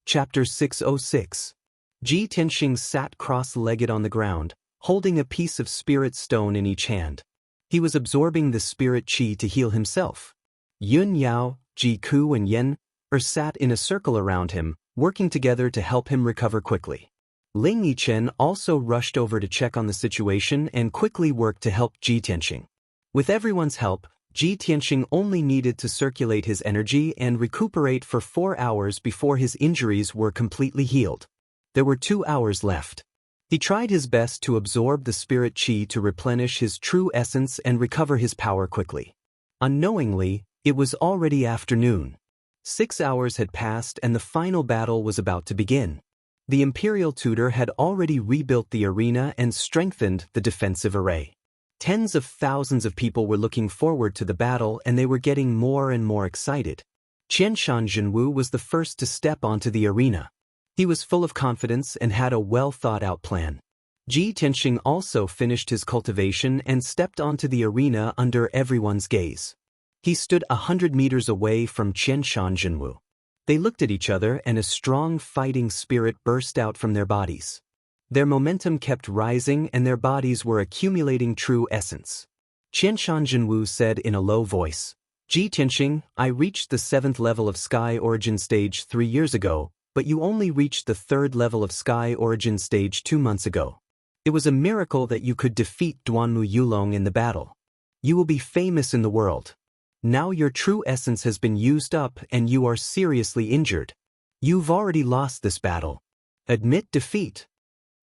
Chapter 606. Ji Tianxing sat cross-legged on the ground, holding a piece of spirit stone in each hand. He was absorbing the spirit qi to heal himself. Yun Yao, Ji Ku and Yen sat in a circle around him, working together to help him recover quickly. Ling Yichen also rushed over to check on the situation and quickly worked to help Ji Tianxing. With everyone's help, Ji Tianxing only needed to circulate his energy and recuperate for 4 hours before his injuries were completely healed. There were 2 hours left. He tried his best to absorb the spirit qi to replenish his true essence and recover his power quickly. Unknowingly, it was already afternoon. 6 hours had passed and the final battle was about to begin. The Imperial Tutor had already rebuilt the arena and strengthened the defensive array. Tens of thousands of people were looking forward to the battle and they were getting more and more excited. Qianshan Zhenwu was the first to step onto the arena. He was full of confidence and had a well-thought-out plan. Ji Tianxing also finished his cultivation and stepped onto the arena under everyone's gaze. He stood 100 meters away from Qianshan Zhenwu. They looked at each other and a strong fighting spirit burst out from their bodies. Their momentum kept rising and their bodies were accumulating true essence. Qianshan Zhenwu said in a low voice, "Ji Tianxing, I reached the 7th level of Sky Origin Stage 3 years ago, but you only reached the 3rd level of Sky Origin Stage 2 months ago. It was a miracle that you could defeat Duanmu Yulong in the battle. You will be famous in the world. Now your true essence has been used up and you are seriously injured. You've already lost this battle. Admit defeat."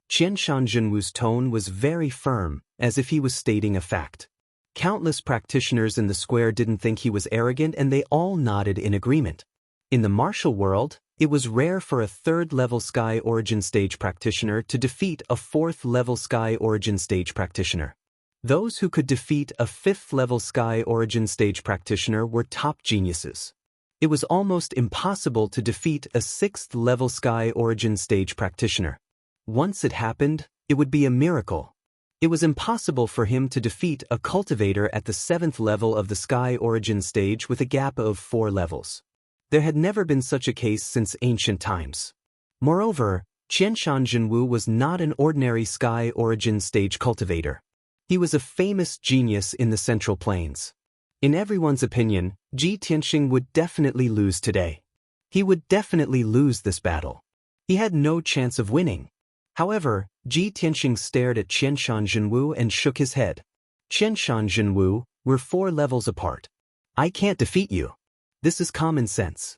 Qianshan Zhenwu's tone was very firm, as if he was stating a fact. Countless practitioners in the square didn't think he was arrogant and they all nodded in agreement. In the martial world, it was rare for a 3rd-level Sky Origin Stage practitioner to defeat a 4th-level Sky Origin Stage practitioner. Those who could defeat a 5th-level Sky Origin Stage practitioner were top geniuses. It was almost impossible to defeat a 6th-level Sky Origin Stage practitioner. Once it happened, it would be a miracle. It was impossible for him to defeat a cultivator at the 7th level of the Sky Origin Stage with a gap of 4 levels. There had never been such a case since ancient times. Moreover, Qianshan Zhenwu was not an ordinary Sky Origin Stage cultivator. He was a famous genius in the Central Plains. In everyone's opinion, Ji Tianxing would definitely lose today. He would definitely lose this battle. He had no chance of winning. However, Ji Tianxing stared at Qianshan Zhenwu and shook his head. "Qianshan Zhenwu, we're 4 levels apart. I can't defeat you. This is common sense.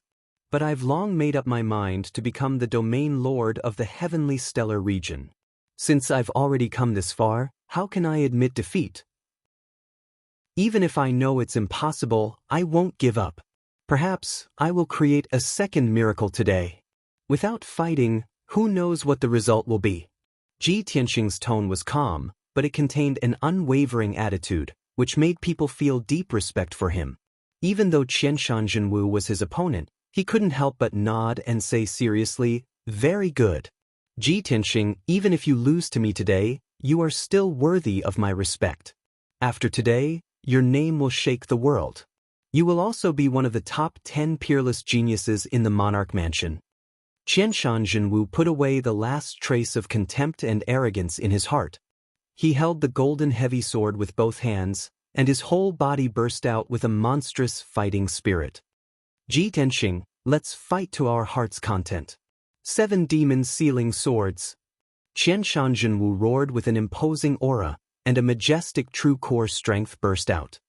But I've long made up my mind to become the domain lord of the heavenly stellar region. Since I've already come this far, how can I admit defeat? Even if I know it's impossible, I won't give up. Perhaps I will create a second miracle today. Without fighting, who knows what the result will be?" Ji Tianxing's tone was calm, but it contained an unwavering attitude, which made people feel deep respect for him. Even though Qianshan Zhenwu was his opponent, he couldn't help but nod and say seriously, "Very good. Ji Tianxing, even if you lose to me today, you are still worthy of my respect. After today, your name will shake the world. You will also be one of the top 10 peerless geniuses in the Monarch Mansion." Qianshan Zhenwu put away the last trace of contempt and arrogance in his heart. He held the golden heavy sword with both hands, and his whole body burst out with a monstrous fighting spirit. "Ji Tianxing, let's fight to our heart's content. 7 demons sealing swords." Qianshan Zhenwu roared with an imposing aura, and a majestic true core strength burst out.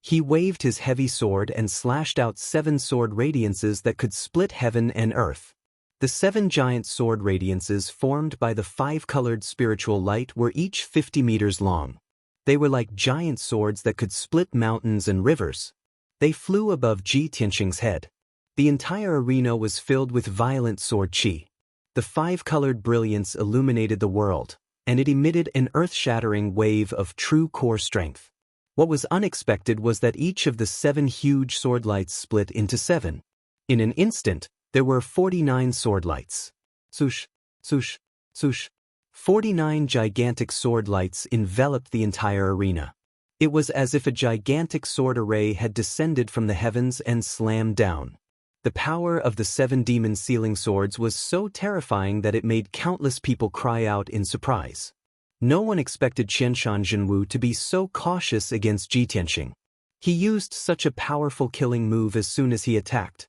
He waved his heavy sword and slashed out 7 sword radiances that could split heaven and earth. The 7 giant sword radiances formed by the 5-colored spiritual light were each 50 meters long. They were like giant swords that could split mountains and rivers. They flew above Ji Tianxing's head. The entire arena was filled with violent sword qi. The 5-colored brilliance illuminated the world, and it emitted an earth-shattering wave of true core strength. What was unexpected was that each of the 7 huge sword lights split into 7. In an instant, there were 49 sword lights. Swoosh, swoosh, swoosh. 49 gigantic sword lights enveloped the entire arena. It was as if a gigantic sword array had descended from the heavens and slammed down. The power of the 7 demon sealing swords was so terrifying that it made countless people cry out in surprise. No one expected Qianshan Jinwu to be so cautious against Ji Tianxing. He used such a powerful killing move as soon as he attacked.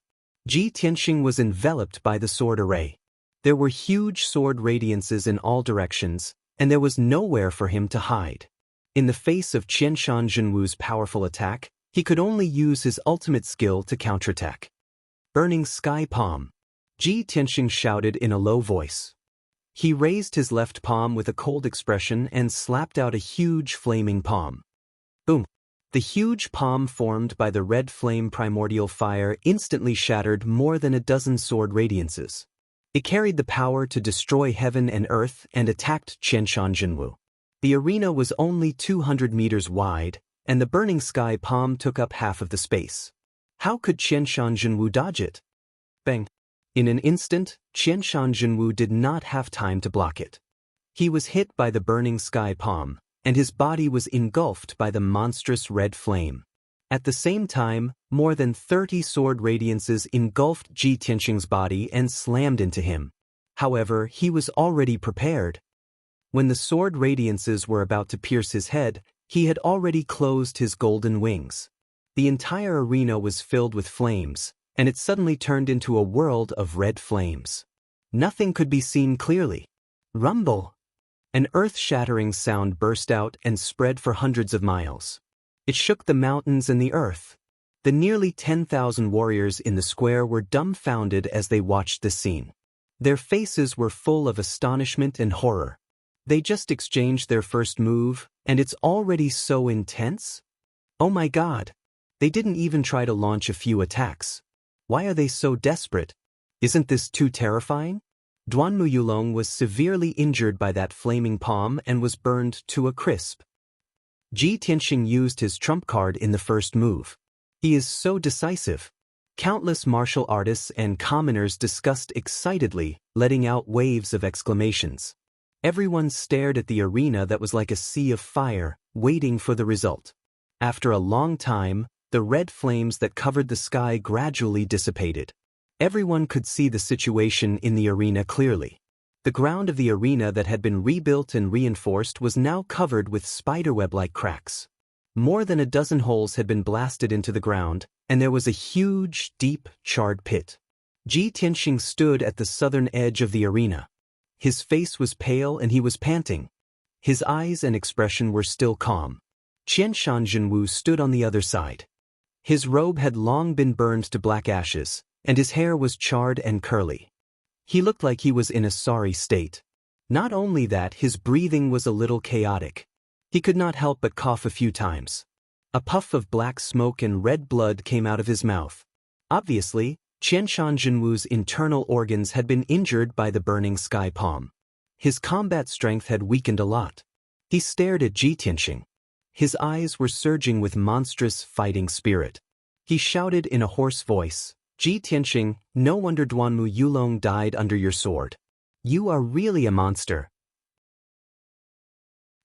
Ji Tianxing was enveloped by the sword array. There were huge sword radiances in all directions, and there was nowhere for him to hide. In the face of Qianshan Jinwu's powerful attack, he could only use his ultimate skill to counterattack. Burning Sky Palm. Ji Tianxing shouted in a low voice. He raised his left palm with a cold expression and slapped out a huge flaming palm. Boom! The huge palm formed by the red flame primordial fire instantly shattered more than a dozen sword radiances. It carried the power to destroy heaven and earth and attacked Qianshan Jinwu. The arena was only 200 meters wide, and the burning sky palm took up half of the space. How could Qianshan Jinwu dodge it? Bang! In an instant, Qianshan Jinwu did not have time to block it. He was hit by the burning sky palm, and his body was engulfed by the monstrous red flame. At the same time, more than 30 sword radiances engulfed Ji Tianxing's body and slammed into him. However, he was already prepared. When the sword radiances were about to pierce his head, he had already closed his golden wings. The entire arena was filled with flames, and it suddenly turned into a world of red flames. Nothing could be seen clearly. Rumble! An earth-shattering sound burst out and spread for hundreds of miles. It shook the mountains and the earth. The nearly 10,000 warriors in the square were dumbfounded as they watched this scene. Their faces were full of astonishment and horror. They just exchanged their first move, and it's already so intense? Oh my God! They didn't even try to launch a few attacks. Why are they so desperate? Isn't this too terrifying? Duanmu Yulong was severely injured by that flaming palm and was burned to a crisp. Ji Tianxing used his trump card in the first move. He is so decisive. Countless martial artists and commoners discussed excitedly, letting out waves of exclamations. Everyone stared at the arena that was like a sea of fire, waiting for the result. After a long time, the red flames that covered the sky gradually dissipated. Everyone could see the situation in the arena clearly. The ground of the arena that had been rebuilt and reinforced was now covered with spiderweb-like cracks. More than a dozen holes had been blasted into the ground, and there was a huge, deep, charred pit. Ji Tianxing stood at the southern edge of the arena. His face was pale and he was panting. His eyes and expression were still calm. Qianshan Jinwu stood on the other side. His robe had long been burned to black ashes, and his hair was charred and curly. He looked like he was in a sorry state. Not only that, his breathing was a little chaotic. He could not help but cough a few times. A puff of black smoke and red blood came out of his mouth. Obviously, Qianshan Jinwu's internal organs had been injured by the burning sky palm. His combat strength had weakened a lot. He stared at Ji Tianxing. His eyes were surging with monstrous fighting spirit. He shouted in a hoarse voice, "Ji Tianxing, no wonder Duanmu Yulong died under your sword. You are really a monster."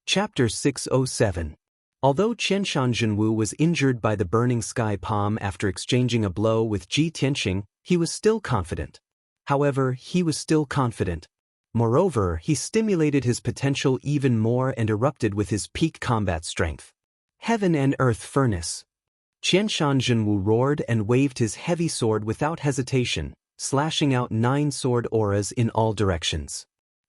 Chapter 607. Although Qianshan Jinwu was injured by the burning sky palm after exchanging a blow with Ji Tianxing, he was still confident. However, he was still confident. Moreover, he stimulated his potential even more and erupted with his peak combat strength. Heaven and Earth Furnace. Qianshan Jinwu roared and waved his heavy sword without hesitation, slashing out 9 sword auras in all directions.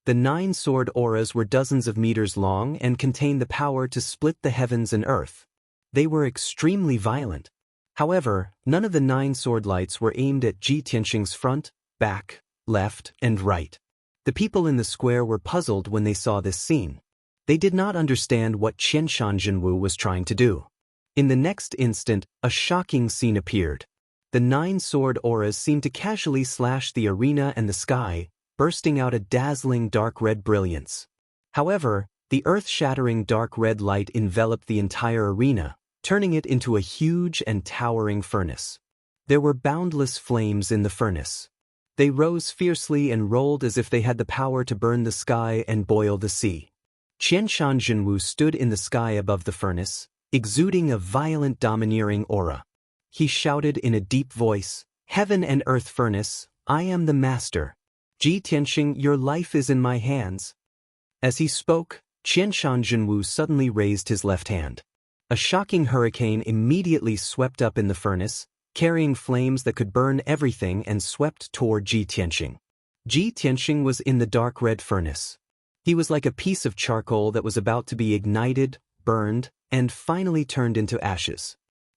The 9 sword auras were dozens of meters long and contained the power to split the heavens and earth. They were extremely violent. However, none of the 9 sword lights were aimed at Ji Tianxing's front, back, left, and right. The people in the square were puzzled when they saw this scene. They did not understand what Qianshan Jinwu was trying to do. In the next instant, a shocking scene appeared. The 9 sword auras seemed to casually slash the arena and the sky, bursting out a dazzling dark red brilliance. However, the earth-shattering dark red light enveloped the entire arena, turning it into a huge and towering furnace. There were boundless flames in the furnace. They rose fiercely and rolled as if they had the power to burn the sky and boil the sea. Qianshan Jinwu stood in the sky above the furnace, exuding a violent domineering aura. He shouted in a deep voice, Heaven and earth furnace, I am the master. Ji Tianxing, your life is in my hands. As he spoke, Qianshan Jinwu suddenly raised his left hand. A shocking hurricane immediately swept up in the furnace, carrying flames that could burn everything and swept toward Ji Tianxing. Ji Tianxing was in the dark red furnace. He was like a piece of charcoal that was about to be ignited, burned, and finally turned into ashes.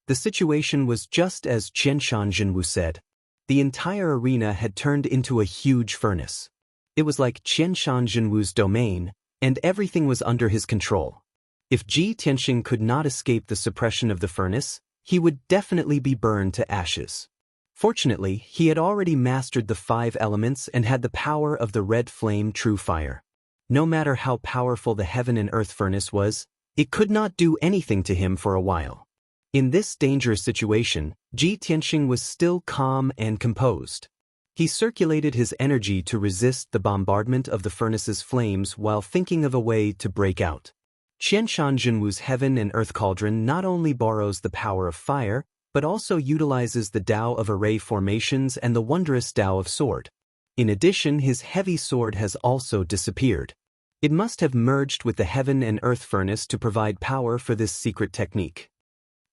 The situation was just as Qianshan Jinwu said. The entire arena had turned into a huge furnace. It was like Qianshan Jinwu's domain, and everything was under his control. If Ji Tianxing could not escape the suppression of the furnace, he would definitely be burned to ashes. Fortunately, he had already mastered the 5 elements and had the power of the red flame true fire. No matter how powerful the heaven and earth furnace was, it could not do anything to him for a while. In this dangerous situation, Ji Tianxing was still calm and composed. He circulated his energy to resist the bombardment of the furnace's flames while thinking of a way to break out. Qianshan Jinwu's heaven and earth cauldron not only borrows the power of fire, but also utilizes the Tao of array formations and the wondrous Tao of sword. In addition, his heavy sword has also disappeared. It must have merged with the heaven and earth furnace to provide power for this secret technique.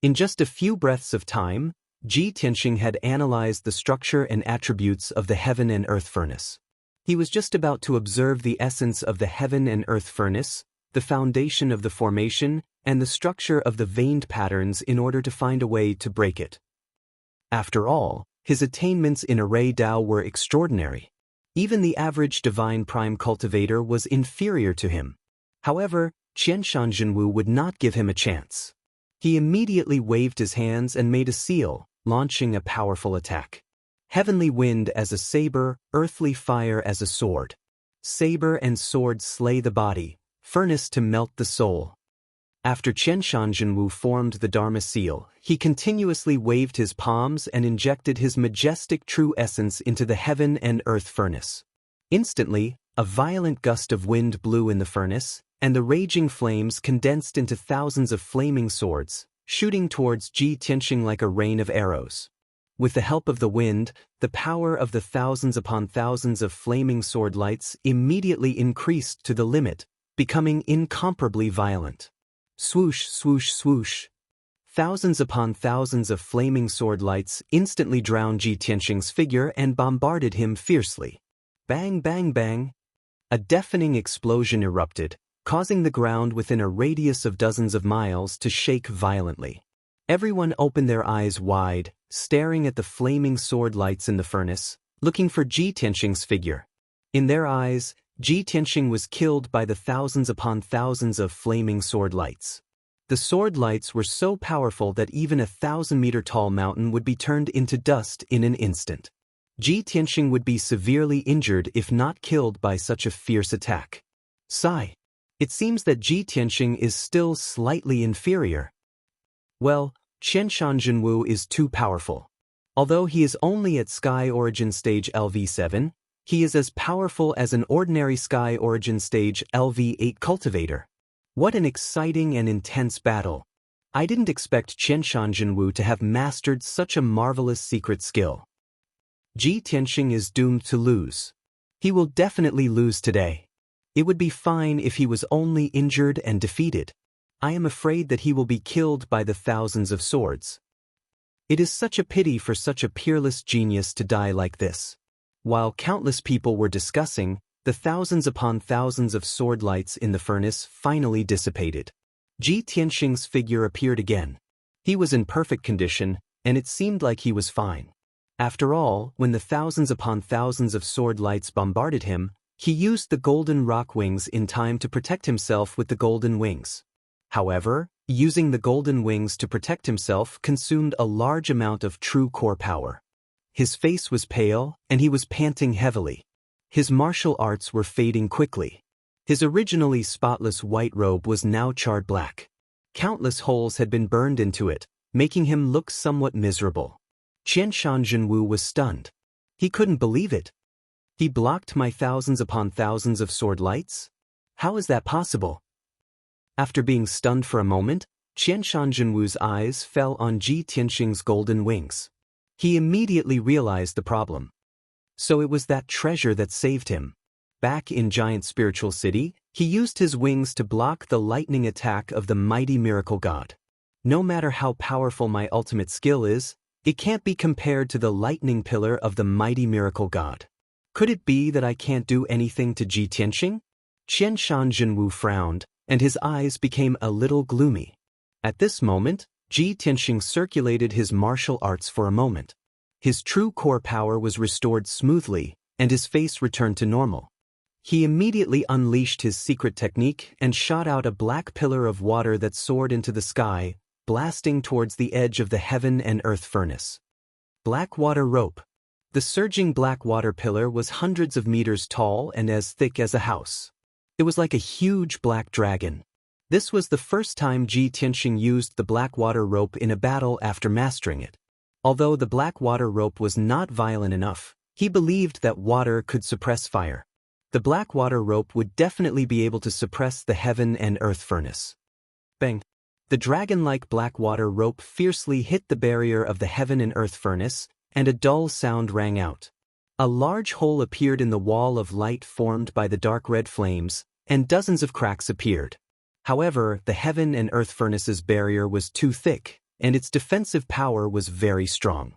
In just a few breaths of time, Ji Tianxing had analyzed the structure and attributes of the heaven and earth furnace. He was just about to observe the essence of the heaven and earth furnace, the foundation of the formation, and the structure of the veined patterns in order to find a way to break it. After all, his attainments in array Tao were extraordinary. Even the average divine prime cultivator was inferior to him. However, Qianshan Jinwu would not give him a chance. He immediately waved his hands and made a seal, launching a powerful attack. Heavenly wind as a saber, earthly fire as a sword. Saber and sword slay the body, furnace to melt the soul. After Qianshan Jinwu formed the Dharma seal, he continuously waved his palms and injected his majestic true essence into the heaven and earth furnace. Instantly, a violent gust of wind blew in the furnace, and the raging flames condensed into thousands of flaming swords, shooting towards Ji Tianxing like a rain of arrows. With the help of the wind, the power of the thousands upon thousands of flaming sword lights immediately increased to the limit, becoming incomparably violent. Swoosh, swoosh, swoosh. Thousands upon thousands of flaming sword lights instantly drowned Ji Tianxing's figure and bombarded him fiercely. Bang, bang, bang. A deafening explosion erupted, causing the ground within a radius of dozens of miles to shake violently. Everyone opened their eyes wide, staring at the flaming sword lights in the furnace, looking for Ji Tianxing's figure. In their eyes, Ji Tianxing was killed by the thousands upon thousands of flaming sword lights. The sword lights were so powerful that even a 1,000-meter-tall mountain would be turned into dust in an instant. Ji Tianxing would be severely injured if not killed by such a fierce attack. Sigh. It seems that Ji Tianxing is still slightly inferior. Well, Qianshan Jinwu is too powerful. Although he is only at Sky Origin Stage LV7, he is as powerful as an ordinary Sky Origin Stage LV8 cultivator. What an exciting and intense battle. I didn't expect Qianshan Jinwu to have mastered such a marvelous secret skill. Ji Tianxing is doomed to lose. He will definitely lose today. It would be fine if he was only injured and defeated. I am afraid that he will be killed by the thousands of swords. It is such a pity for such a peerless genius to die like this. While countless people were discussing, the thousands upon thousands of sword lights in the furnace finally dissipated. Ji Tianxing's figure appeared again. He was in perfect condition, and it seemed like he was fine. After all, when the thousands upon thousands of sword lights bombarded him, he used the golden rock wings in time to protect himself with the golden wings. However, using the golden wings to protect himself consumed a large amount of true core power. His face was pale, and he was panting heavily. His martial arts were fading quickly. His originally spotless white robe was now charred black. Countless holes had been burned into it, making him look somewhat miserable. Qianshan Jinwu was stunned. He couldn't believe it. He blocked my thousands upon thousands of sword lights? How is that possible? After being stunned for a moment, Qianshan Jinwu's eyes fell on Ji Tianxing's golden wings. He immediately realized the problem. So it was that treasure that saved him. Back in Giant Spiritual City, he used his wings to block the lightning attack of the mighty miracle god. No matter how powerful my ultimate skill is, it can't be compared to the lightning pillar of the mighty miracle god. Could it be that I can't do anything to Ji Tianxing? Qianshan Jinwu frowned, and his eyes became a little gloomy. At this moment, Ji Tianxing circulated his martial arts for a moment. His true core power was restored smoothly, and his face returned to normal. He immediately unleashed his secret technique and shot out a black pillar of water that soared into the sky, blasting towards the edge of the heaven and earth furnace. Black water rope. The surging black water pillar was hundreds of meters tall and as thick as a house. It was like a huge black dragon. This was the first time Ji Tianxing used the black water rope in a battle after mastering it. Although the black water rope was not violent enough, he believed that water could suppress fire. The black water rope would definitely be able to suppress the heaven and earth furnace. Bang! The dragon-like black water rope fiercely hit the barrier of the heaven and earth furnace, and a dull sound rang out. A large hole appeared in the wall of light formed by the dark red flames, and dozens of cracks appeared. However, the heaven and earth furnace's barrier was too thick, and its defensive power was very strong.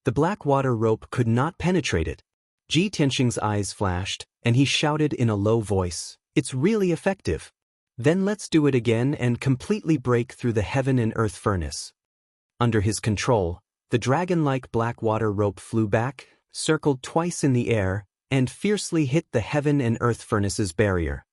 The black water rope could not penetrate it. Ji Tianxing's eyes flashed, and he shouted in a low voice, "It's really effective. Then let's do it again and completely break through the heaven and earth furnace." Under his control, the dragon-like black water rope flew back, circled twice in the air, and fiercely hit the heaven and earth furnace's barrier.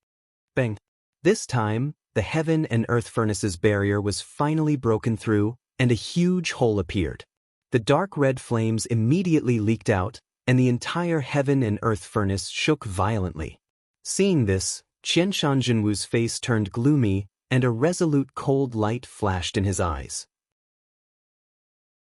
Bang! This time, the heaven and earth furnace's barrier was finally broken through, and a huge hole appeared. The dark red flames immediately leaked out, and the entire heaven and earth furnace shook violently. Seeing this, Qianshan Jinwu's face turned gloomy, and a resolute cold light flashed in his eyes.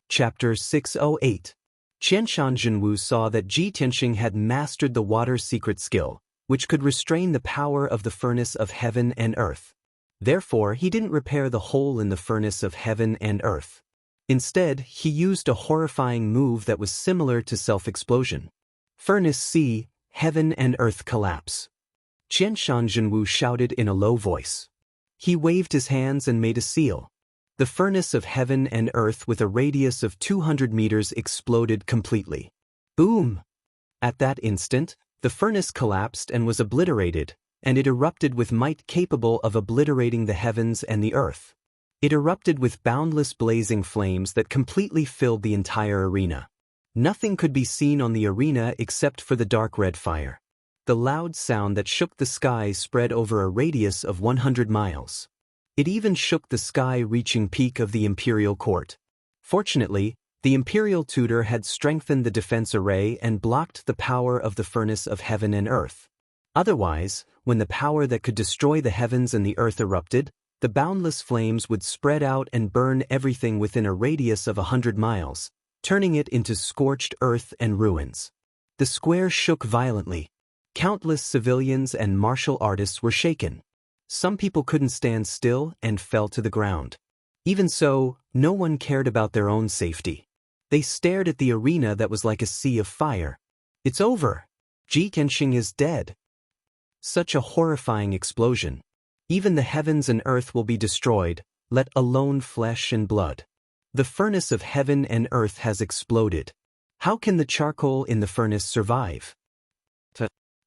Chapter 608. Qianshan Jinwu saw that Ji Tianxing had mastered the water's secret skill, which could restrain the power of the furnace of heaven and earth. Therefore, he didn't repair the hole in the furnace of heaven and earth. Instead, he used a horrifying move that was similar to self-explosion. Furnace C, heaven and earth collapse. Qianshan Jinwu shouted in a low voice. He waved his hands and made a seal. The furnace of heaven and earth with a radius of 200 meters exploded completely. Boom! At that instant, the furnace collapsed and was obliterated, and it erupted with might capable of obliterating the heavens and the earth. It erupted with boundless blazing flames that completely filled the entire arena. Nothing could be seen on the arena except for the dark red fire. The loud sound that shook the sky spread over a radius of 100 miles. It even shook the sky, reaching peak of the imperial court. Fortunately, the imperial tutor had strengthened the defense array and blocked the power of the furnace of heaven and earth. Otherwise, when the power that could destroy the heavens and the earth erupted, the boundless flames would spread out and burn everything within a radius of 100 miles, turning it into scorched earth and ruins. The square shook violently. Countless civilians and martial artists were shaken. Some people couldn't stand still and fell to the ground. Even so, no one cared about their own safety. They stared at the arena that was like a sea of fire. It's over. Ji Tianxing is dead. Such a horrifying explosion. Even the heavens and earth will be destroyed, let alone flesh and blood. The furnace of heaven and earth has exploded. How can the charcoal in the furnace survive?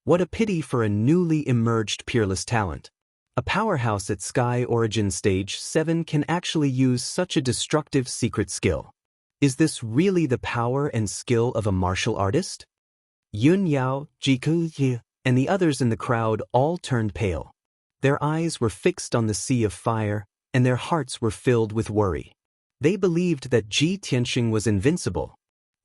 What a pity for a newly emerged peerless talent. A powerhouse at Sky Origin Stage 7 can actually use such a destructive secret skill. Is this really the power and skill of a martial artist? Yun Yao, Ji Ke, and the others in the crowd all turned pale. Their eyes were fixed on the sea of fire, and their hearts were filled with worry. They believed that Ji Tianxing was invincible.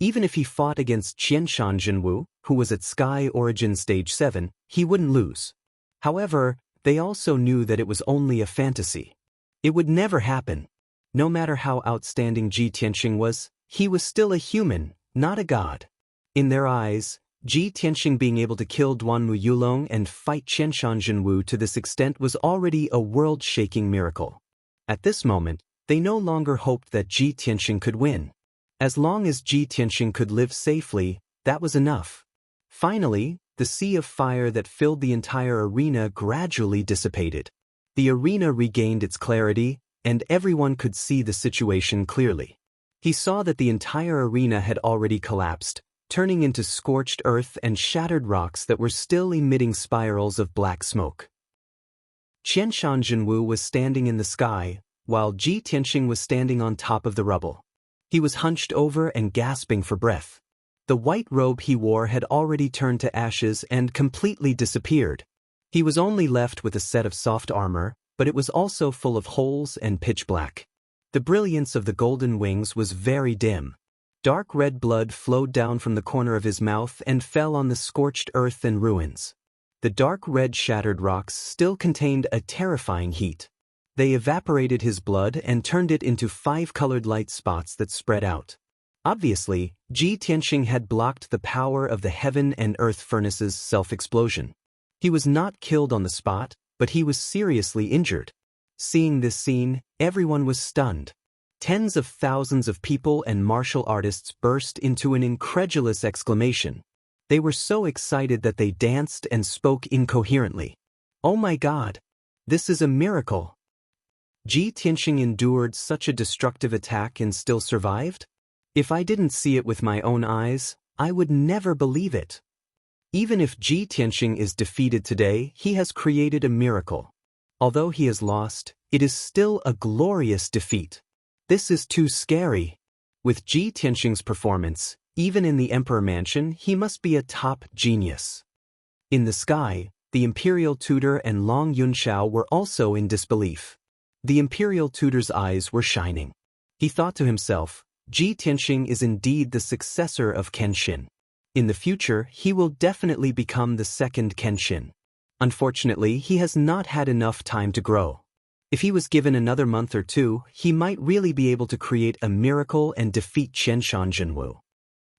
Even if he fought against Qianshan Jinwu, who was at Sky Origin Stage 7, he wouldn't lose. However, they also knew that it was only a fantasy. It would never happen. No matter how outstanding Ji Tianxing was, he was still a human, not a god. In their eyes, Ji Tianxing being able to kill Duanmu Yulong and fight Qianshan Jinwu to this extent was already a world-shaking miracle. At this moment, they no longer hoped that Ji Tianxing could win. As long as Ji Tianxing could live safely, that was enough. Finally, the sea of fire that filled the entire arena gradually dissipated. The arena regained its clarity, and everyone could see the situation clearly. He saw that the entire arena had already collapsed, turning into scorched earth and shattered rocks that were still emitting spirals of black smoke. Qianshan Jinwu was standing in the sky, while Ji Tianxing was standing on top of the rubble. He was hunched over and gasping for breath. The white robe he wore had already turned to ashes and completely disappeared. He was only left with a set of soft armor, but it was also full of holes and pitch black. The brilliance of the golden wings was very dim. Dark red blood flowed down from the corner of his mouth and fell on the scorched earth and ruins. The dark red shattered rocks still contained a terrifying heat. They evaporated his blood and turned it into 5-colored light spots that spread out. Obviously, Ji Tianxing had blocked the power of the heaven and earth furnace's self-explosion. He was not killed on the spot, but he was seriously injured. Seeing this scene, everyone was stunned. Tens of thousands of people and martial artists burst into an incredulous exclamation. They were so excited that they danced and spoke incoherently. "Oh my God! This is a miracle! Ji Tianxing endured such a destructive attack and still survived? If I didn't see it with my own eyes, I would never believe it." Even if Ji Tianxing is defeated today, he has created a miracle. Although he has lost, it is still a glorious defeat. This is too scary. With Ji Tianxing's performance, even in the Emperor Mansion, he must be a top genius. In the sky, the Imperial Tutor and Long Yunxiao were also in disbelief. The Imperial Tutor's eyes were shining. He thought to himself, Ji Tianxing is indeed the successor of Kenshin. In the future, he will definitely become the second Kenshin. Unfortunately, he has not had enough time to grow. If he was given another month or two, he might really be able to create a miracle and defeat Qianshan Jinwu.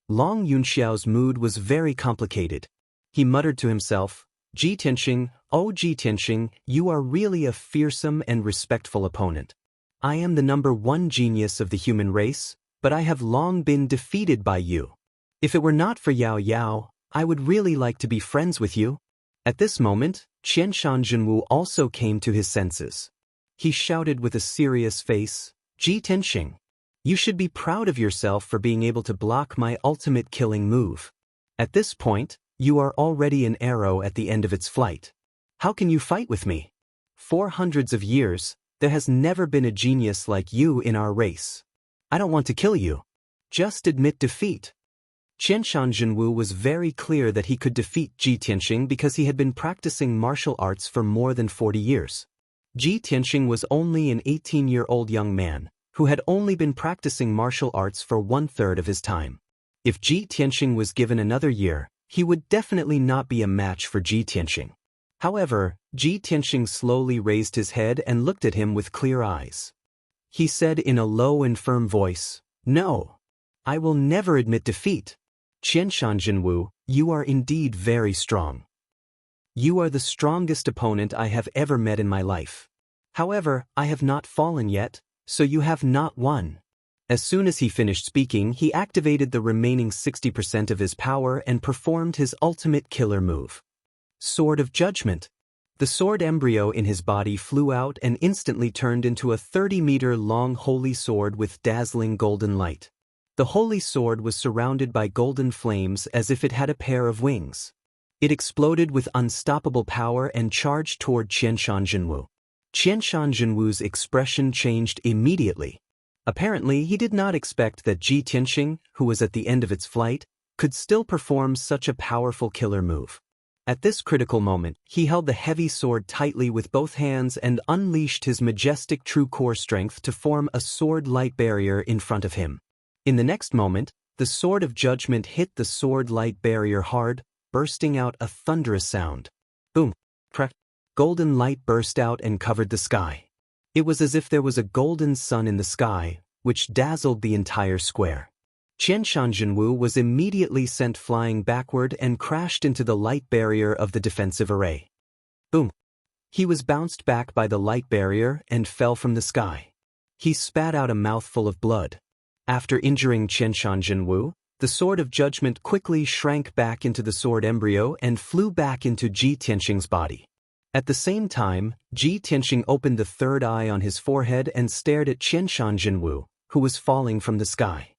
Long Yunxiao's mood was very complicated. He muttered to himself, Ji Tianxing, oh Ji Tianxing, you are really a fearsome and respectful opponent. I am the #1 genius of the human race, but I have long been defeated by you. If it were not for Yao Yao, I would really like to be friends with you. At this moment, Qianshan Jinwu also came to his senses. He shouted with a serious face, Ji Tianxing, you should be proud of yourself for being able to block my ultimate killing move. At this point, you are already an arrow at the end of its flight. How can you fight with me? For hundreds of years, there has never been a genius like you in our race. I don't want to kill you. Just admit defeat. Qianshan Jinwu was very clear that he could defeat Ji Tianxing because he had been practicing martial arts for more than 40 years. Ji Tianxing was only an 18-year-old young man, who had only been practicing martial arts for 1/3 of his time. If Ji Tianxing was given another year, he would definitely not be a match for Ji Tianxing. However, Ji Tianxing slowly raised his head and looked at him with clear eyes. He said in a low and firm voice, No, I will never admit defeat. Qianshan Jinwu, you are indeed very strong. You are the strongest opponent I have ever met in my life. However, I have not fallen yet, so you have not won. As soon as he finished speaking, he activated the remaining 60% of his power and performed his ultimate killer move. Sword of Judgment. The sword embryo in his body flew out and instantly turned into a 30-meter-long holy sword with dazzling golden light. The holy sword was surrounded by golden flames as if it had a pair of wings. It exploded with unstoppable power and charged toward Qianshan Jinwu. Qianshan Jinwu's expression changed immediately. Apparently, he did not expect that Ji Tianxing, who was at the end of its flight, could still perform such a powerful killer move. At this critical moment, he held the heavy sword tightly with both hands and unleashed his majestic true core strength to form a sword light barrier in front of him. In the next moment, the sword of judgment hit the sword light barrier hard, bursting out a thunderous sound. Boom! Crack! Golden light burst out and covered the sky. It was as if there was a golden sun in the sky, which dazzled the entire square. Qianshan Jinwu was immediately sent flying backward and crashed into the light barrier of the defensive array. Boom! He was bounced back by the light barrier and fell from the sky. He spat out a mouthful of blood. After injuring Qianshan Jinwu, the Sword of Judgment quickly shrank back into the sword embryo and flew back into Ji Tianxing's body. At the same time, Ji Tianxing opened the third eye on his forehead and stared at Qianshan Jinwu, who was falling from the sky.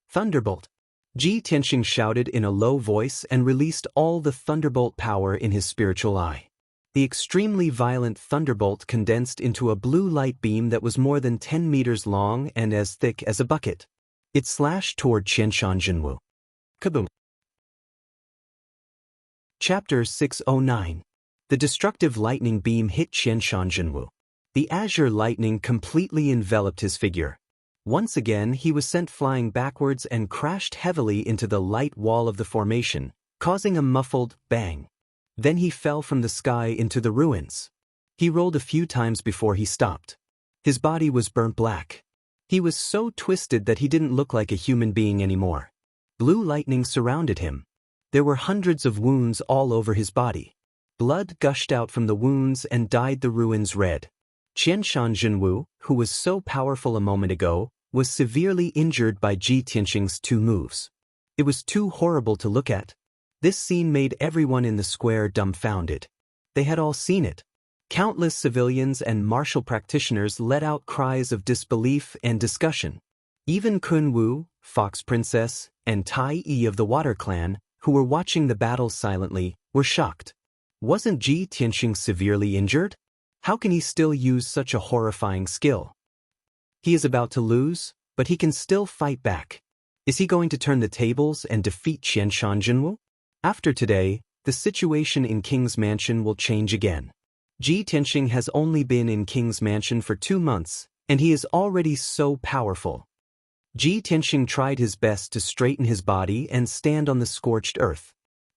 Thunderbolt! Ji Tianxing shouted in a low voice and released all the thunderbolt power in his spiritual eye. The extremely violent thunderbolt condensed into a blue light beam that was more than 10 meters long and as thick as a bucket. It slashed toward Qianshan Jinwu. Kaboom! Chapter 609. The destructive lightning beam hit Qianshan Jinwu. The azure lightning completely enveloped his figure. Once again he was sent flying backwards and crashed heavily into the light wall of the formation, causing a muffled bang. Then he fell from the sky into the ruins. He rolled a few times before he stopped. His body was burnt black. He was so twisted that he didn't look like a human being anymore. Blue lightning surrounded him. There were hundreds of wounds all over his body. Blood gushed out from the wounds and dyed the ruins red. Qianshan Jinwu, who was so powerful a moment ago, was severely injured by Ji Tianxing's 2 moves. It was too horrible to look at. This scene made everyone in the square dumbfounded. They had all seen it. Countless civilians and martial practitioners let out cries of disbelief and discussion. Even Kun Wu, Fox Princess, and Tai Yi of the Water Clan, who were watching the battle silently, were shocked. Wasn't Ji Tianxing severely injured? How can he still use such a horrifying skill? He is about to lose, but he can still fight back. Is he going to turn the tables and defeat Qianshan Jinwu? After today, the situation in King's Mansion will change again. Ji Tianxing has only been in King's Mansion for 2 months, and he is already so powerful. Ji Tianxing tried his best to straighten his body and stand on the scorched earth.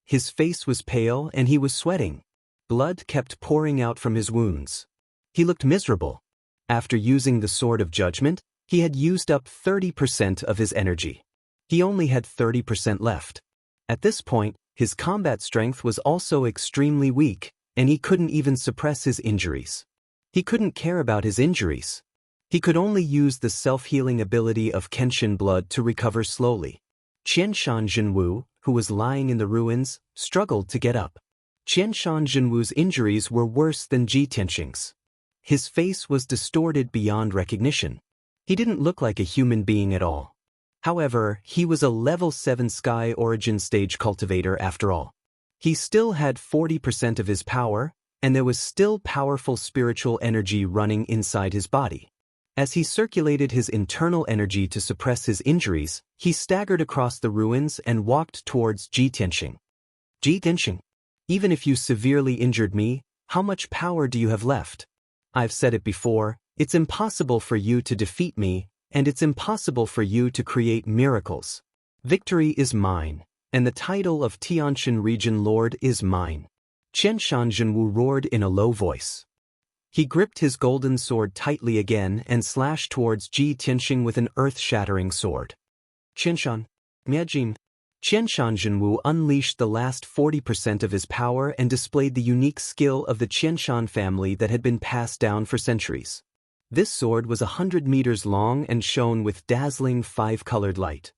His face was pale and he was sweating. Blood kept pouring out from his wounds. He looked miserable. After using the Sword of Judgment, he had used up 30% of his energy. He only had 30% left. At this point, his combat strength was also extremely weak, and he couldn't even suppress his injuries. He couldn't care about his injuries. He could only use the self-healing ability of Kenshin blood to recover slowly. Qianshan Jinwu, who was lying in the ruins, struggled to get up. Qianshan Jinwu's injuries were worse than Ji Tianxing's. His face was distorted beyond recognition. He didn't look like a human being at all. However, he was a level 7 Sky Origin Stage cultivator after all. He still had 40% of his power, and there was still powerful spiritual energy running inside his body. As he circulated his internal energy to suppress his injuries, he staggered across the ruins and walked towards Ji Tianxing. Ji Tianxing, even if you severely injured me, how much power do you have left? I've said it before, it's impossible for you to defeat me, and it's impossible for you to create miracles. Victory is mine, and the title of Tianshan Region Lord is mine. Qianshan Jinwu roared in a low voice. He gripped his golden sword tightly again and slashed towards Ji Tianxing with an earth-shattering sword. Qianshan, Miajin. Qianshan Jinwu unleashed the last 40% of his power and displayed the unique skill of the Qianshan family that had been passed down for centuries. This sword was 100 meters long and shone with dazzling 5-colored light.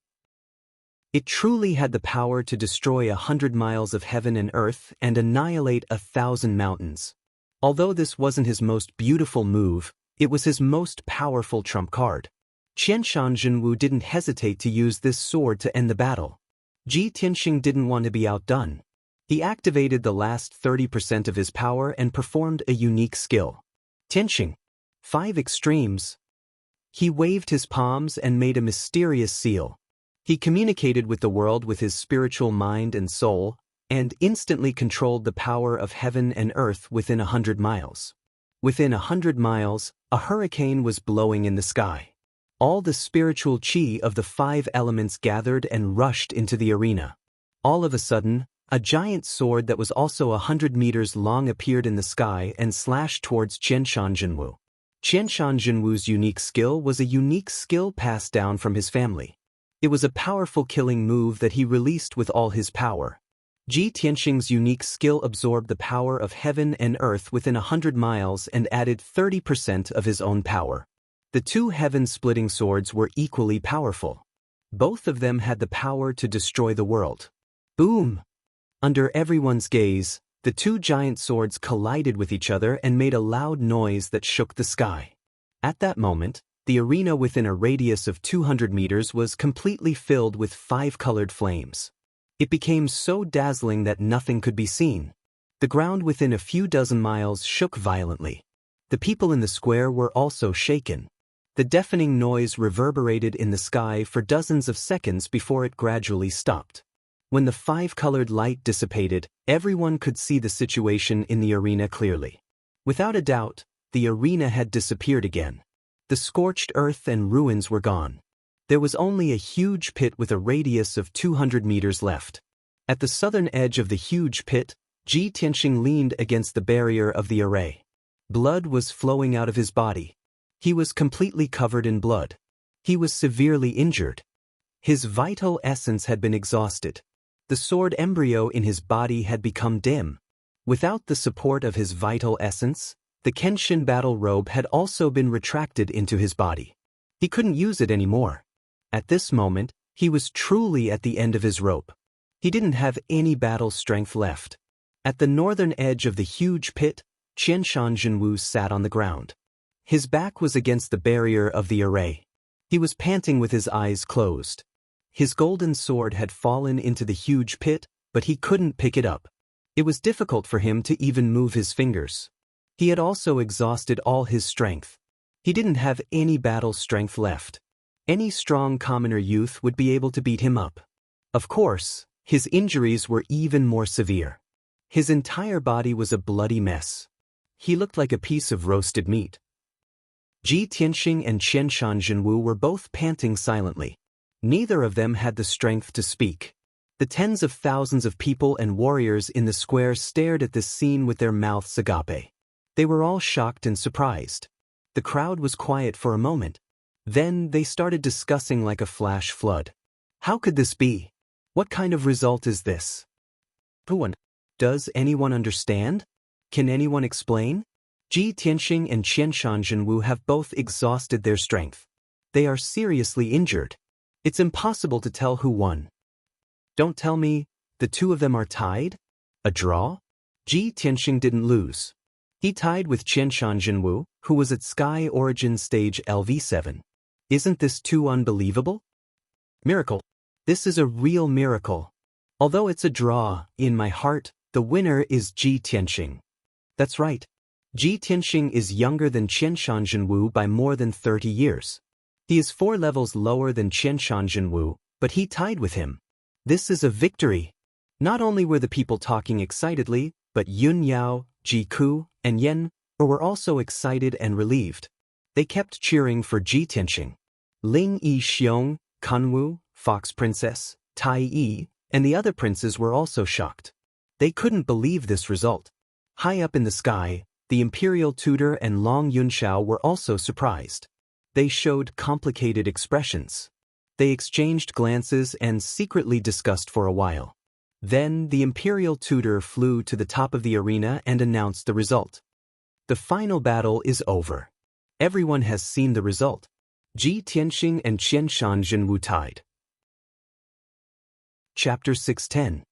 It truly had the power to destroy 100 miles of heaven and earth and annihilate 1,000 mountains. Although this wasn't his most beautiful move, it was his most powerful trump card. Qianshan Jinwu didn't hesitate to use this sword to end the battle. Ji Tianxing didn't want to be outdone. He activated the last 30% of his power and performed a unique skill. Tianxing. 5 extremes. He waved his palms and made a mysterious seal. He communicated with the world with his spiritual mind and soul, and instantly controlled the power of heaven and earth within 100 miles. Within 100 miles, a hurricane was blowing in the sky. All the spiritual chi of the 5 elements gathered and rushed into the arena. All of a sudden, a giant sword that was also 100 meters long appeared in the sky and slashed towards Qianshan Jinwu. Qianshan Jinwu's unique skill was a unique skill passed down from his family. It was a powerful killing move that he released with all his power. Ji Tianxing's unique skill absorbed the power of heaven and earth within 100 miles and added 30% of his own power. The two heaven-splitting swords were equally powerful. Both of them had the power to destroy the world. Boom! Under everyone's gaze, the two giant swords collided with each other and made a loud noise that shook the sky. At that moment, the arena within a radius of 200 meters was completely filled with 5-colored flames. It became so dazzling that nothing could be seen. The ground within a few dozen miles shook violently. The people in the square were also shaken. The deafening noise reverberated in the sky for dozens of seconds before it gradually stopped. When the 5-colored light dissipated, everyone could see the situation in the arena clearly. Without a doubt, the arena had disappeared again. The scorched earth and ruins were gone. There was only a huge pit with a radius of 200 meters left. At the southern edge of the huge pit, Ji Tianxing leaned against the barrier of the array. Blood was flowing out of his body. He was completely covered in blood. He was severely injured. His vital essence had been exhausted. The sword embryo in his body had become dim. Without the support of his vital essence, the Kenshin battle robe had also been retracted into his body. He couldn't use it anymore. At this moment, he was truly at the end of his rope. He didn't have any battle strength left. At the northern edge of the huge pit, Qianshan Jinwu sat on the ground. His back was against the barrier of the array. He was panting with his eyes closed. His golden sword had fallen into the huge pit, but he couldn't pick it up. It was difficult for him to even move his fingers. He had also exhausted all his strength. He didn't have any battle strength left. Any strong commoner youth would be able to beat him up. Of course, his injuries were even more severe. His entire body was a bloody mess. He looked like a piece of roasted meat. Ji Tianxing and Qianshan Jinwu were both panting silently. Neither of them had the strength to speak. The tens of thousands of people and warriors in the square stared at this scene with their mouths agape. They were all shocked and surprised. The crowd was quiet for a moment. Then they started discussing like a flash flood. How could this be? What kind of result is this? Does anyone understand? Can anyone explain? Ji Tianxing and Qianshan Jinwu have both exhausted their strength. They are seriously injured. It's impossible to tell who won. Don't tell me, the two of them are tied? A draw? Ji Tianxing didn't lose. He tied with Qianshan Jinwu, who was at Sky Origin Stage LV7. Isn't this too unbelievable? Miracle. This is a real miracle. Although it's a draw, in my heart, the winner is Ji Tianxing. That's right. Ji Tianxing is younger than Qianshan Jinwu by more than 30 years. He is 4 levels lower than Qianshan Jinwu, but he tied with him. This is a victory. Not only were the people talking excitedly, but Yun Yao, Ji Ku, and Yen were also excited and relieved. They kept cheering for Ji Tianxing. Ling Yi Xiong, Kanwu, Fox Princess, Tai Yi, and the other princes were also shocked. They couldn't believe this result. High up in the sky, the imperial tutor and Long Yunxiao were also surprised. They showed complicated expressions. They exchanged glances and secretly discussed for a while. Then the imperial tutor flew to the top of the arena and announced the result. The final battle is over. Everyone has seen the result. Ji Tianxing and Qianshan Jinwu tied. Chapter 610.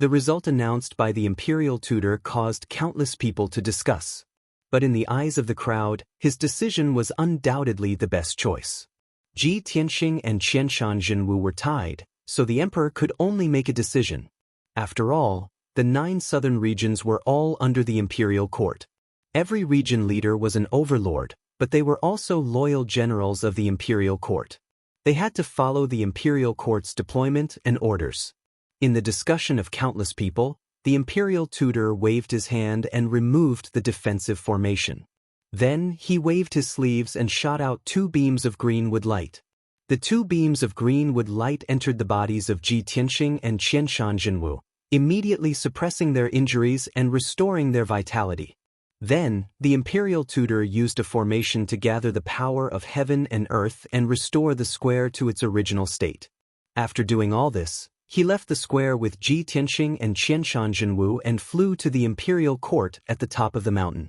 The result announced by the imperial tutor caused countless people to discuss. But in the eyes of the crowd, his decision was undoubtedly the best choice. Ji Tianxing and Qianshan Jinwu were tied, so the emperor could only make a decision. After all, the 9 southern regions were all under the imperial court. Every region leader was an overlord, but they were also loyal generals of the imperial court. They had to follow the imperial court's deployment and orders. In the discussion of countless people, the imperial tutor waved his hand and removed the defensive formation. Then he waved his sleeves and shot out 2 beams of greenwood light. The 2 beams of greenwood light entered the bodies of Ji Tianxing and Qianshan Jinwu, immediately suppressing their injuries and restoring their vitality. Then, the imperial tutor used a formation to gather the power of heaven and earth and restore the square to its original state. After doing all this, he left the square with Ji Tianxing and Qianshan Jinwu and flew to the imperial court at the top of the mountain.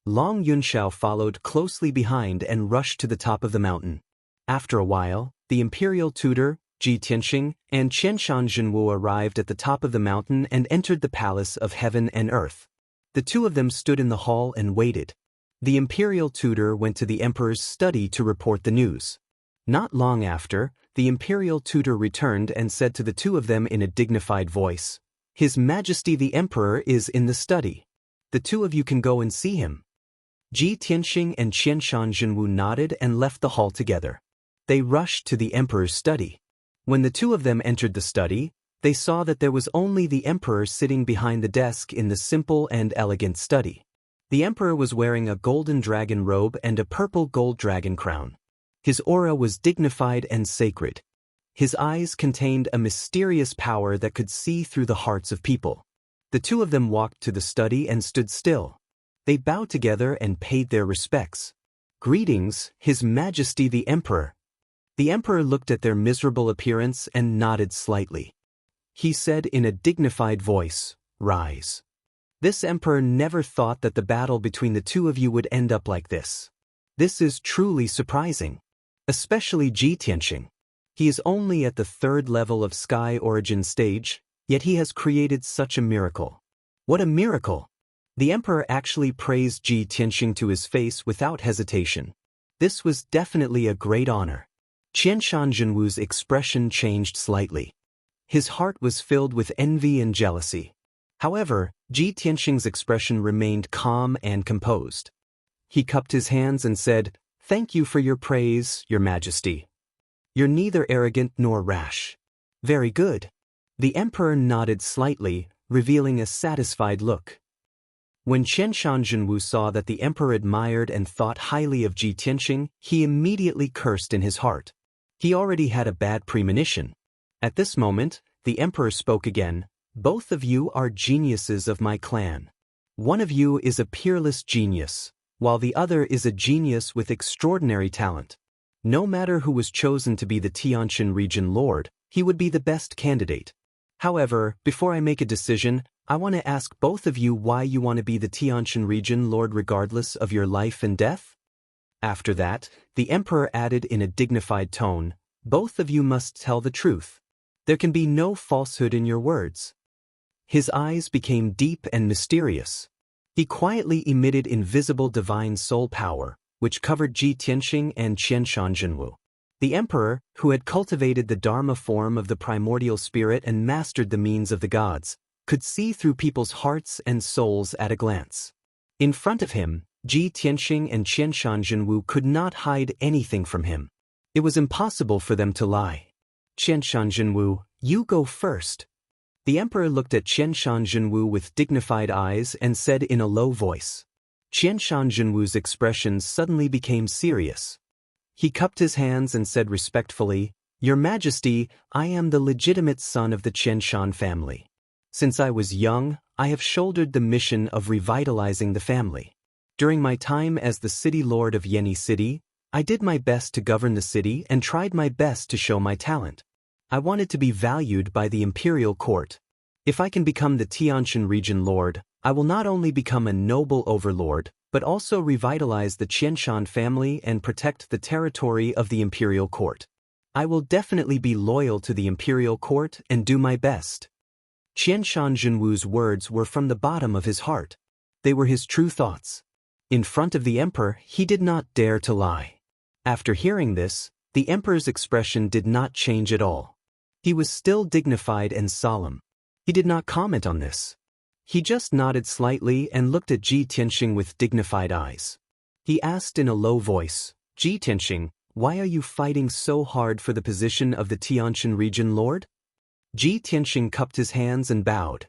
Long Yunxiao followed closely behind and rushed to the top of the mountain. After a while, the imperial tutor, Ji Tianxing, and Qianshan Zhenwu arrived at the top of the mountain and entered the palace of heaven and earth. The two of them stood in the hall and waited. The imperial tutor went to the emperor's study to report the news. Not long after, the imperial tutor returned and said to the two of them in a dignified voice, "His Majesty the Emperor is in the study. The two of you can go and see him." Ji Tianxing and Qianshan Zhenwu nodded and left the hall together. They rushed to the emperor's study. When the two of them entered the study, they saw that there was only the emperor sitting behind the desk in the simple and elegant study. The emperor was wearing a golden dragon robe and a purple gold dragon crown. His aura was dignified and sacred. His eyes contained a mysterious power that could see through the hearts of people. The two of them walked to the study and stood still. They bowed together and paid their respects. "Greetings, His Majesty the Emperor." The emperor looked at their miserable appearance and nodded slightly. He said in a dignified voice, "Rise." This emperor never thought that the battle between the two of you would end up like this. This is truly surprising. Especially Ji Tianxing. He is only at the 3rd level of Sky Origin stage, yet he has created such a miracle. What a miracle! The emperor actually praised Ji Tianxing to his face without hesitation. This was definitely a great honor. Qianshan Zhenwu's expression changed slightly. His heart was filled with envy and jealousy. However, Ji Tianxing's expression remained calm and composed. He cupped his hands and said, "Thank you for your praise, Your Majesty. You're neither arrogant nor rash." "Very good." The emperor nodded slightly, revealing a satisfied look. When Qianshan Zhenwu saw that the emperor admired and thought highly of Ji Tianxing, he immediately cursed in his heart. He already had a bad premonition. At this moment, the emperor spoke again, "Both of you are geniuses of my clan. One of you is a peerless genius, while the other is a genius with extraordinary talent. No matter who was chosen to be the Tianshan region lord, he would be the best candidate. However, before I make a decision, I want to ask both of you why you want to be the Tianshan region lord regardless of your life and death?" After that, the emperor added in a dignified tone, "Both of you must tell the truth. There can be no falsehood in your words." His eyes became deep and mysterious. He quietly emitted invisible divine soul power, which covered Ji Tianxing and Qianshan Zhenwu. The emperor, who had cultivated the Dharma form of the primordial spirit and mastered the means of the gods, could see through people's hearts and souls at a glance. In front of him, Ji Tianxing and Qianshan Zhenwu could not hide anything from him. It was impossible for them to lie. "Qianshan Zhenwu, you go first." The emperor looked at Qianshan Zhenwu with dignified eyes and said in a low voice. Qianshan Zhenwu's expression suddenly became serious. He cupped his hands and said respectfully, "Your Majesty, I am the legitimate son of the Qianshan family. Since I was young, I have shouldered the mission of revitalizing the family. During my time as the city lord of Yeni City, I did my best to govern the city and tried my best to show my talent. I wanted to be valued by the imperial court. If I can become the Tianshan region lord, I will not only become a noble overlord, but also revitalize the Qianshan family and protect the territory of the imperial court. I will definitely be loyal to the imperial court and do my best." Qianshan Zhenwu's words were from the bottom of his heart. They were his true thoughts. In front of the emperor, he did not dare to lie. After hearing this, the emperor's expression did not change at all. He was still dignified and solemn. He did not comment on this. He just nodded slightly and looked at Ji Tianxing with dignified eyes. He asked in a low voice, "Ji Tianxing, why are you fighting so hard for the position of the Tianshan region lord?" Ji Tianxing cupped his hands and bowed.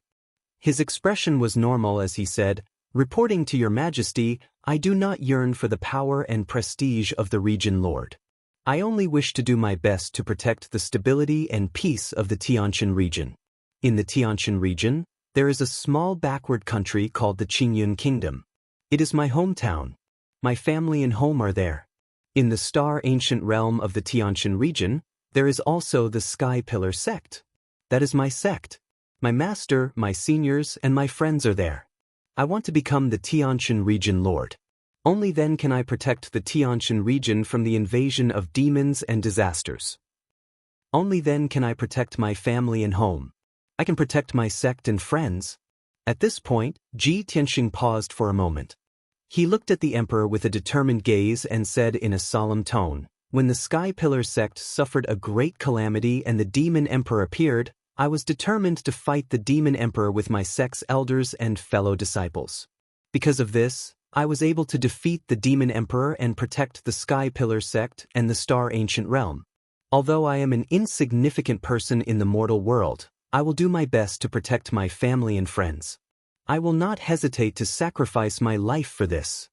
His expression was normal as he said, "Reporting to Your Majesty, I do not yearn for the power and prestige of the region lord. I only wish to do my best to protect the stability and peace of the Tianshan region. In the Tianshan region, there is a small backward country called the Qingyun Kingdom. It is my hometown. My family and home are there. In the star ancient realm of the Tianshan region, there is also the Sky Pillar sect. That is my sect. My master, my seniors, and my friends are there. I want to become the Tianshan region lord. Only then can I protect the Tianqian region from the invasion of demons and disasters. Only then can I protect my family and home. I can protect my sect and friends. At this point, Ji Tianxing paused for a moment. He looked at the emperor with a determined gaze and said in a solemn tone, "When the Sky Pillar sect suffered a great calamity and the demon emperor appeared, I was determined to fight the demon emperor with my sect's elders and fellow disciples. Because of this, I was able to defeat the demon emperor and protect the Sky Pillar sect and the Star Ancient Realm. Although I am an insignificant person in the mortal world, I will do my best to protect my family and friends. I will not hesitate to sacrifice my life for this."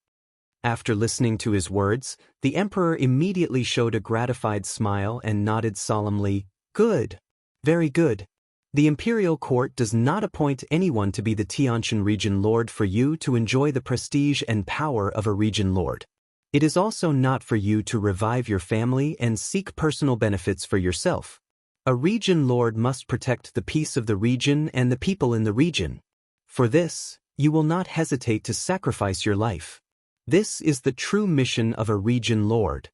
After listening to his words, the emperor immediately showed a gratified smile and nodded solemnly, "Good. Very good. The imperial court does not appoint anyone to be the Tianqian region lord for you to enjoy the prestige and power of a region lord. It is also not for you to revive your family and seek personal benefits for yourself. A region lord must protect the peace of the region and the people in the region. For this, you will not hesitate to sacrifice your life. This is the true mission of a region lord."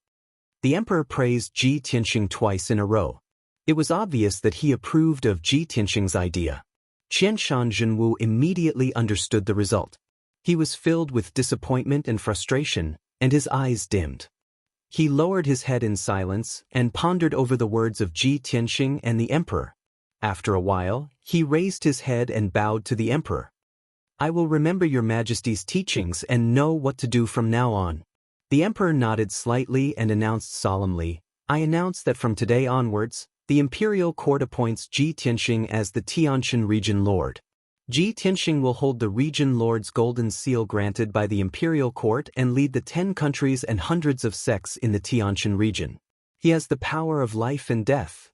The emperor praised Ji Tianxing twice in a row. It was obvious that he approved of Ji Tianxing's idea. Qianshan Zhenwu immediately understood the result. He was filled with disappointment and frustration, and his eyes dimmed. He lowered his head in silence and pondered over the words of Ji Tianxing and the emperor. After a while, he raised his head and bowed to the emperor. "I will remember your majesty's teachings and know what to do from now on." The emperor nodded slightly and announced solemnly, "I announce that from today onwards, the imperial court appoints Ji Tianxing as the Tianqian region lord. Ji Tianxing will hold the region lord's golden seal granted by the imperial court and lead the 10 countries and hundreds of sects in the Tianqian region. He has the power of life and death."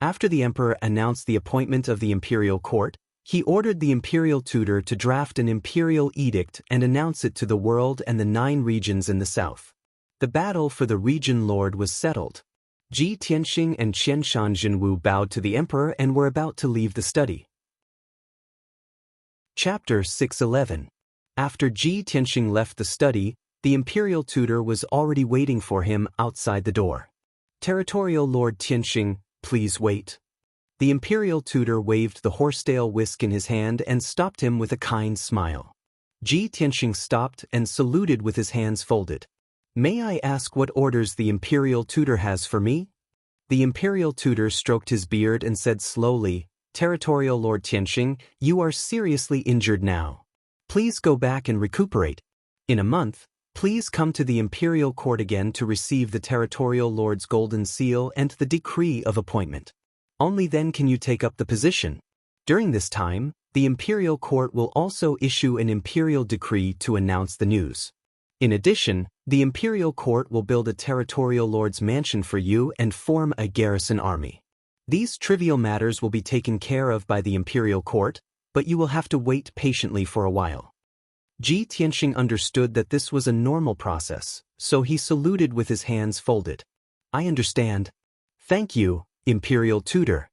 After the emperor announced the appointment of the imperial court, he ordered the imperial tutor to draft an imperial edict and announce it to the world and the 9 regions in the south. The battle for the region lord was settled. Ji Tianxing and Qianshan Zhenwu bowed to the emperor and were about to leave the study. Chapter 611. After Ji Tianxing left the study, the imperial tutor was already waiting for him outside the door. "Territorial Lord Tianxing, please wait." The imperial tutor waved the horsetail whisk in his hand and stopped him with a kind smile. Ji Tianxing stopped and saluted with his hands folded. "May I ask what orders the imperial tutor has for me?" The imperial tutor stroked his beard and said slowly, "Territorial Lord Tianxing, you are seriously injured now. Please go back and recuperate. In a month, please come to the imperial court again to receive the territorial lord's golden seal and the decree of appointment. Only then can you take up the position. During this time, the imperial court will also issue an imperial decree to announce the news. In addition, the imperial court will build a territorial lord's mansion for you and form a garrison army. These trivial matters will be taken care of by the imperial court, but you will have to wait patiently for a while." Ji Tianxing understood that this was a normal process, so he saluted with his hands folded. "I understand. Thank you, imperial tutor."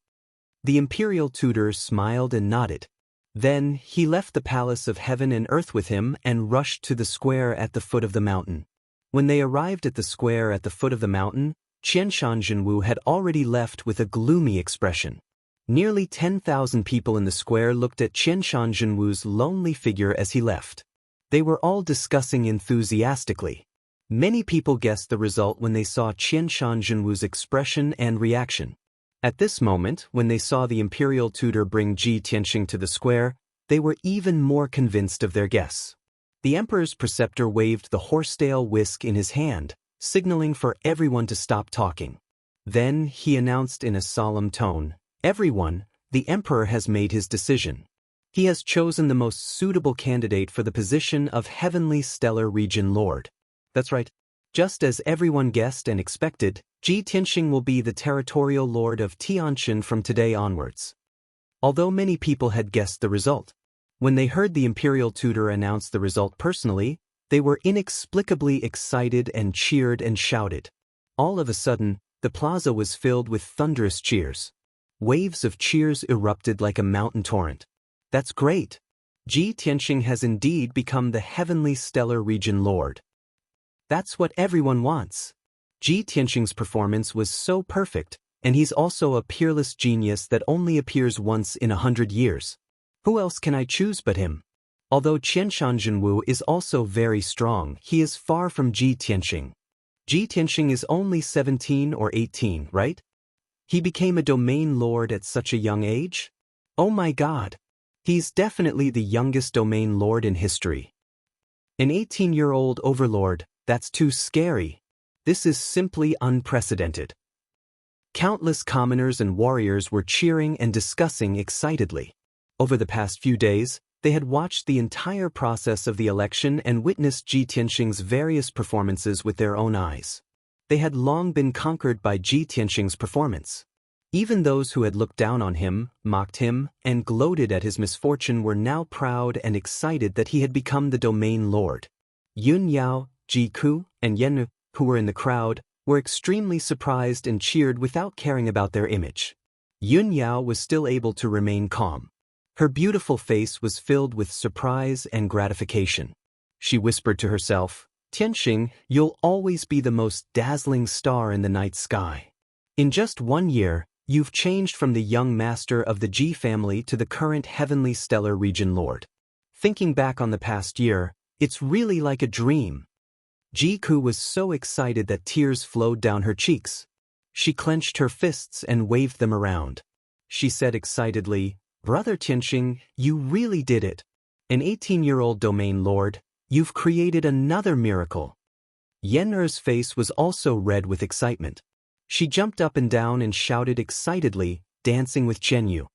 The imperial tutor smiled and nodded. Then he left the palace of heaven and earth with him and rushed to the square at the foot of the mountain. When they arrived at the square at the foot of the mountain, Qianshan Zhenwu had already left with a gloomy expression. Nearly 10,000 people in the square looked at Qianshan Zhenwu's lonely figure as he left. They were all discussing enthusiastically. Many people guessed the result when they saw Qianshan Zhenwu's expression and reaction. At this moment, when they saw the imperial tutor bring Ji Tianxing to the square, they were even more convinced of their guess. The emperor's preceptor waved the horsetail whisk in his hand, signaling for everyone to stop talking. Then he announced in a solemn tone, "Everyone, the emperor has made his decision. He has chosen the most suitable candidate for the position of Heavenly Stellar Region Lord." That's right. Just as everyone guessed and expected, Ji Tianxing will be the territorial lord of Tianqian from today onwards. Although many people had guessed the result, when they heard the imperial tutor announce the result personally, they were inexplicably excited and cheered and shouted. All of a sudden, the plaza was filled with thunderous cheers. Waves of cheers erupted like a mountain torrent. "That's great! Ji Tianxing has indeed become the Heavenly Stellar Region Lord." That's what everyone wants. Ji Tianxing's performance was so perfect, and he's also a peerless genius that only appears once in 100 years. Who else can I choose but him? Although Qianshan Jinwu is also very strong, he is far from Ji Tianxing. Ji Tianxing is only 17 or 18, right? He became a domain lord at such a young age? Oh my god! He's definitely the youngest domain lord in history. An 18-year-old overlord, that's too scary. This is simply unprecedented. Countless commoners and warriors were cheering and discussing excitedly. Over the past few days, they had watched the entire process of the election and witnessed Ji Tianxing's various performances with their own eyes. They had long been conquered by Ji Tianxing's performance. Even those who had looked down on him, mocked him, and gloated at his misfortune were now proud and excited that he had become the domain lord. Yun Yao, Ji Ku, and Yen, who were in the crowd, were extremely surprised and cheered without caring about their image. Yun Yao was still able to remain calm. Her beautiful face was filled with surprise and gratification. She whispered to herself, "Tianxing, you'll always be the most dazzling star in the night sky. In just 1 year, you've changed from the young master of the Ji family to the current heavenly stellar region lord. Thinking back on the past year, it's really like a dream." Ji Ku was so excited that tears flowed down her cheeks. She clenched her fists and waved them around. She said excitedly, "Brother Tianxing, you really did it. An 18-year-old domain lord, you've created another miracle." Yen Er's face was also red with excitement. She jumped up and down and shouted excitedly, dancing with Chen Yu.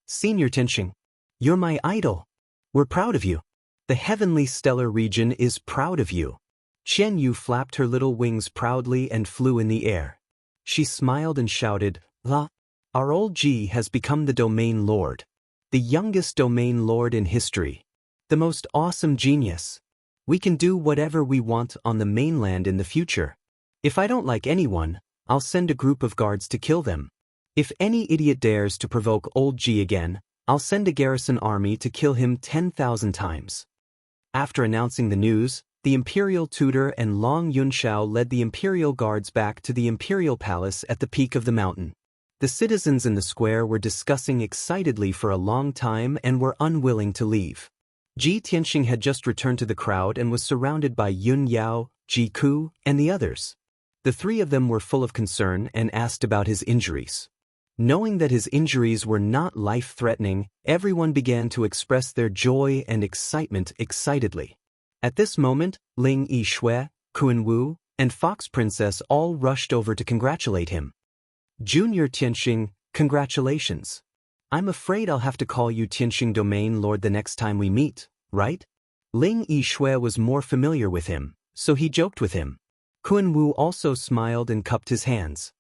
"Senior Tianxing, you're my idol. We're proud of you. The heavenly stellar region is proud of you." Chen Yu flapped her little wings proudly and flew in the air. She smiled and shouted, "La! Our old Ji has become the domain lord. The youngest domain lord in history. The most awesome genius. We can do whatever we want on the mainland in the future. If I don't like anyone, I'll send a group of guards to kill them. If any idiot dares to provoke old Ji again, I'll send a garrison army to kill him 10,000 times." After announcing the news, the imperial tutor and Long Yunxiao led the imperial guards back to the imperial palace at the peak of the mountain. The citizens in the square were discussing excitedly for a long time and were unwilling to leave. Ji Tianxing had just returned to the crowd and was surrounded by Yun Yao, Ji Ku, and the others. The three of them were full of concern and asked about his injuries. Knowing that his injuries were not life-threatening, everyone began to express their joy and excitement excitedly. At this moment, Ling Yishui, Kun Wu, and Fox Princess all rushed over to congratulate him. "Junior Tianxing, congratulations. I'm afraid I'll have to call you Tianxing Domain Lord the next time we meet, right?" Ling Yishui was more familiar with him, so he joked with him. Kun Wu also smiled and cupped his hands.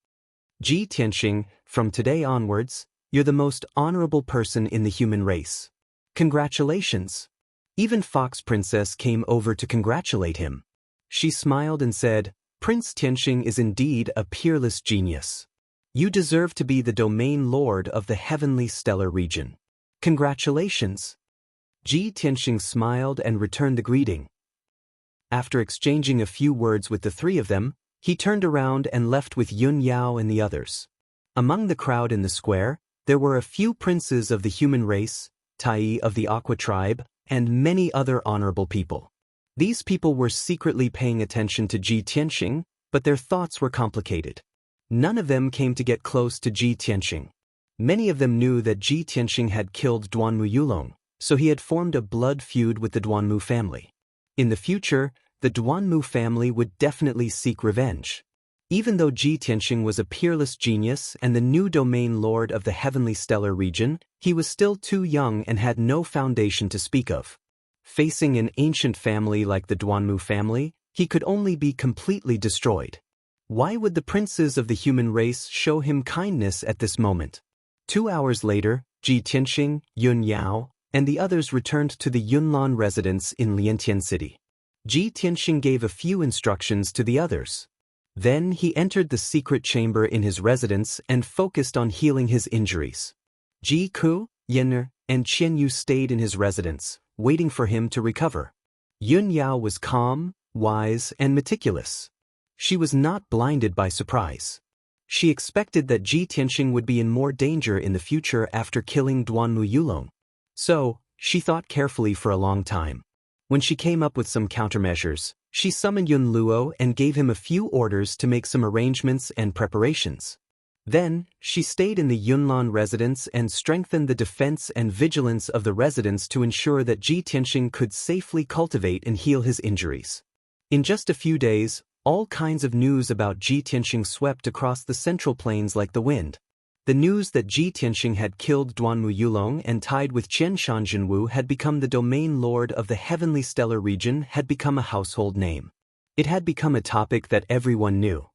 "Ji Tianxing, from today onwards, you're the most honorable person in the human race. Congratulations." Even Fox Princess came over to congratulate him. She smiled and said, "Prince Tianxing is indeed a peerless genius. You deserve to be the domain lord of the heavenly stellar region. Congratulations." Ji Tianxing smiled and returned the greeting. After exchanging a few words with the three of them, he turned around and left with Yun Yao and the others. Among the crowd in the square, there were a few princes of the human race, Tai of the Aqua tribe, and many other honorable people. These people were secretly paying attention to Ji Tianxing, but their thoughts were complicated. None of them came to get close to Ji Tianxing. Many of them knew that Ji Tianxing had killed Duanmu Yulong, so he had formed a blood feud with the Duanmu family. In the future, the Duanmu family would definitely seek revenge. Even though Ji Tianxing was a peerless genius and the new domain lord of the heavenly stellar region, he was still too young and had no foundation to speak of. Facing an ancient family like the Duanmu family, he could only be completely destroyed. Why would the princes of the human race show him kindness at this moment? 2 hours later, Ji Tianxing, Yun Yao, and the others returned to the Yunlan residence in Liantian City. Ji Tianxing gave a few instructions to the others. Then he entered the secret chamber in his residence and focused on healing his injuries. Ji Ku, Yen, and Chen Yu stayed in his residence, waiting for him to recover. Yun Yao was calm, wise, and meticulous. She was not blinded by surprise. She expected that Ji Tianxing would be in more danger in the future after killing Duanmu Yulong. So, she thought carefully for a long time. When she came up with some countermeasures, she summoned Yun Luo and gave him a few orders to make some arrangements and preparations. Then, she stayed in the Yunlan residence and strengthened the defense and vigilance of the residents to ensure that Ji Tianxing could safely cultivate and heal his injuries. In just a few days, all kinds of news about Ji Tianxing swept across the central plains like the wind. The news that Ji Tianxing had killed Duanmu Yulong and tied with Qian Shanjinwu had become the domain lord of the heavenly stellar region had become a household name. It had become a topic that everyone knew.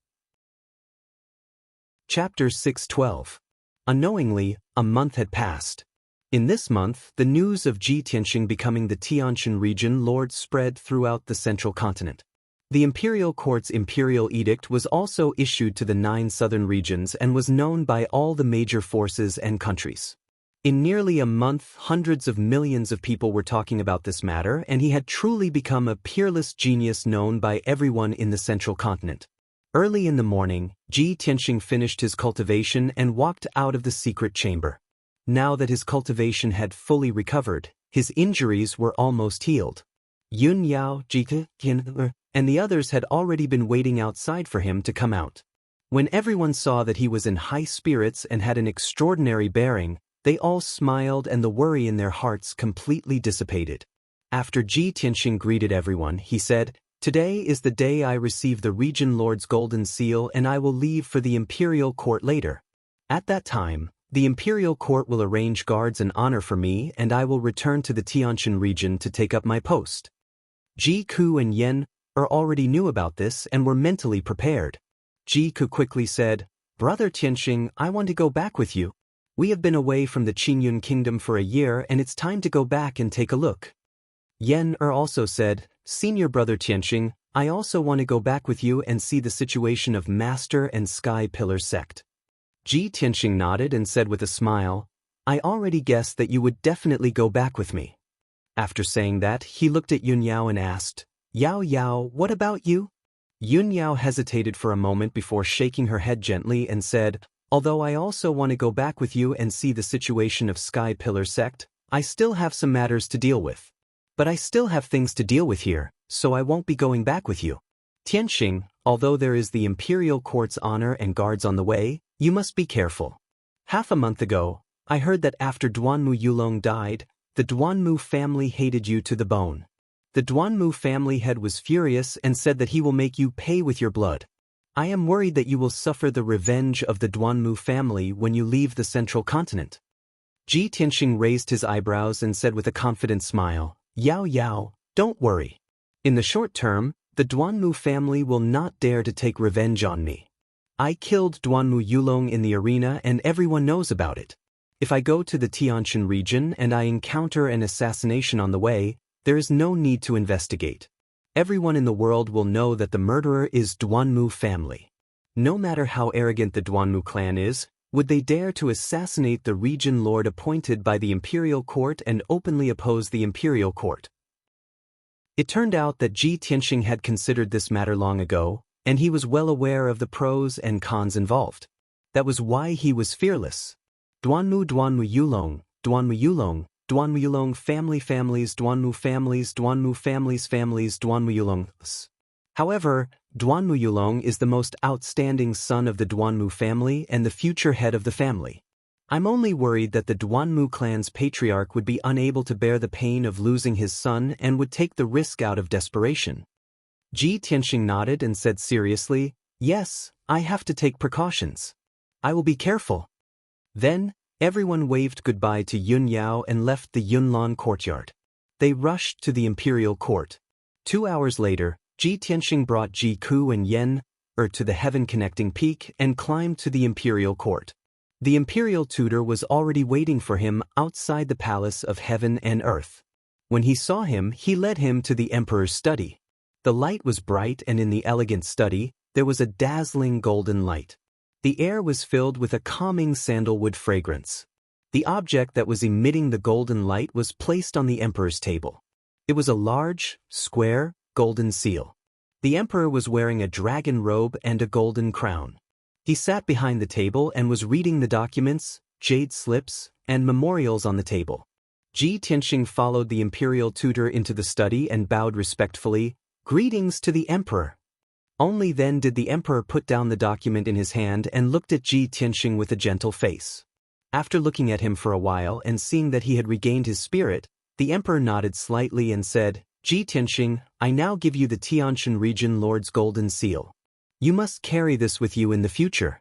Chapter 6:12. Unknowingly, a month had passed. In this month, the news of Ji Tianxing becoming the Tianshan region lord spread throughout the central continent. The imperial court's imperial edict was also issued to the 9 southern regions and was known by all the major forces and countries. In nearly a month, hundreds of millions of people were talking about this matter, and he had truly become a peerless genius known by everyone in the central continent. Early in the morning, Ji Tianxing finished his cultivation and walked out of the secret chamber. Now that his cultivation had fully recovered, his injuries were almost healed. Yun Yao, Jike, Qin, and the others had already been waiting outside for him to come out. When everyone saw that he was in high spirits and had an extraordinary bearing, they all smiled and the worry in their hearts completely dissipated. After Ji Tianxing greeted everyone, he said, "Today is the day I receive the Region Lord's golden seal and I will leave for the Imperial Court later. At that time, the Imperial Court will arrange guards and honor for me and I will return to the Tianshan region to take up my post." Ji Ku and Yen already knew about this and were mentally prepared. Ji Ku quickly said, "Brother Tianxing, I want to go back with you. We have been away from the Qingyun kingdom for a year and it's time to go back and take a look." Yen also said, "Senior brother Tianxing, I also want to go back with you and see the situation of Master and Sky Pillar sect." Ji Tianxing nodded and said with a smile, "I already guessed that you would definitely go back with me." After saying that, he looked at Yun Yao and asked, "Yao Yao, what about you?" Yun Yao hesitated for a moment before shaking her head gently and said, "Although I also want to go back with you and see the situation of Sky Pillar sect, I still have some matters to deal with. But I still have things to deal with here, so I won't be going back with you. Tianxing, although there is the Imperial Court's honor and guards on the way, you must be careful. Half a month ago, I heard that after Duanmu Yulong died, the Duanmu family hated you to the bone. The Duanmu family head was furious and said that he will make you pay with your blood. I am worried that you will suffer the revenge of the Duanmu family when you leave the central continent." Ji Tianxing raised his eyebrows and said with a confident smile, "Yao Yao, don't worry. In the short term, the Duanmu family will not dare to take revenge on me. I killed Duanmu Yulong in the arena and everyone knows about it. If I go to the Tianshan region and I encounter an assassination on the way, there is no need to investigate. Everyone in the world will know that the murderer is Duanmu family. No matter how arrogant the Duanmu clan is, would they dare to assassinate the region lord appointed by the Imperial Court and openly oppose the Imperial Court?" It turned out that Ji Tianxing had considered this matter long ago, and he was well aware of the pros and cons involved. That was why he was fearless. Duanmu Yulong, Duanmu Yulong, Duanmu Yulong families, Duanmu families, Duanmu families, Duanmu Yulongs. However, Duanmu Yulong is the most outstanding son of the Duanmu family and the future head of the family. I'm only worried that the Duanmu clan's patriarch would be unable to bear the pain of losing his son and would take the risk out of desperation. Ji Tianxing nodded and said seriously, "Yes, I have to take precautions. I will be careful." Then, everyone waved goodbye to Yun Yao and left the Yunlan courtyard. They rushed to the Imperial Court. 2 hours later, Ji Tianxing brought Ji Ku and Yen to the heaven-connecting peak and climbed to the Imperial Court. The Imperial tutor was already waiting for him outside the Palace of Heaven and Earth. When he saw him, he led him to the Emperor's study. The light was bright and in the elegant study, there was a dazzling golden light. The air was filled with a calming sandalwood fragrance. The object that was emitting the golden light was placed on the Emperor's table. It was a large, square, golden seal. The emperor was wearing a dragon robe and a golden crown. He sat behind the table and was reading the documents, jade slips, and memorials on the table. Ji Tianxing followed the imperial tutor into the study and bowed respectfully, "Greetings to the emperor." Only then did the emperor put down the document in his hand and looked at Ji Tianxing with a gentle face. After looking at him for a while and seeing that he had regained his spirit, the emperor nodded slightly and said, "Ji Tianxing, I now give you the Tianshan region lord's golden seal. You must carry this with you in the future."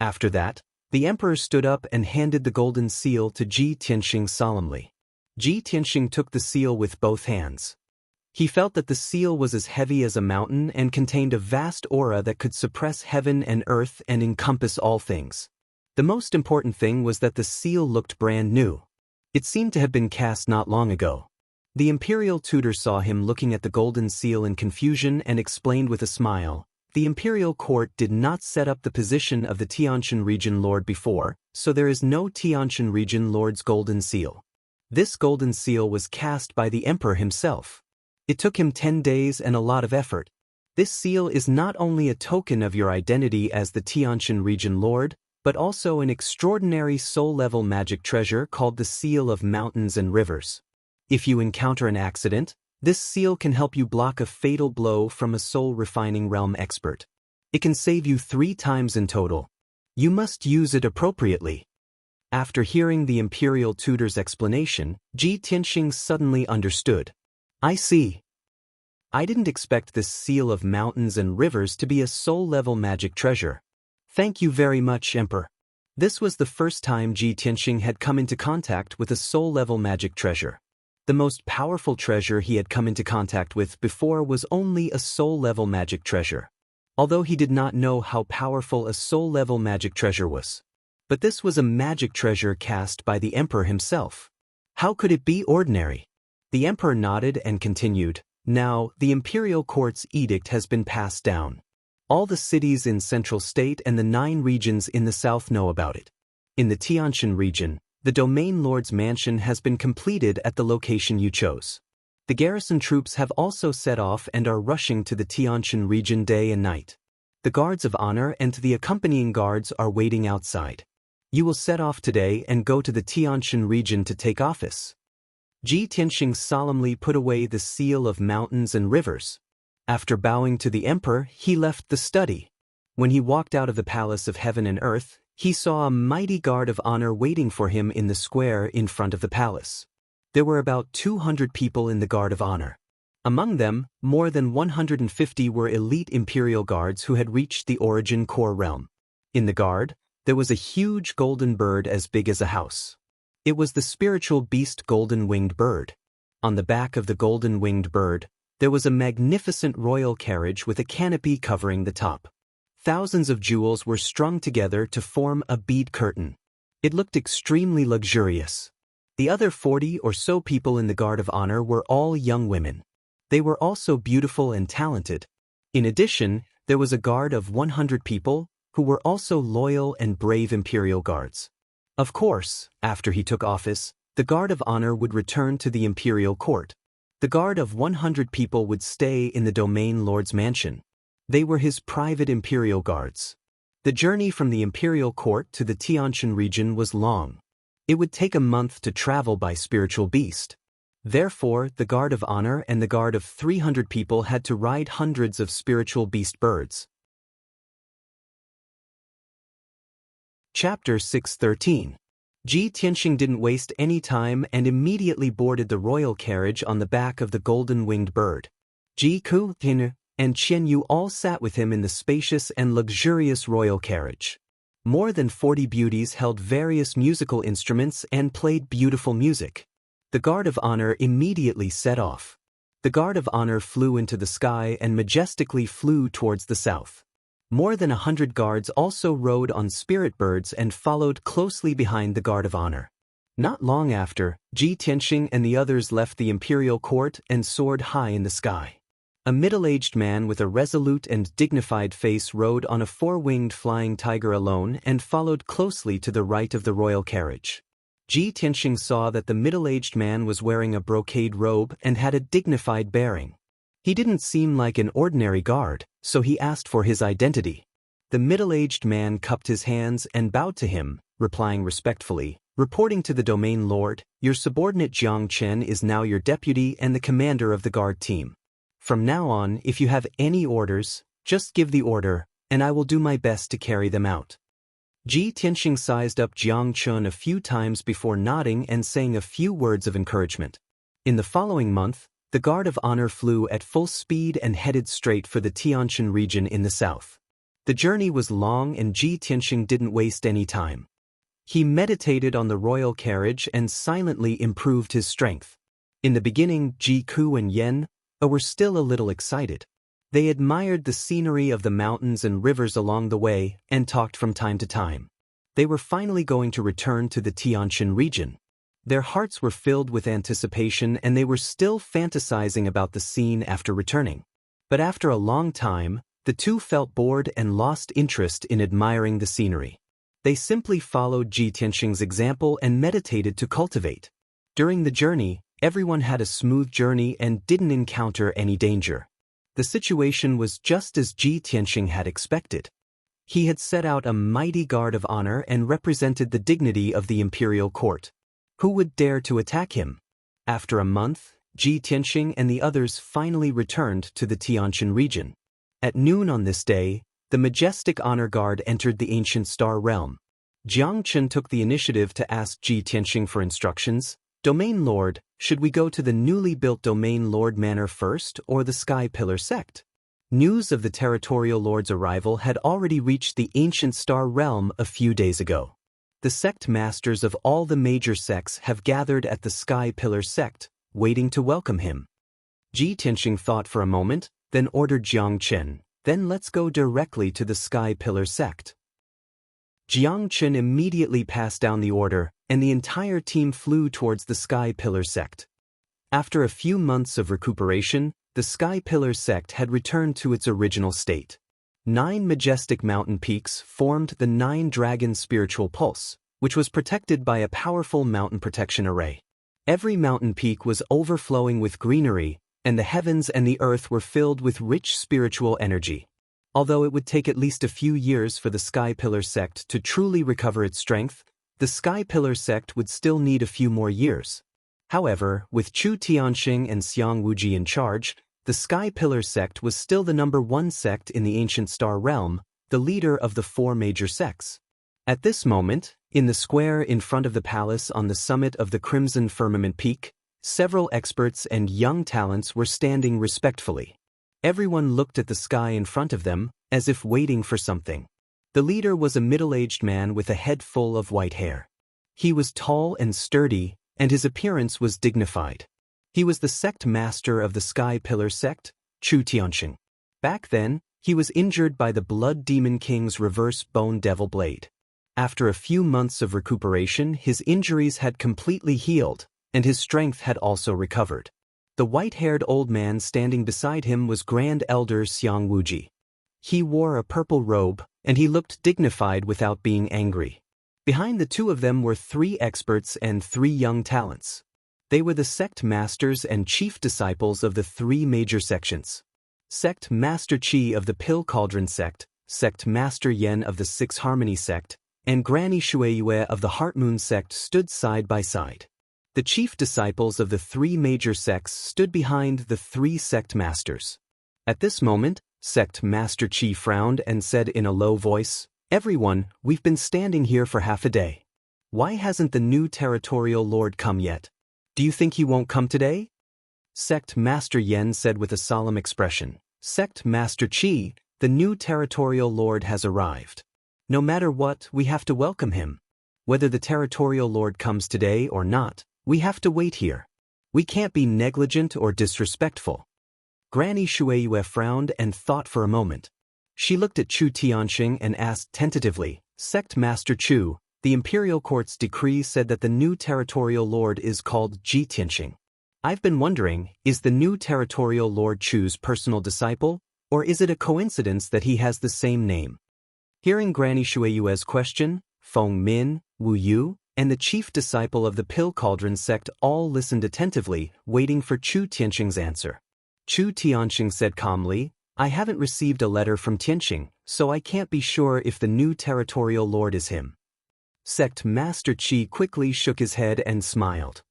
After that, the emperor stood up and handed the golden seal to Ji Tianxing solemnly. Ji Tianxing took the seal with both hands. He felt that the seal was as heavy as a mountain and contained a vast aura that could suppress heaven and earth and encompass all things. The most important thing was that the seal looked brand new. It seemed to have been cast not long ago. The imperial tutor saw him looking at the golden seal in confusion and explained with a smile, "The imperial court did not set up the position of the Tianshan region lord before, so there is no Tianshan region lord's golden seal. This golden seal was cast by the emperor himself. It took him 10 days and a lot of effort. This seal is not only a token of your identity as the Tianshan region lord, but also an extraordinary soul-level magic treasure called the Seal of Mountains and Rivers. If you encounter an accident, this seal can help you block a fatal blow from a soul-refining realm expert. It can save you 3 times in total. You must use it appropriately." After hearing the imperial tutor's explanation, Ji Tianxing suddenly understood. "I see. I didn't expect this Seal of Mountains and Rivers to be a soul-level magic treasure. Thank you very much, Emperor." This was the first time Ji Tianxing had come into contact with a soul-level magic treasure. The most powerful treasure he had come into contact with before was only a soul-level magic treasure. Although he did not know how powerful a soul-level magic treasure was. But this was a magic treasure cast by the emperor himself. How could it be ordinary? The emperor nodded and continued, "Now, the imperial court's edict has been passed down. All the cities in Central State and the 9 regions in the south know about it. In the Tianshan region, the domain lord's mansion has been completed at the location you chose. The garrison troops have also set off and are rushing to the Tianshan region day and night. The guards of honor and the accompanying guards are waiting outside. You will set off today and go to the Tianshan region to take office." Ji Tianxing solemnly put away the Seal of Mountains and Rivers. After bowing to the emperor, he left the study. When he walked out of the palace of heaven and earth, he saw a mighty guard of honor waiting for him in the square in front of the palace. There were about 200 people in the guard of honor. Among them, more than 150 were elite imperial guards who had reached the origin core realm. In the guard, there was a huge golden bird as big as a house. It was the spiritual beast golden-winged bird. On the back of the golden-winged bird, there was a magnificent royal carriage with a canopy covering the top. Thousands of jewels were strung together to form a bead curtain. It looked extremely luxurious. The other 40 or so people in the guard of honor were all young women. They were also beautiful and talented. In addition, there was a guard of 100 people, who were also loyal and brave imperial guards. Of course, after he took office, the guard of honor would return to the imperial court. The guard of 100 people would stay in the domain lord's mansion. They were his private imperial guards. The journey from the imperial court to the Tianshan region was long. It would take a month to travel by spiritual beast. Therefore, the guard of honor and the guard of 300 people had to ride hundreds of spiritual beast birds. Chapter 613. Ji Tianxing didn't waste any time and immediately boarded the royal carriage on the back of the golden-winged bird. Ji Ku, Tin, and Qian Yu all sat with him in the spacious and luxurious royal carriage. More than 40 beauties held various musical instruments and played beautiful music. The guard of honor immediately set off. The guard of honor flew into the sky and majestically flew towards the south. More than 100 guards also rode on spirit birds and followed closely behind the guard of honor. Not long after, Ji Tianxing and the others left the imperial court and soared high in the sky. A middle-aged man with a resolute and dignified face rode on a 4-winged flying tiger alone and followed closely to the right of the royal carriage. Ji Tianxing saw that the middle-aged man was wearing a brocade robe and had a dignified bearing. He didn't seem like an ordinary guard, so he asked for his identity. The middle-aged man cupped his hands and bowed to him, replying respectfully, "Reporting to the domain lord, your subordinate Jiang Chen is now your deputy and the commander of the guard team. From now on, if you have any orders, just give the order, and I will do my best to carry them out." Ji Tianxing sized up Jiang Chen a few times before nodding and saying a few words of encouragement. In the following month, the Guard of Honor flew at full speed and headed straight for the Tianshan region in the south. The journey was long and Ji Tianxing didn't waste any time. He meditated on the royal carriage and silently improved his strength. In the beginning, Ji Ku and Yen were still a little excited. They admired the scenery of the mountains and rivers along the way and talked from time to time. They were finally going to return to the Tianshan region. Their hearts were filled with anticipation and they were still fantasizing about the scene after returning. But after a long time, the two felt bored and lost interest in admiring the scenery. They simply followed Ji Tianxing's example and meditated to cultivate. During the journey, everyone had a smooth journey and didn't encounter any danger. The situation was just as Ji Tianxing had expected. He had set out a mighty guard of honor and represented the dignity of the imperial court. Who would dare to attack him? After a month, Ji Tianxing and the others finally returned to the Tianshan region. At noon on this day, the majestic honor guard entered the ancient star realm. Jiang Chen took the initiative to ask Ji Tianxing for instructions. "Domain Lord, should we go to the newly built Domain Lord Manor first or the Sky Pillar sect?" News of the territorial lord's arrival had already reached the ancient star realm a few days ago. The sect masters of all the major sects have gathered at the Sky Pillar sect, waiting to welcome him. Ji Tianxing thought for a moment, then ordered Jiang Chen, "Then let's go directly to the Sky Pillar sect." Jiang Chen immediately passed down the order, and the entire team flew towards the Sky Pillar sect. After a few months of recuperation, the Sky Pillar sect had returned to its original state. 9 majestic mountain peaks formed the 9-dragon spiritual pulse, which was protected by a powerful mountain protection array. Every mountain peak was overflowing with greenery, and the heavens and the earth were filled with rich spiritual energy. Although it would take at least a few years for the Sky Pillar sect to truly recover its strength, the Sky Pillar sect would still need a few more years. However, with Chu Tianxing and Xiang Wuji in charge, the Sky Pillar sect was still the #1 sect in the ancient star realm, the leader of the 4 major sects. At this moment, in the square in front of the palace on the summit of the Crimson Firmament Peak, several experts and young talents were standing respectfully. Everyone looked at the sky in front of them, as if waiting for something. The leader was a middle-aged man with a head full of white hair. He was tall and sturdy, and his appearance was dignified. He was the sect master of the Sky Pillar sect, Chu Tianxing. Back then, he was injured by the Blood Demon King's reverse Bone Devil Blade. After a few months of recuperation, his injuries had completely healed, and his strength had also recovered. The white-haired old man standing beside him was Grand Elder Xiang Wuji. He wore a purple robe, and he looked dignified without being angry. Behind the two of them were 3 experts and 3 young talents. They were the sect masters and chief disciples of the 3 major sections. Sect Master Qi of the Pill Cauldron sect, Sect Master Yen of the Six Harmony sect, and Granny Shueyue of the Heart Moon sect stood side by side. The chief disciples of the 3 major sects stood behind the 3 sect masters. At this moment, Sect Master Qi frowned and said in a low voice, "Everyone, we've been standing here for half a day. Why hasn't the new territorial lord come yet? Do you think he won't come today?" Sect Master Yen said with a solemn expression, "Sect Master Qi, the new territorial lord has arrived. No matter what, we have to welcome him. Whether the territorial lord comes today or not, we have to wait here. We can't be negligent or disrespectful." Granny Shueyue frowned and thought for a moment. She looked at Chu Tianxing and asked tentatively, "Sect Master Chu, the Imperial Court's decree said that the new territorial lord is called Ji Tianxing. I've been wondering, is the new territorial lord Chu's personal disciple, or is it a coincidence that he has the same name?" Hearing Granny Shueyue's question, Feng Min, Wu Yu, and the chief disciple of the Pill Cauldron sect all listened attentively, waiting for Chu Tianxing's answer. Chu Tianxing said calmly, I haven't received a letter from Tianxing, so I can't be sure if the new territorial lord is him. Sect Master Qi quickly shook his head and smiled.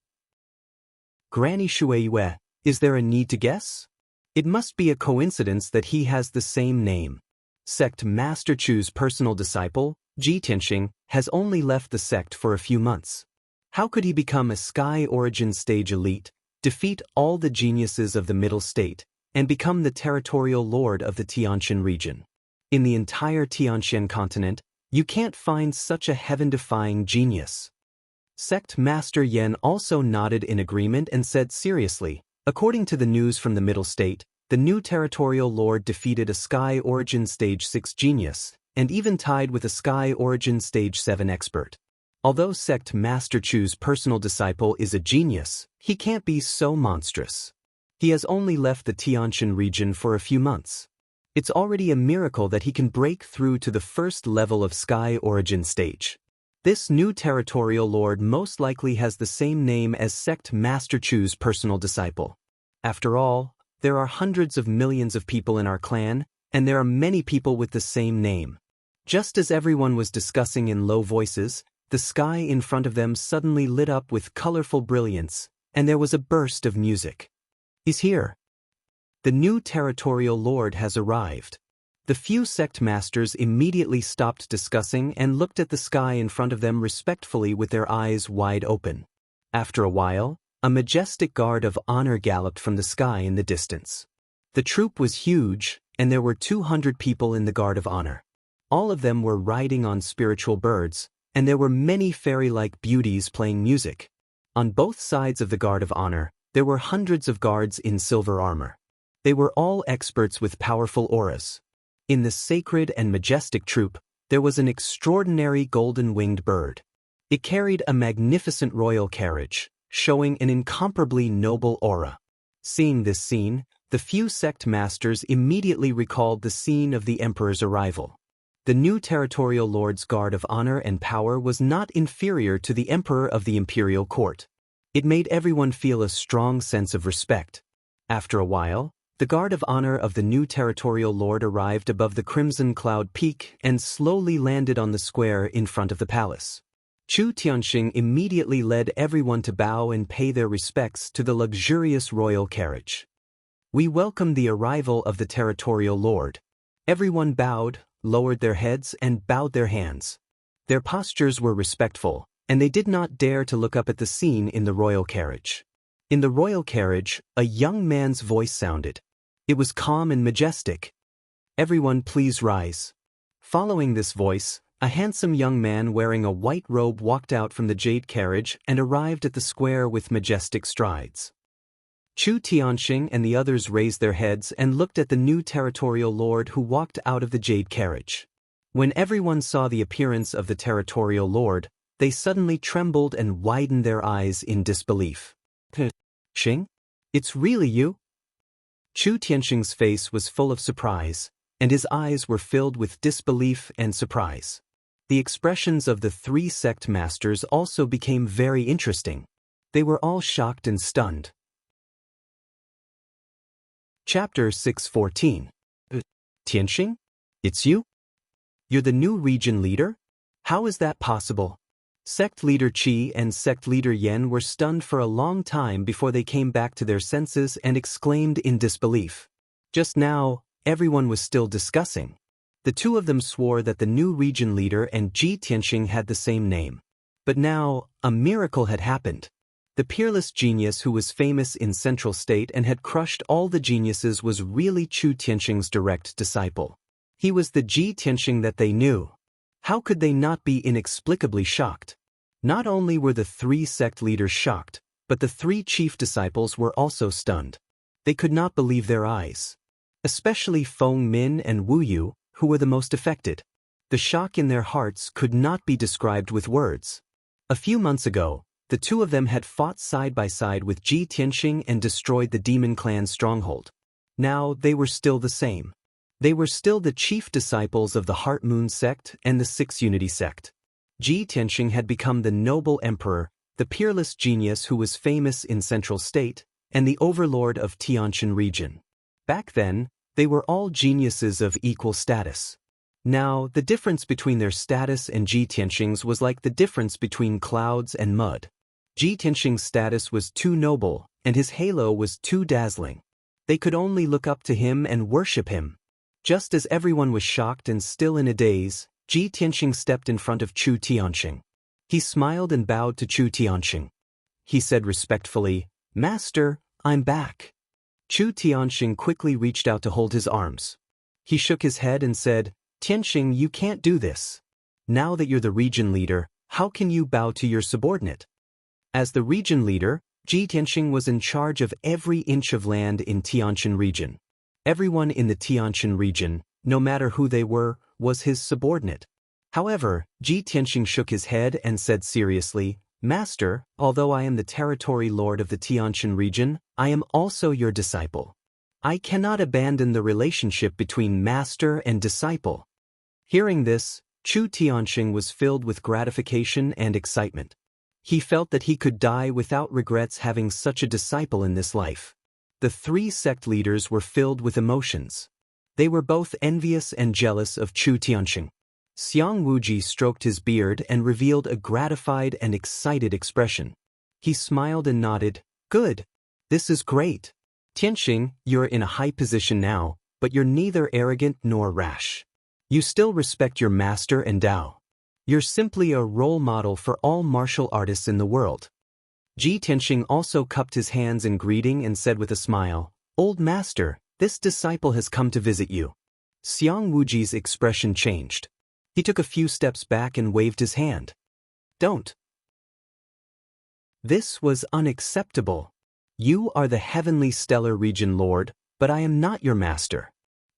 Granny Shueiyue, is there a need to guess? It must be a coincidence that he has the same name. Sect Master Chu's personal disciple, Ji Tianxing, has only left the sect for a few months. How could he become a Sky Origin Stage elite, defeat all the geniuses of the Middle State, and become the territorial lord of the Tianxian region? In the entire Tianxian continent, you can't find such a heaven-defying genius. Sect Master Yan also nodded in agreement and said seriously, according to the news from the Middle State, the new territorial lord defeated a Sky Origin Stage 6 genius, and even tied with a Sky Origin Stage 7 expert. Although Sect Master Chu's personal disciple is a genius, he can't be so monstrous. He has only left the Tianxian region for a few months. It's already a miracle that he can break through to the first level of Sky Origin Stage. This new territorial lord most likely has the same name as Sect Master Chu's personal disciple. After all, there are hundreds of millions of people in our clan, and there are many people with the same name. Just as everyone was discussing in low voices, the sky in front of them suddenly lit up with colorful brilliance, and there was a burst of music. He's here. The new territorial lord has arrived. The few sect masters immediately stopped discussing and looked at the sky in front of them respectfully with their eyes wide open. After a while, a majestic guard of honor galloped from the sky in the distance. The troop was huge, and there were 200 people in the guard of honor. All of them were riding on spiritual birds, and there were many fairy-like beauties playing music. On both sides of the guard of honor, there were hundreds of guards in silver armor. They were all experts with powerful auras. In the sacred and majestic troop, there was an extraordinary golden-winged bird. It carried a magnificent royal carriage, showing an incomparably noble aura. Seeing this scene, the few sect masters immediately recalled the scene of the emperor's arrival. The new territorial lord's guard of honor and power was not inferior to the emperor of the imperial court. It made everyone feel a strong sense of respect. After a while, the guard of honor of the new territorial lord arrived above the Crimson Cloud Peak and slowly landed on the square in front of the palace. Chu Tianxing immediately led everyone to bow and pay their respects to the luxurious royal carriage. We welcome the arrival of the territorial lord. Everyone bowed, lowered their heads, and bowed their hands. Their postures were respectful, and they did not dare to look up at the scene in the royal carriage. In the royal carriage, a young man's voice sounded. It was calm and majestic. Everyone please rise. Following this voice, a handsome young man wearing a white robe walked out from the jade carriage and arrived at the square with majestic strides. Chu Tianxing and the others raised their heads and looked at the new territorial lord who walked out of the jade carriage. When everyone saw the appearance of the territorial lord, they suddenly trembled and widened their eyes in disbelief. Xing? It's really you? Chu Tianxing's face was full of surprise, and his eyes were filled with disbelief and surprise. The expressions of the three sect masters also became very interesting. They were all shocked and stunned. Chapter 614. Tianxing? It's you? You're the new region leader? How is that possible? Sect leader Qi and sect leader Yan were stunned for a long time before they came back to their senses and exclaimed in disbelief. Just now, everyone was still discussing. The two of them swore that the new region leader and Ji Tianxing had the same name. But now, a miracle had happened. The peerless genius who was famous in Central State and had crushed all the geniuses was really Chu Tianxing's direct disciple. He was the Ji Tianxing that they knew. How could they not be inexplicably shocked? Not only were the three sect leaders shocked, but the three chief disciples were also stunned. They could not believe their eyes. Especially Feng Min and Wu Yu, who were the most affected. The shock in their hearts could not be described with words. A few months ago, the two of them had fought side by side with Ji Tianxing and destroyed the Demon Clan's stronghold. Now they were still the same. They were still the chief disciples of the Heart Moon sect and the Six Unity sect. Ji Tianxing had become the noble emperor, the peerless genius who was famous in Central State, and the overlord of Tianxian region. Back then, they were all geniuses of equal status. Now, the difference between their status and Ji Tianxing's was like the difference between clouds and mud. Ji Tianxing's status was too noble, and his halo was too dazzling. They could only look up to him and worship him. Just as everyone was shocked and still in a daze, Ji Tianxing stepped in front of Chu Tianxing. He smiled and bowed to Chu Tianxing. He said respectfully, "Master, I'm back." Chu Tianxing quickly reached out to hold his arms. He shook his head and said, "Tianxing, you can't do this. Now that you're the region leader, how can you bow to your subordinate?" As the region leader, Ji Tianxing was in charge of every inch of land in Tianshan region. Everyone in the Tianshan region, no matter who they were, was his subordinate. However, Ji Tianxing shook his head and said seriously, "Master, although I am the territory lord of the Tianshan region, I am also your disciple. I cannot abandon the relationship between master and disciple." Hearing this, Chu Tianxing was filled with gratification and excitement. He felt that he could die without regrets having such a disciple in this life. The three sect leaders were filled with emotions. They were both envious and jealous of Chu Tianxing. Xiang Wuji stroked his beard and revealed a gratified and excited expression. He smiled and nodded, "Good. This is great. Tianxing, you're in a high position now, but you're neither arrogant nor rash. You still respect your master and Dao. You're simply a role model for all martial artists in the world." Ji Tianxing also cupped his hands in greeting and said with a smile, "Old master, this disciple has come to visit you." Xiang Wuji's expression changed. He took a few steps back and waved his hand. "Don't." This was unacceptable. "You are the heavenly stellar region lord, but I am not your master.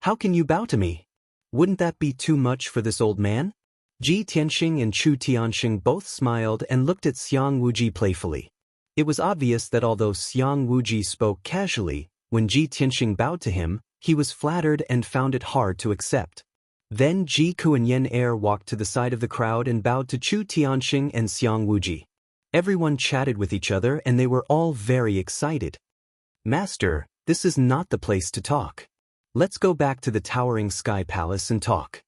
How can you bow to me? Wouldn't that be too much for this old man?" Ji Tianxing and Chu Tianxing both smiled and looked at Xiang Wuji playfully. It was obvious that although Xiang Wuji spoke casually, when Ji Tianxing bowed to him, he was flattered and found it hard to accept. Then Ji Kuan-yen walked to the side of the crowd and bowed to Chu Tianxing and Xiang Wuji. Everyone chatted with each other and they were all very excited. "Master, this is not the place to talk. Let's go back to the towering sky palace and talk."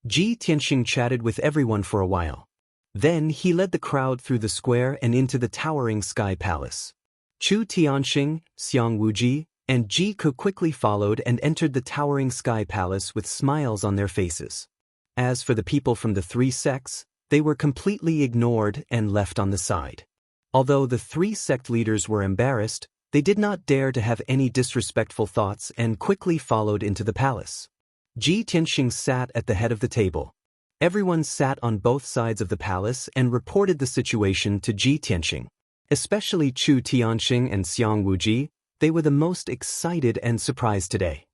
Ji Tianxing chatted with everyone for a while. Then he led the crowd through the square and into the towering sky palace. Chu Tianxing, Xiang Wuji, and Ji Ku quickly followed and entered the towering sky palace with smiles on their faces. As for the people from the three sects, they were completely ignored and left on the side. Although the three sect leaders were embarrassed, they did not dare to have any disrespectful thoughts and quickly followed into the palace. Ji Tianxing sat at the head of the table. Everyone sat on both sides of the palace and reported the situation to Ji Tianxing. Especially Chu Tianxing and Xiang Wuji, they were the most excited and surprised today.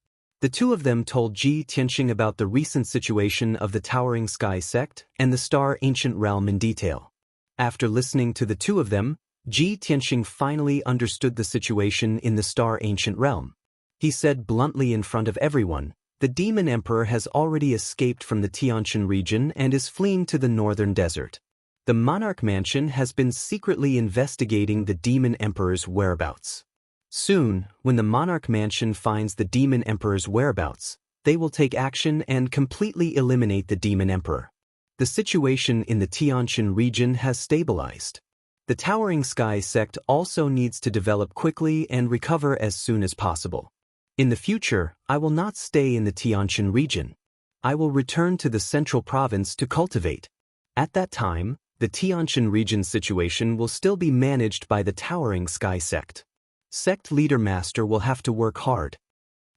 The two of them told Ji Tianxing about the recent situation of the Towering Sky sect and the Star Ancient Realm in detail. After listening to the two of them, Ji Tianxing finally understood the situation in the Star Ancient Realm. He said bluntly in front of everyone, "The Demon Emperor has already escaped from the Tianshan region and is fleeing to the northern desert. The Monarch Mansion has been secretly investigating the Demon Emperor's whereabouts. Soon, when the Monarch Mansion finds the Demon Emperor's whereabouts, they will take action and completely eliminate the Demon Emperor. The situation in the Tianshan region has stabilized. The Towering Sky sect also needs to develop quickly and recover as soon as possible. In the future, I will not stay in the Tianshan region. I will return to the central province to cultivate. At that time, the Tianshan region situation will still be managed by the Towering Sky sect. Sect leader master will have to work hard."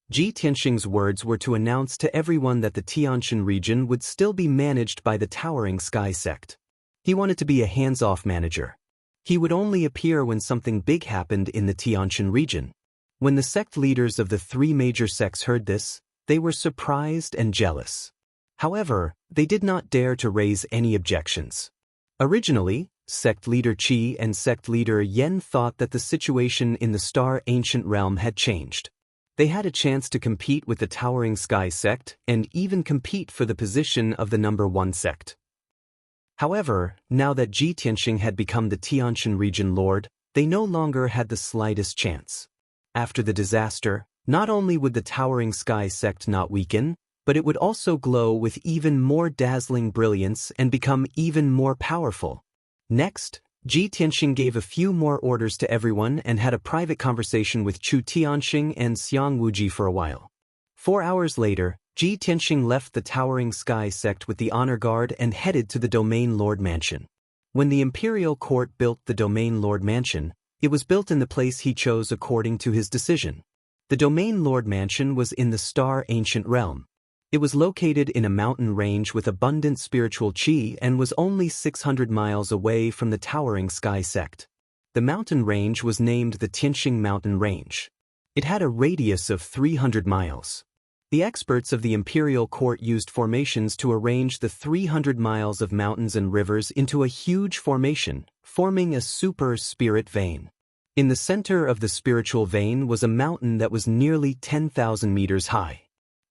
Ji Tianxing's words were to announce to everyone that the Tianshan region would still be managed by the Towering Sky sect. He wanted to be a hands-off manager. He would only appear when something big happened in the Tianshan region. When the sect leaders of the three major sects heard this, they were surprised and jealous. However, they did not dare to raise any objections. Originally, sect leader Qi and sect leader Yen thought that the situation in the Star Ancient Realm had changed. They had a chance to compete with the Towering Sky sect and even compete for the position of the number one sect. However, now that Ji Tianxing had become the Tianshan region lord, they no longer had the slightest chance. After the disaster, Not only would the towering sky sect not weaken, but it would also glow with even more dazzling brilliance and become even more powerful. Next, Ji Tianxing gave a few more orders to everyone and had a private conversation with Chu Tianxing and Xiang Wuji for a while. 4 hours later, Ji Tianxing left the towering sky sect with the honor guard and headed to the Domain Lord Mansion. When the imperial court built the Domain Lord Mansion, it was built in the place he chose according to his decision. The Domain Lord Mansion was in the Star Ancient Realm. It was located in a mountain range with abundant spiritual qi and was only 600 miles away from the towering sky sect. The mountain range was named the Tianxing Mountain Range. It had a radius of 300 miles. The experts of the imperial court used formations to arrange the 300 miles of mountains and rivers into a huge formation, forming a super spirit vein. In the center of the spiritual vein was a mountain that was nearly 10,000 meters high.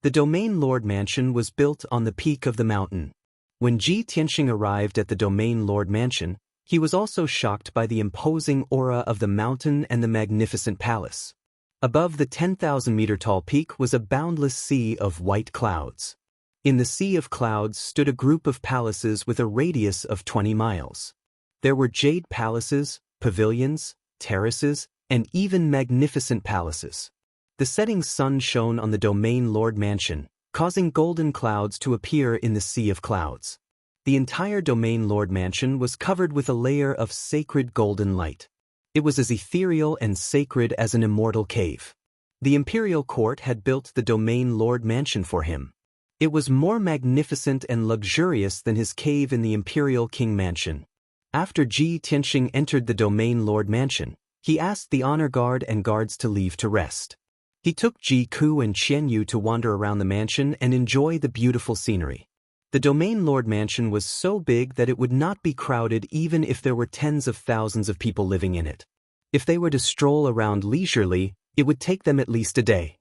The Domain Lord Mansion was built on the peak of the mountain. When Ji Tianxing arrived at the Domain Lord Mansion, he was also shocked by the imposing aura of the mountain and the magnificent palace. Above the 10,000-meter-tall peak was a boundless sea of white clouds. In the sea of clouds stood a group of palaces with a radius of 20 miles. There were jade palaces, pavilions, terraces, and even magnificent palaces. The setting sun shone on the Domain Lord Mansion, causing golden clouds to appear in the sea of clouds. The entire Domain Lord Mansion was covered with a layer of sacred golden light. It was as ethereal and sacred as an immortal cave. The imperial court had built the Domain Lord Mansion for him. It was more magnificent and luxurious than his cave in the Imperial King Mansion. After Ji Tianxing entered the Domain Lord Mansion, he asked the honor guard and guards to leave to rest. He took Ji Ku and Qian Yu to wander around the mansion and enjoy the beautiful scenery. The Domain Lord Mansion was so big that it would not be crowded even if there were tens of thousands of people living in it. If they were to stroll around leisurely, it would take them at least a day.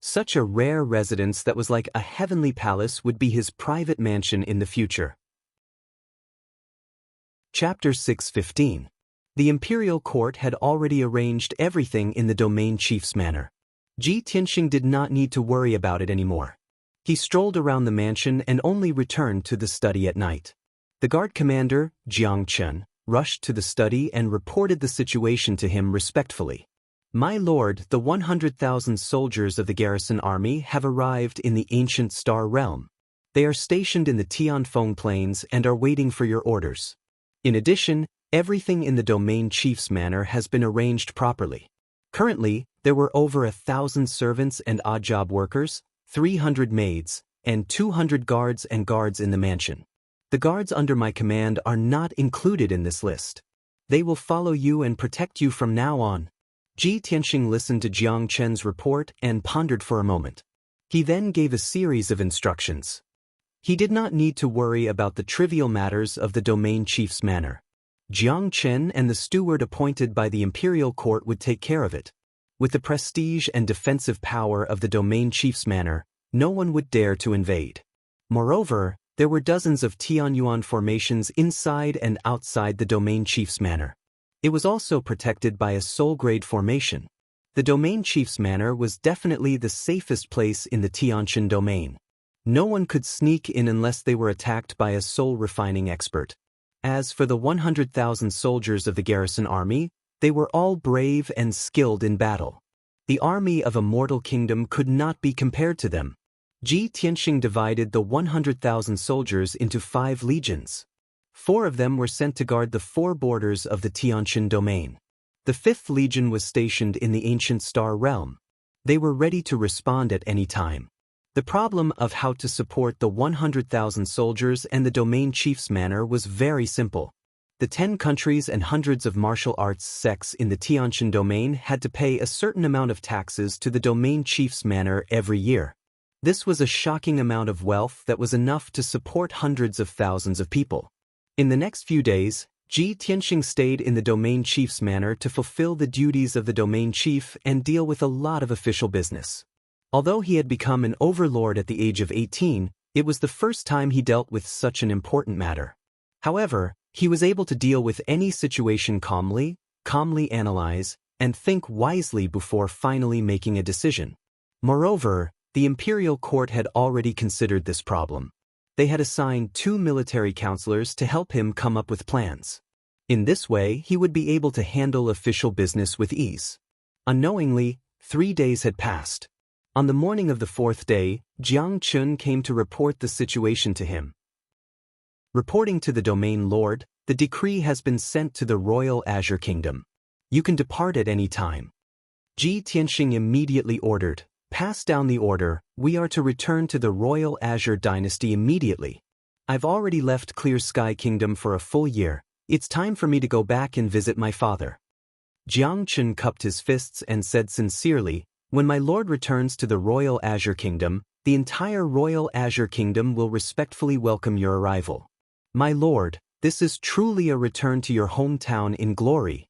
Such a rare residence that was like a heavenly palace would be his private mansion in the future. Chapter 6:15. The imperial court had already arranged everything in the domain chief's manner. Ji Tianxing did not need to worry about it anymore. He strolled around the mansion and only returned to the study at night. The guard commander, Jiang Chen, rushed to the study and reported the situation to him respectfully. "My lord, the 100,000 soldiers of the garrison army have arrived in the ancient star realm. They are stationed in the Tianfeng Plains and are waiting for your orders. In addition, everything in the domain chief's manor has been arranged properly. Currently, there were over 1,000 servants and odd job workers, 300 maids, and 200 guards in the mansion. The guards under my command are not included in this list. They will follow you and protect you from now on." Ji Tianxing listened to Jiang Chen's report and pondered for a moment. He then gave a series of instructions. He did not need to worry about the trivial matters of the domain chief's manor. Jiang Chen and the steward appointed by the imperial court would take care of it. With the prestige and defensive power of the domain chief's manor, no one would dare to invade. Moreover, there were dozens of Tianyuan formations inside and outside the domain chief's manor. It was also protected by a soul-grade formation. The domain chief's manor was definitely the safest place in the Tianxin domain. No one could sneak in unless they were attacked by a soul-refining expert. As for the 100,000 soldiers of the garrison army, they were all brave and skilled in battle. The army of a mortal kingdom could not be compared to them. Ji Tianxing divided the 100,000 soldiers into 5 legions. 4 of them were sent to guard the 4 borders of the Tianxin domain. The 5th legion was stationed in the ancient star realm. They were ready to respond at any time. The problem of how to support the 100,000 soldiers and the domain chief's manor was very simple. The 10 countries and hundreds of martial arts sects in the Tianxin domain had to pay a certain amount of taxes to the domain chief's manor every year. This was a shocking amount of wealth that was enough to support hundreds of thousands of people. In the next few days, Ji Tianxing stayed in the domain chief's manor to fulfill the duties of the domain chief and deal with a lot of official business. Although he had become an overlord at the age of 18, it was the first time he dealt with such an important matter. However, he was able to deal with any situation calmly analyze, and think wisely before finally making a decision. Moreover, the imperial court had already considered this problem. They had assigned 2 military counselors to help him come up with plans. In this way, he would be able to handle official business with ease. Unknowingly, 3 days had passed. On the morning of the 4th day, Jiang Chun came to report the situation to him. Reporting to the domain lord, the decree has been sent to the royal Azure Kingdom. You can depart at any time. Ji Tianxing immediately ordered, "Pass down the order, we are to return to the royal Azure dynasty immediately. I've already left Clear Sky Kingdom for a full year, it's time for me to go back and visit my father." Jiang Chun cupped his fists and said sincerely, "When my lord returns to the royal Azure Kingdom, the entire royal Azure Kingdom will respectfully welcome your arrival. My lord, this is truly a return to your hometown in glory."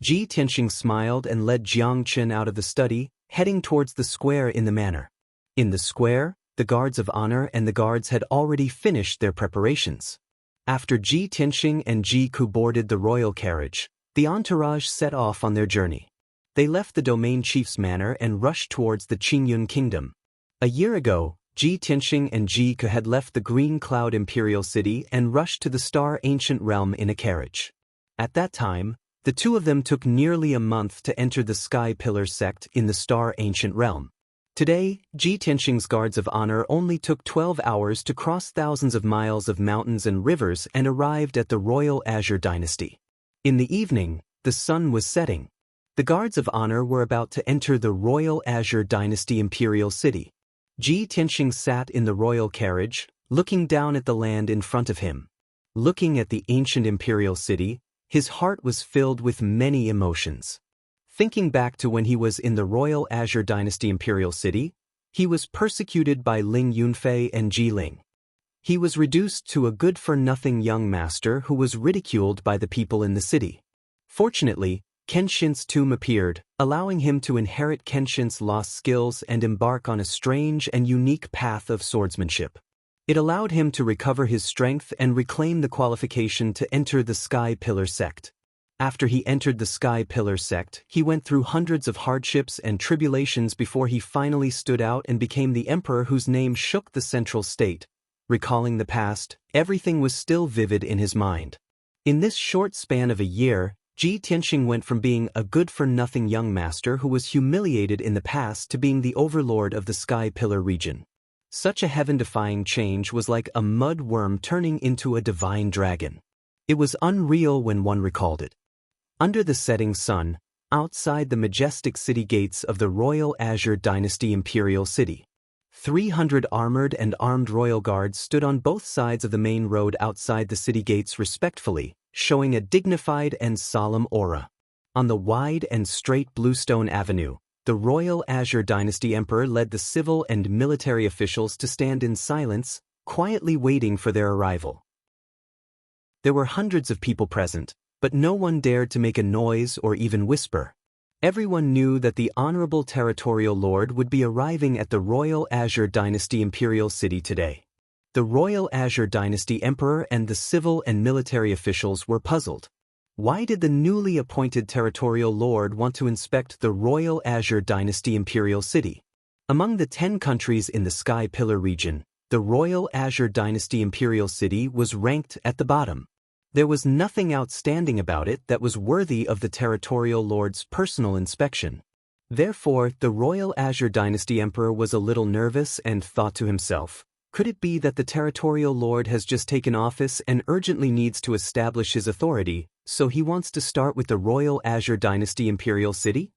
Ji Tianxing smiled and led Jiang Chun out of the study, heading towards the square in the manor. In the square, the guards of honor and the guards had already finished their preparations. After Ji Tianxing and Ji Ku boarded the royal carriage, the entourage set off on their journey. They left the domain chief's manor and rushed towards the Qingyun Kingdom. A year ago, Ji Tianxing and Ji Ku had left the Green Cloud Imperial City and rushed to the Star Ancient Realm in a carriage. At that time, the two of them took nearly a month to enter the Sky Pillar sect in the Star Ancient Realm. Today, Ji Tianxing's guards of honor only took 12 hours to cross thousands of miles of mountains and rivers and arrived at the Royal Azure Dynasty. In the evening, the sun was setting. The guards of honor were about to enter the Royal Azure Dynasty Imperial City. Ji Tianxing sat in the royal carriage, looking down at the land in front of him. Looking at the ancient imperial city, his heart was filled with many emotions. Thinking back to when he was in the Royal Azure Dynasty Imperial City, he was persecuted by Ling Yunfei and Ji Ling. He was reduced to a good-for-nothing young master who was ridiculed by the people in the city. Fortunately, Kenshin's tomb appeared, allowing him to inherit Kenshin's lost skills and embark on a strange and unique path of swordsmanship. It allowed him to recover his strength and reclaim the qualification to enter the Sky Pillar sect. After he entered the Sky Pillar sect, he went through hundreds of hardships and tribulations before he finally stood out and became the emperor whose name shook the central state. Recalling the past, everything was still vivid in his mind. In this short span of a year, Ji Tianxing went from being a good-for-nothing young master who was humiliated in the past to being the overlord of the Sky Pillar region. Such a heaven-defying change was like a mud worm turning into a divine dragon. It was unreal when one recalled it. Under the setting sun, outside the majestic city gates of the Royal Azure Dynasty Imperial City, 300 armored and armed royal guards stood on both sides of the main road outside the city gates respectfully, showing a dignified and solemn aura. On the wide and straight bluestone avenue, the Royal Azure Dynasty Emperor led the civil and military officials to stand in silence, quietly waiting for their arrival. There were hundreds of people present, but no one dared to make a noise or even whisper. Everyone knew that the Honorable Territorial Lord would be arriving at the Royal Azure Dynasty Imperial City today. The Royal Azure Dynasty Emperor and the civil and military officials were puzzled. Why did the newly appointed Territorial Lord want to inspect the Royal Azure Dynasty Imperial City? Among the 10 countries in the Sky Pillar region, the Royal Azure Dynasty Imperial City was ranked at the bottom. There was nothing outstanding about it that was worthy of the Territorial Lord's personal inspection. Therefore, the Royal Azure Dynasty Emperor was a little nervous and thought to himself, could it be that the Territorial Lord has just taken office and urgently needs to establish his authority, so he wants to start with the Royal Azure Dynasty Imperial City?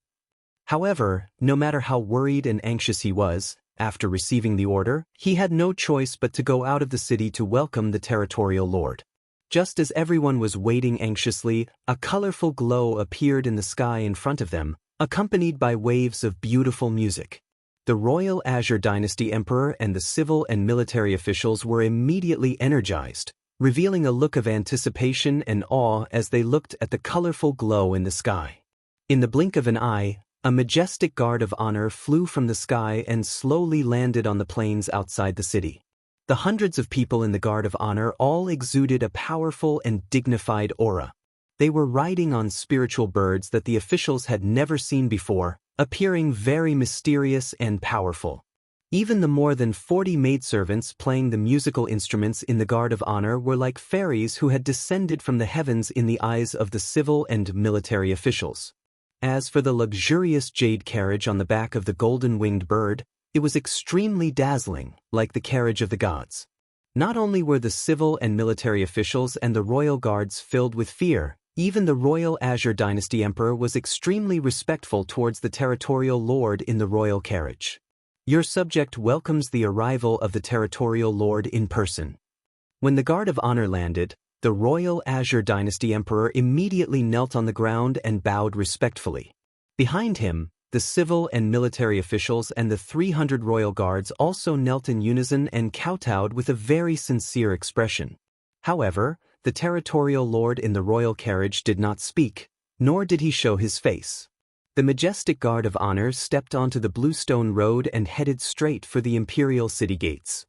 However, no matter how worried and anxious he was, after receiving the order, he had no choice but to go out of the city to welcome the Territorial Lord. Just as everyone was waiting anxiously, a colorful glow appeared in the sky in front of them, accompanied by waves of beautiful music. The Royal Azure Dynasty Emperor and the civil and military officials were immediately energized, revealing a look of anticipation and awe as they looked at the colorful glow in the sky. In the blink of an eye, a majestic guard of honor flew from the sky and slowly landed on the plains outside the city. The hundreds of people in the Guard of Honor all exuded a powerful and dignified aura. They were riding on spiritual birds that the officials had never seen before, appearing very mysterious and powerful. Even the more than 40 maidservants playing the musical instruments in the Guard of Honor were like fairies who had descended from the heavens in the eyes of the civil and military officials. As for the luxurious jade carriage on the back of the golden-winged bird, it was extremely dazzling, like the carriage of the gods. Not only were the civil and military officials and the royal guards filled with fear, even the royal Azure Dynasty Emperor was extremely respectful towards the territorial lord in the royal carriage. Your subject welcomes the arrival of the territorial lord in person. When the Guard of Honor landed, the royal Azure Dynasty Emperor immediately knelt on the ground and bowed respectfully. Behind him, the civil and military officials and the 300 royal guards also knelt in unison and kowtowed with a very sincere expression. However, the territorial lord in the royal carriage did not speak, nor did he show his face. The majestic Guard of Honor stepped onto the Bluestone Road and headed straight for the imperial city gates.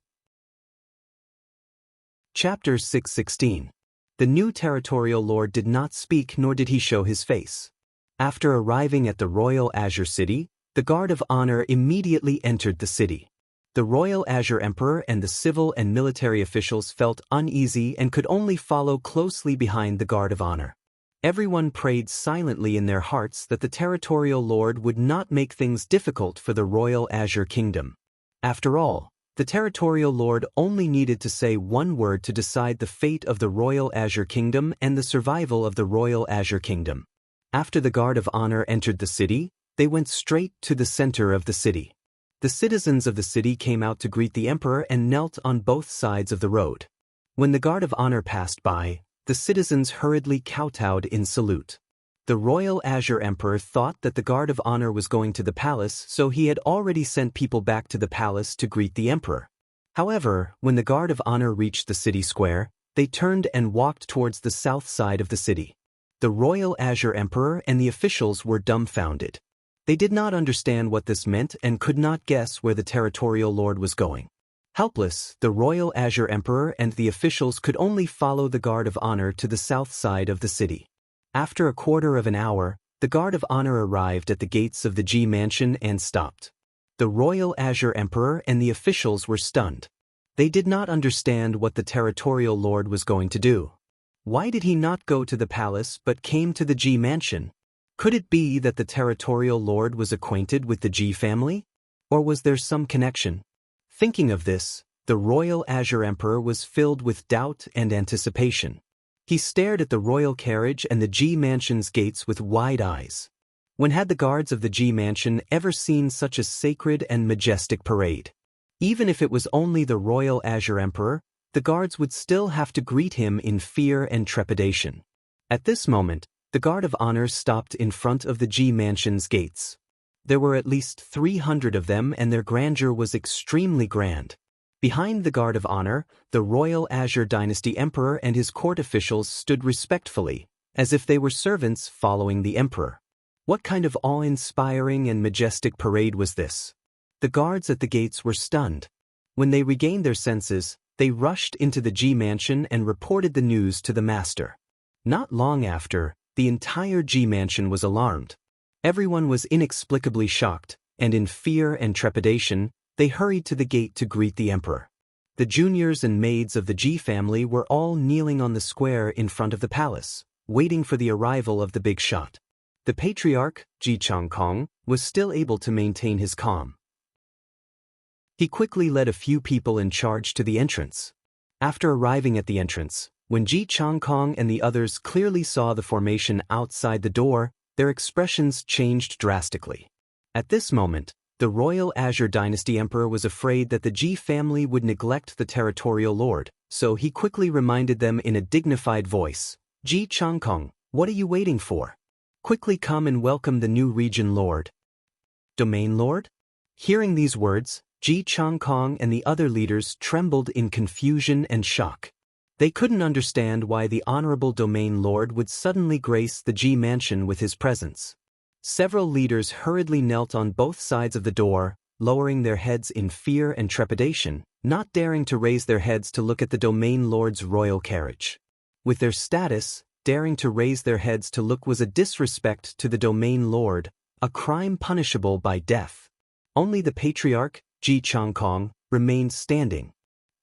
Chapter 616. The new territorial lord did not speak nor did he show his face. After arriving at the royal Azure City, the Guard of Honor immediately entered the city. The royal Azure Emperor and the civil and military officials felt uneasy and could only follow closely behind the Guard of Honor. Everyone prayed silently in their hearts that the territorial lord would not make things difficult for the royal Azure Kingdom. After all, the territorial lord only needed to say one word to decide the fate of the royal Azure Kingdom and the survival of the royal Azure Kingdom. After the Guard of Honor entered the city, they went straight to the center of the city. The citizens of the city came out to greet the emperor and knelt on both sides of the road. When the Guard of Honor passed by, the citizens hurriedly kowtowed in salute. The royal Azure Emperor thought that the Guard of Honor was going to the palace, so he had already sent people back to the palace to greet the emperor. However, when the Guard of Honor reached the city square, they turned and walked towards the south side of the city. The royal Azure Emperor and the officials were dumbfounded. They did not understand what this meant and could not guess where the territorial lord was going. Helpless, the royal Azure Emperor and the officials could only follow the Guard of Honor to the south side of the city. After a quarter of an hour, the Guard of Honor arrived at the gates of the G Mansion and stopped. The royal Azure Emperor and the officials were stunned. They did not understand what the territorial lord was going to do. Why did he not go to the palace but came to the G Mansion? Could it be that the territorial lord was acquainted with the G family? Or was there some connection? Thinking of this, the royal Azure Emperor was filled with doubt and anticipation. He stared at the royal carriage and the G Mansion's gates with wide eyes. When had the guards of the G Mansion ever seen such a sacred and majestic parade? Even if it was only the royal Azure Emperor, the guards would still have to greet him in fear and trepidation. At this moment, the Guard of Honor stopped in front of the G Mansion's gates. There were at least 300 of them and their grandeur was extremely grand. Behind the Guard of Honor, the royal Azure Dynasty Emperor and his court officials stood respectfully, as if they were servants following the emperor. What kind of awe-inspiring and majestic parade was this? The guards at the gates were stunned. When they regained their senses, they rushed into the G Mansion and reported the news to the master. Not long after, the entire G Mansion was alarmed. Everyone was inexplicably shocked, and in fear and trepidation, they hurried to the gate to greet the emperor. The juniors and maids of the G family were all kneeling on the square in front of the palace, waiting for the arrival of the big shot. The patriarch, Ji Changkong, was still able to maintain his calm. He quickly led a few people in charge to the entrance. After arriving at the entrance, when Ji Changkong and the others clearly saw the formation outside the door, their expressions changed drastically. At this moment, the royal Azure Dynasty Emperor was afraid that the Ji family would neglect the territorial lord, so he quickly reminded them in a dignified voice, "Ji Changkong, what are you waiting for? Quickly come and welcome the new region lord." Domain lord? Hearing these words, Ji Changkong and the other leaders trembled in confusion and shock. They couldn't understand why the honorable domain lord would suddenly grace the Ji Mansion with his presence. Several leaders hurriedly knelt on both sides of the door, lowering their heads in fear and trepidation, not daring to raise their heads to look at the domain lord's royal carriage. With their status, daring to raise their heads to look was a disrespect to the domain lord, a crime punishable by death. Only the patriarch, Ji Changkong, remained standing.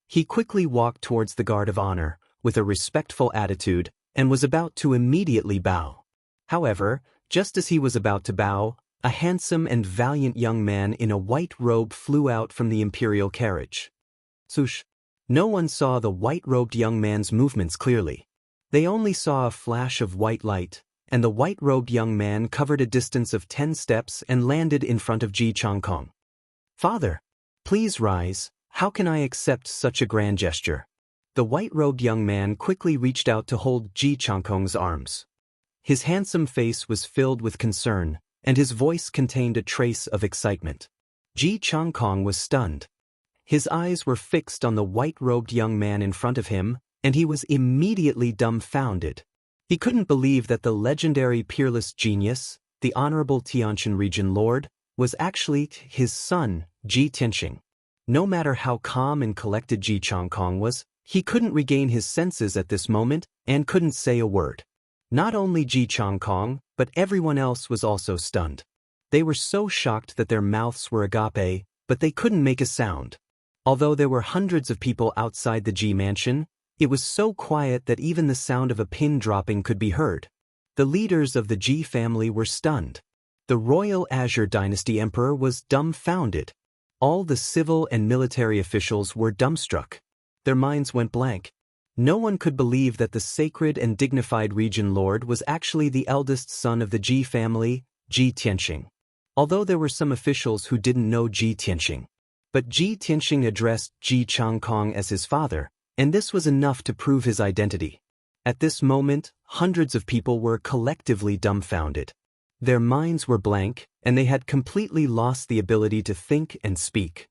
He quickly walked towards the guard of honor, with a respectful attitude, and was about to immediately bow. However, just as he was about to bow, a handsome and valiant young man in a white robe flew out from the imperial carriage. Swoosh! No one saw the white-robed young man's movements clearly. They only saw a flash of white light, and the white-robed young man covered a distance of 10 steps and landed in front of Ji Changkong. "Father, please rise. How can I accept such a grand gesture?" The white-robed young man quickly reached out to hold Ji Changkong's arms. His handsome face was filled with concern, and his voice contained a trace of excitement. Ji Changkong was stunned. His eyes were fixed on the white-robed young man in front of him, and he was immediately dumbfounded. He couldn't believe that the legendary peerless genius, the Honorable Tianqian Region Lord, was actually his son, Ji Tianxing. No matter how calm and collected Ji Changkong was, he couldn't regain his senses at this moment and couldn't say a word. Not only Ji Changkong, but everyone else was also stunned. They were so shocked that their mouths were agape, but they couldn't make a sound. Although there were hundreds of people outside the Ji mansion, it was so quiet that even the sound of a pin dropping could be heard. The leaders of the Ji family were stunned. The royal Azure Dynasty Emperor was dumbfounded. All the civil and military officials were dumbstruck. Their minds went blank. No one could believe that the sacred and dignified region lord was actually the eldest son of the Ji family, Ji Tianxing. Although there were some officials who didn't know Ji Tianxing. But Ji Tianxing addressed Ji Changkong as his father, and this was enough to prove his identity. At this moment, hundreds of people were collectively dumbfounded. Their minds were blank, and they had completely lost the ability to think and speak.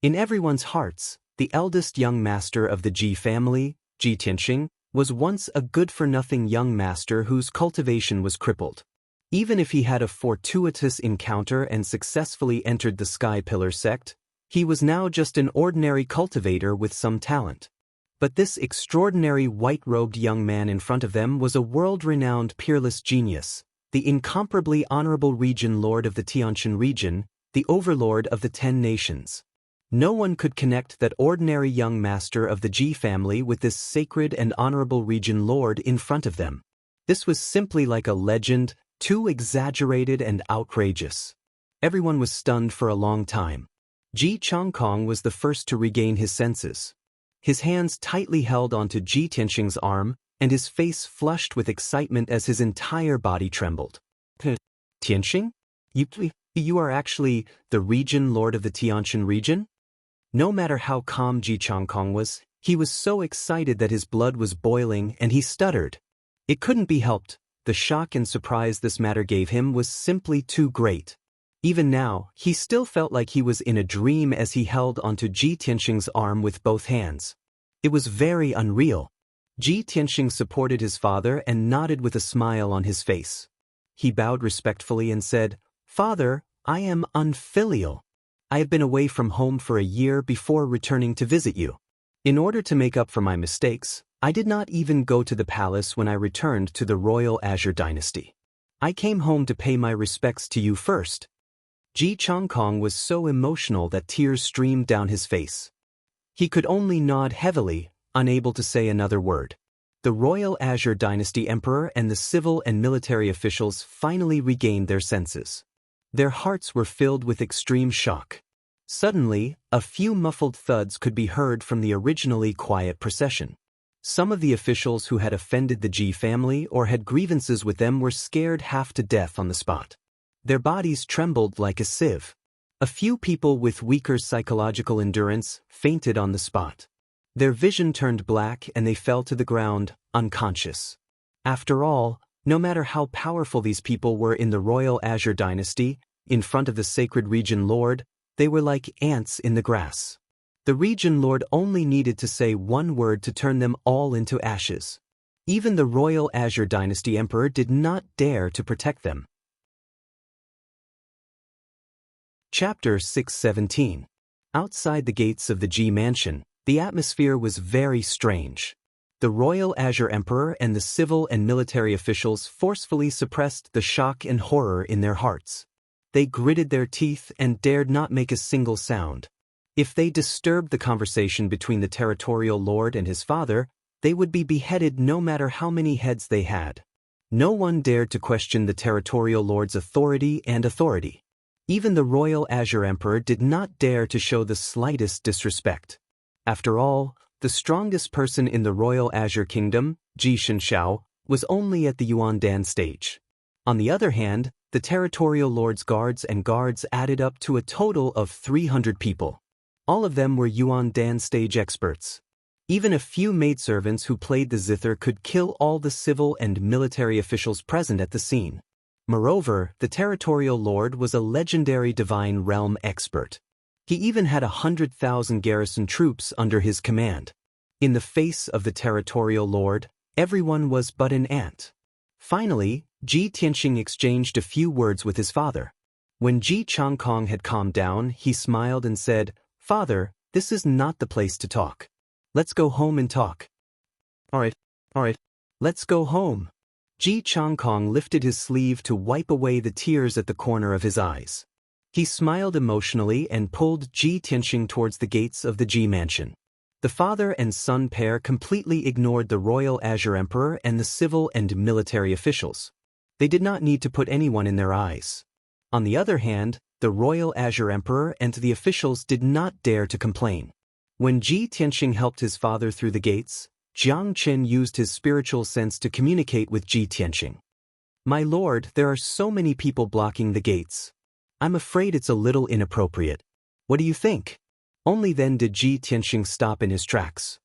In everyone's hearts, the eldest young master of the Ji family, Ji Tianxing, was once a good-for-nothing young master whose cultivation was crippled. Even if he had a fortuitous encounter and successfully entered the Sky Pillar sect, he was now just an ordinary cultivator with some talent. But this extraordinary white-robed young man in front of them was a world-renowned peerless genius, the incomparably honorable region lord of the Tianqian region, the overlord of the 10 nations. No one could connect that ordinary young master of the Ji family with this sacred and honorable region lord in front of them. This was simply like a legend, too exaggerated and outrageous. Everyone was stunned for a long time. Ji Changkong was the first to regain his senses. His hands tightly held onto Ji Tianxing's arm, and his face flushed with excitement as his entire body trembled. "Tianxing? You are actually the region lord of the Tianqian region?" No matter how calm Ji Changkong was, he was so excited that his blood was boiling and he stuttered. It couldn't be helped. The shock and surprise this matter gave him was simply too great. Even now, he still felt like he was in a dream as he held onto Ji Tianxing's arm with both hands. It was very unreal. Ji Tianxing supported his father and nodded with a smile on his face. He bowed respectfully and said, "Father, I am unfilial. I have been away from home for a year before returning to visit you. In order to make up for my mistakes, I did not even go to the palace when I returned to the royal Azure Dynasty. I came home to pay my respects to you first." Ji Changkong was so emotional that tears streamed down his face. He could only nod heavily, unable to say another word. The royal Azure Dynasty Emperor and the civil and military officials finally regained their senses. Their hearts were filled with extreme shock. Suddenly, a few muffled thuds could be heard from the originally quiet procession. Some of the officials who had offended the Ji family or had grievances with them were scared half to death on the spot. Their bodies trembled like a sieve. A few people with weaker psychological endurance fainted on the spot. Their vision turned black and they fell to the ground, unconscious. After all, no matter how powerful these people were in the royal Azure Dynasty, in front of the sacred region lord, they were like ants in the grass. The region lord only needed to say one word to turn them all into ashes. Even the royal Azure Dynasty Emperor did not dare to protect them. Chapter 617. Outside the gates of the Ji mansion, the atmosphere was very strange. The royal Azure Emperor and the civil and military officials forcefully suppressed the shock and horror in their hearts. They gritted their teeth and dared not make a single sound. If they disturbed the conversation between the territorial lord and his father, they would be beheaded no matter how many heads they had. No one dared to question the territorial lord's authority. Even the royal Azure Emperor did not dare to show the slightest disrespect. After all, the strongest person in the royal Azure Kingdom, Xianxia, was only at the Yuan stage. On the other hand, the territorial lord's guards added up to a total of 300 people. All of them were Yuan stage experts. Even a few maidservants who played the zither could kill all the civil and military officials present at the scene. Moreover, the territorial lord was a legendary divine realm expert. He even had 100,000 garrison troops under his command. In the face of the territorial lord, everyone was but an ant. Finally, Ji Tianxing exchanged a few words with his father. When Ji Changkong had calmed down, he smiled and said, "Father, this is not the place to talk. Let's go home and talk." All right, let's go home." Ji Changkong lifted his sleeve to wipe away the tears at the corner of his eyes. He smiled emotionally and pulled Ji Tianxing towards the gates of the Ji mansion. The father and son pair completely ignored the royal Azure Emperor and the civil and military officials. They did not need to put anyone in their eyes. On the other hand, the royal Azure Emperor and the officials did not dare to complain. When Ji Tianxing helped his father through the gates, Jiang Qin used his spiritual sense to communicate with Ji Tianxing. "My lord, there are so many people blocking the gates. I'm afraid it's a little inappropriate. What do you think?" Only then did Ji Tianxing stop in his tracks.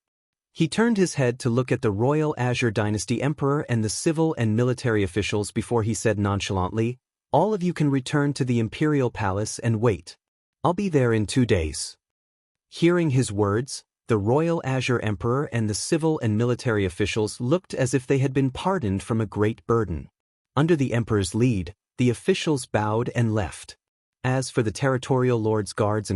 He turned his head to look at the royal Azure Dynasty Emperor and the civil and military officials before he said nonchalantly, "All of you can return to the imperial palace and wait. I'll be there in 2 days." Hearing his words, the royal Azure Emperor and the civil and military officials looked as if they had been pardoned from a great burden. Under the emperor's lead, the officials bowed and left. As for the territorial lord's guards,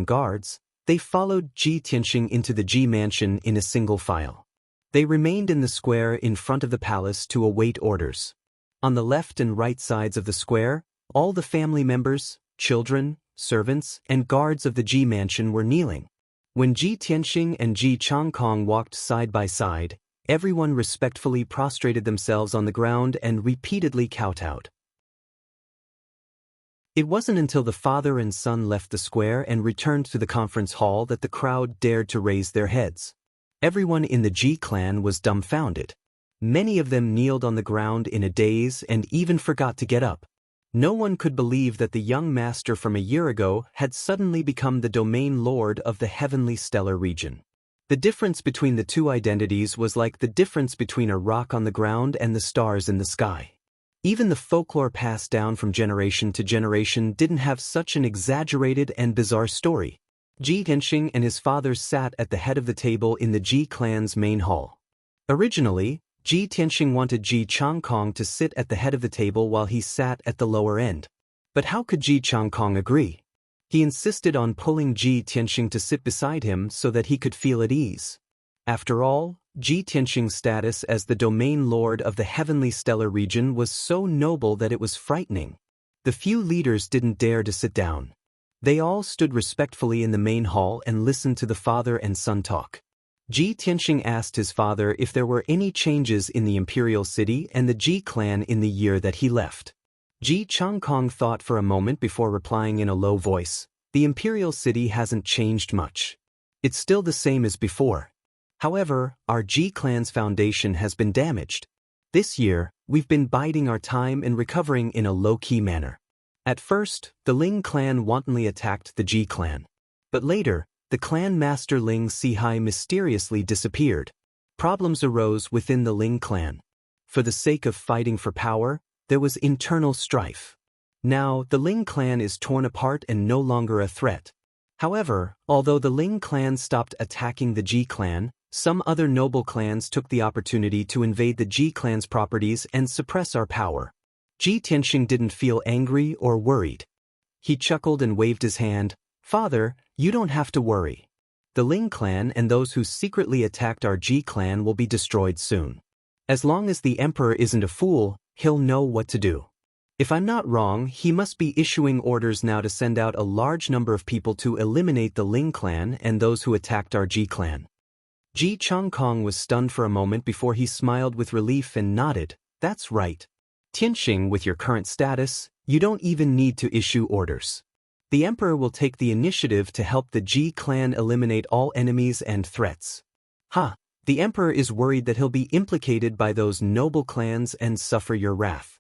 they followed Ji Tianxing into the Ji mansion in a single file. They remained in the square in front of the palace to await orders. On the left and right sides of the square, all the family members, children, servants, and guards of the Ji mansion were kneeling. When Ji Tianxing and Ji Changkong walked side by side, everyone respectfully prostrated themselves on the ground and repeatedly kowtowed. It wasn't until the father and son left the square and returned to the conference hall that the crowd dared to raise their heads. Everyone in the Ji clan was dumbfounded. Many of them kneeled on the ground in a daze and even forgot to get up. No one could believe that the young master from a year ago had suddenly become the domain lord of the heavenly stellar region. The difference between the two identities was like the difference between a rock on the ground and the stars in the sky. Even the folklore passed down from generation to generation didn't have such an exaggerated and bizarre story. Ji Tianxing and his father sat at the head of the table in the Ji clan's main hall. Originally, Ji Tianxing wanted Ji Changkong to sit at the head of the table while he sat at the lower end. But how could Ji Changkong agree? He insisted on pulling Ji Tianxing to sit beside him so that he could feel at ease. After all, Ji Tianxing's status as the domain lord of the heavenly stellar region was so noble that it was frightening. The few leaders didn't dare to sit down. They all stood respectfully in the main hall and listened to the father and son talk. Ji Tianxing asked his father if there were any changes in the imperial city and the Ji clan in the year that he left. Ji Changkong thought for a moment before replying in a low voice, "The imperial city hasn't changed much. It's still the same as before. However, our Ji clan's foundation has been damaged. This year, we've been biding our time and recovering in a low-key manner. At first, the Ling clan wantonly attacked the Ji clan. But later, the clan master Ling Sihai mysteriously disappeared. Problems arose within the Ling clan. For the sake of fighting for power, there was internal strife. Now, the Ling clan is torn apart and no longer a threat. However, although the Ling clan stopped attacking the Ji clan, some other noble clans took the opportunity to invade the Ji clan's properties and suppress our power. Ji Tianxing didn't feel angry or worried. He chuckled and waved his hand. "Father, you don't have to worry. The Ling clan and those who secretly attacked our Ji clan will be destroyed soon. As long as the emperor isn't a fool, he'll know what to do. If I'm not wrong, he must be issuing orders now to send out a large number of people to eliminate the Ling clan and those who attacked our Ji clan. Ji Changkong was stunned for a moment before he smiled with relief and nodded. That's right. Tianxing, with your current status, you don't even need to issue orders. The emperor will take the initiative to help the Ji clan eliminate all enemies and threats. The emperor is worried that he'll be implicated by those noble clans and suffer your wrath.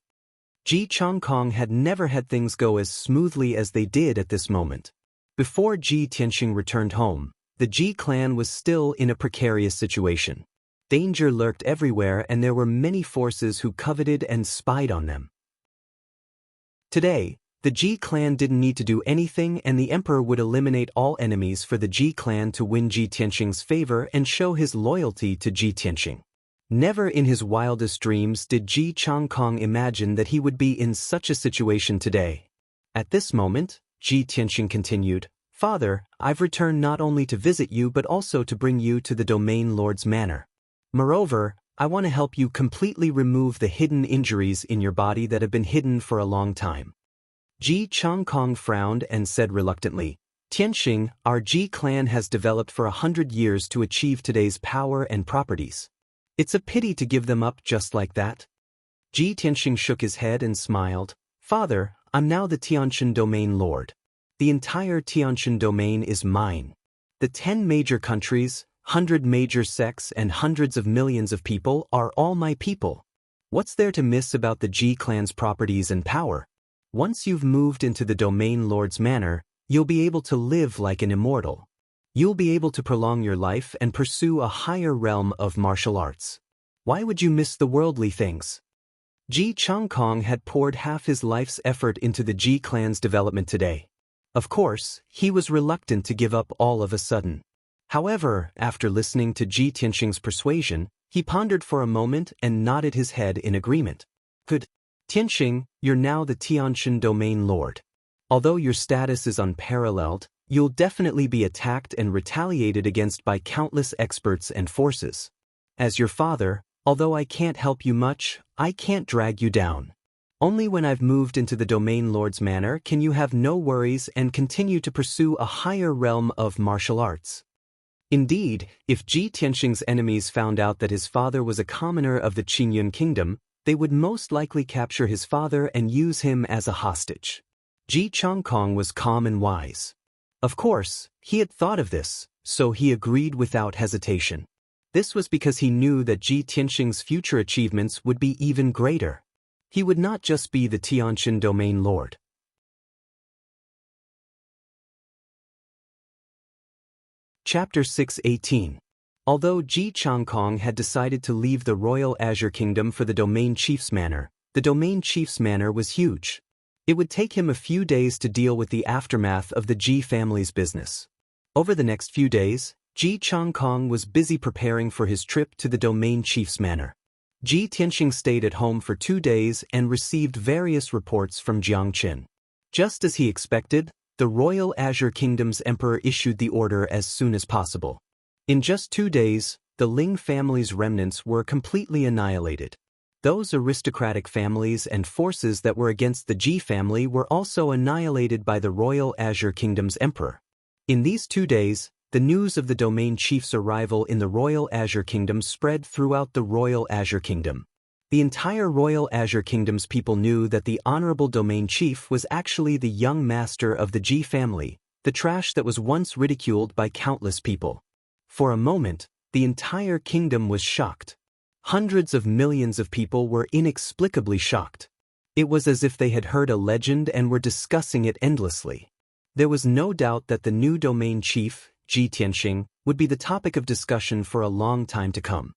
Ji Changkong had never had things go as smoothly as they did at this moment. Before Ji Tianxing returned home, the Ji clan was still in a precarious situation. Danger lurked everywhere and there were many forces who coveted and spied on them. Today, the Ji clan didn't need to do anything and the emperor would eliminate all enemies for the Ji clan to win Ji Tianxing's favor and show his loyalty to Ji Tianxing. Never in his wildest dreams did Ji Changkong imagine that he would be in such a situation today. At this moment, Ji Tianxing continued, "Father, I've returned not only to visit you but also to bring you to the Domain Lord's manor. Moreover, I want to help you completely remove the hidden injuries in your body that have been hidden for a long time." Ji Changkong frowned and said reluctantly, "Tianxing, our Ji clan has developed for 100 years to achieve today's power and properties. It's a pity to give them up just like that." Ji Tianxing shook his head and smiled. "Father, I'm now the Tianxin Domain Lord. The entire Tianxin domain is mine. The 10 major countries, 100 major sects and hundreds of millions of people are all my people. What's there to miss about the Ji clan's properties and power? Once you've moved into the Domain Lord's manor, you'll be able to live like an immortal. You'll be able to prolong your life and pursue a higher realm of martial arts. Why would you miss the worldly things?" Ji Changkong had poured half his life's effort into the Ji clan's development today. Of course, he was reluctant to give up all of a sudden. However, after listening to Ji Tianxing's persuasion, he pondered for a moment and nodded his head in agreement. "Good. Tianxing, you're now the Tianxin Domain Lord. Although your status is unparalleled, you'll definitely be attacked and retaliated against by countless experts and forces. As your father, although I can't help you much, I can't drag you down. Only when I've moved into the Domain Lord's manor can you have no worries and continue to pursue a higher realm of martial arts." Indeed, if Ji Tianxing's enemies found out that his father was a commoner of the Qingyun kingdom, they would most likely capture his father and use him as a hostage. Ji Changkong was calm and wise. Of course, he had thought of this, so he agreed without hesitation. This was because he knew that Ji Tianxing's future achievements would be even greater. He would not just be the Tianxin Domain Lord. Chapter 6:18. Although Ji Changkong had decided to leave the Royal Azure Kingdom for the Domain Chief's manor, the Domain Chief's manor was huge. It would take him a few days to deal with the aftermath of the Ji family's business. Over the next few days, Ji Changkong was busy preparing for his trip to the Domain Chief's manor. Ji Tianxing stayed at home for 2 days and received various reports from Jiangqin. Just as he expected, the Royal Azure Kingdom's emperor issued the order as soon as possible. In just 2 days, the Ling family's remnants were completely annihilated. Those aristocratic families and forces that were against the Ji family were also annihilated by the Royal Azure Kingdom's emperor. In these 2 days, the news of the Domain Chief's arrival in the Royal Azure Kingdom spread throughout the Royal Azure Kingdom. The entire Royal Azure Kingdom's people knew that the Honorable Domain Chief was actually the young master of the Ji family, the trash that was once ridiculed by countless people. For a moment, the entire kingdom was shocked. Hundreds of millions of people were inexplicably shocked. It was as if they had heard a legend and were discussing it endlessly. There was no doubt that the new Domain Chief, Ji Tianxing, would be the topic of discussion for a long time to come.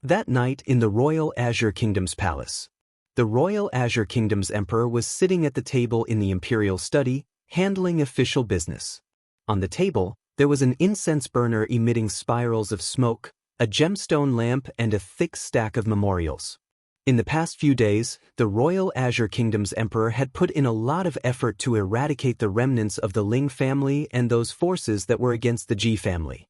That night in the Royal Azure Kingdom's palace, the Royal Azure Kingdom's emperor was sitting at the table in the imperial study, handling official business. On the table, there was an incense burner emitting spirals of smoke, a gemstone lamp and a thick stack of memorials. In the past few days, the Royal Azure Kingdom's emperor had put in a lot of effort to eradicate the remnants of the Ling family and those forces that were against the Ji family.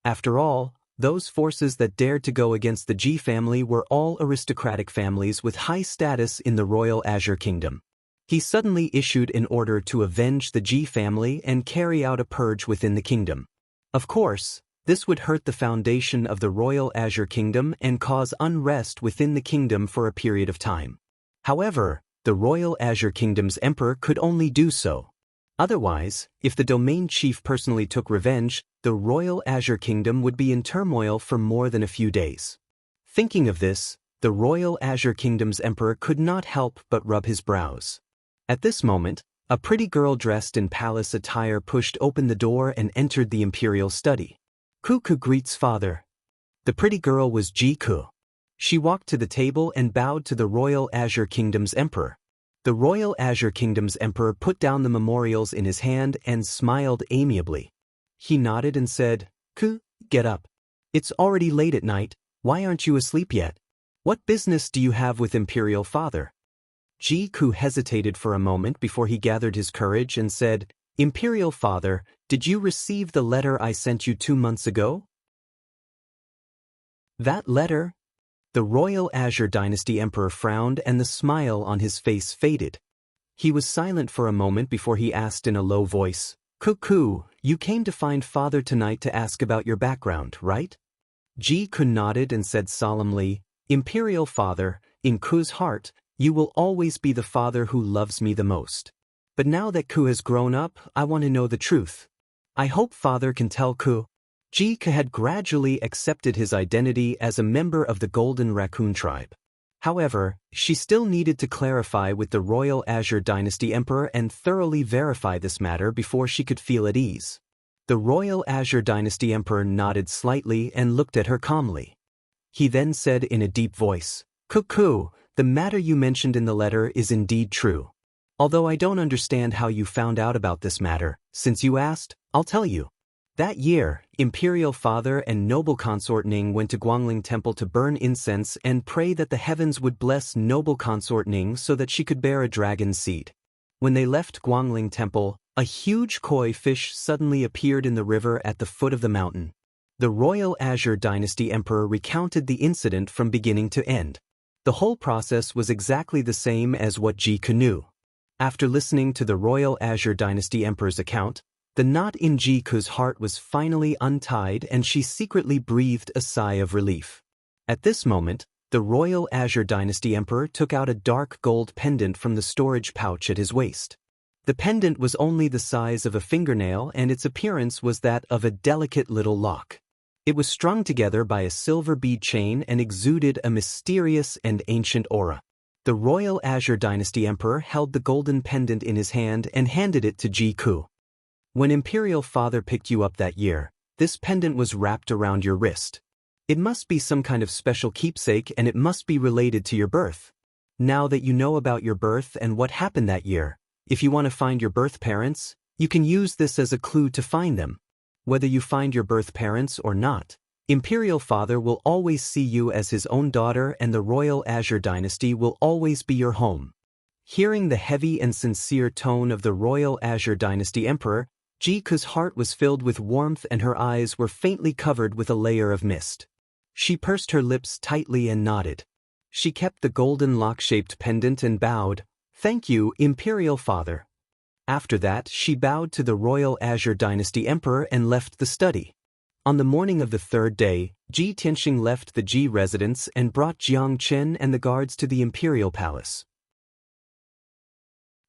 After all, those forces that dared to go against the Ji family were all aristocratic families with high status in the royal Azure Kingdom. He suddenly issued an order to avenge the Ji family and carry out a purge within the kingdom. Of course, this would hurt the foundation of the royal Azure Kingdom and cause unrest within the kingdom for a period of time. However, the royal Azure Kingdom's emperor could only do so. Otherwise, if the domain chief personally took revenge, the royal Azure Kingdom would be in turmoil for more than a few days. Thinking of this, the royal Azure Kingdom's emperor could not help but rub his brows. At this moment, a pretty girl dressed in palace attire pushed open the door and entered the imperial study. Ku greets father. The pretty girl was Ji Ku. She walked to the table and bowed to the royal Azure Kingdom's emperor. The royal Azure Kingdom's emperor put down the memorials in his hand and smiled amiably. He nodded and said, "Ku, get up. It's already late at night, why aren't you asleep yet? What business do you have with imperial father?" Ji Ku hesitated for a moment before he gathered his courage and said, "Imperial father, did you receive the letter I sent you 2 months ago?" That letter? The royal Azure Dynasty emperor frowned and the smile on his face faded. He was silent for a moment before he asked in a low voice, "Ku, you came to find father tonight to ask about your background, right?" Ji Ku nodded and said solemnly, "Imperial father, in Ku's heart, you will always be the father who loves me the most. But now that Ku has grown up, I want to know the truth. I hope father can tell Ku." Ji Ku had gradually accepted his identity as a member of the Golden Raccoon tribe. However, she still needed to clarify with the royal Azure Dynasty emperor and thoroughly verify this matter before she could feel at ease. The royal Azure Dynasty emperor nodded slightly and looked at her calmly. He then said in a deep voice, "Ku, the matter you mentioned in the letter is indeed true. Although I don't understand how you found out about this matter, since you asked, I'll tell you. That year, imperial father and noble consort Ning went to Guangling Temple to burn incense and pray that the heavens would bless noble consort Ning so that she could bear a dragon seed. When they left Guangling Temple, a huge koi fish suddenly appeared in the river at the foot of the mountain. The royal Azure Dynasty emperor recounted the incident from beginning to end. The whole process was exactly the same as what Ji Ku knew. After listening to the royal Azure Dynasty emperor's account, the knot in Ji Ku's heart was finally untied and she secretly breathed a sigh of relief. At this moment, the royal Azure Dynasty emperor took out a dark gold pendant from the storage pouch at his waist. The pendant was only the size of a fingernail and its appearance was that of a delicate little lock. It was strung together by a silver bead chain and exuded a mysterious and ancient aura. The royal Azure Dynasty emperor held the golden pendant in his hand and handed it to Ji Ku. "When imperial father picked you up that year, this pendant was wrapped around your wrist. It must be some kind of special keepsake and it must be related to your birth. Now that you know about your birth and what happened that year, if you want to find your birth parents, you can use this as a clue to find them. Whether you find your birth parents or not, imperial father will always see you as his own daughter and the royal Azure Dynasty will always be your home." Hearing the heavy and sincere tone of the royal Azure Dynasty emperor, Ji Ku's heart was filled with warmth and her eyes were faintly covered with a layer of mist. She pursed her lips tightly and nodded. She kept the golden lock-shaped pendant and bowed, "Thank you, imperial father." After that, she bowed to the royal Azure Dynasty emperor and left the study. On the morning of the third day, Ji Tianxing left the Ji residence and brought Jiang Chen and the guards to the imperial palace.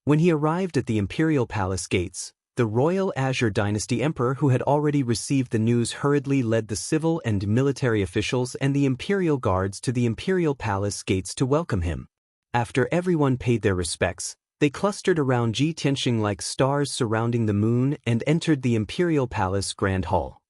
When he arrived at the imperial palace gates, the royal Azure Dynasty emperor who had already received the news hurriedly led the civil and military officials and the imperial guards to the imperial palace gates to welcome him. After everyone paid their respects, they clustered around Ji Tianxing like stars surrounding the moon and entered the imperial palace grand hall.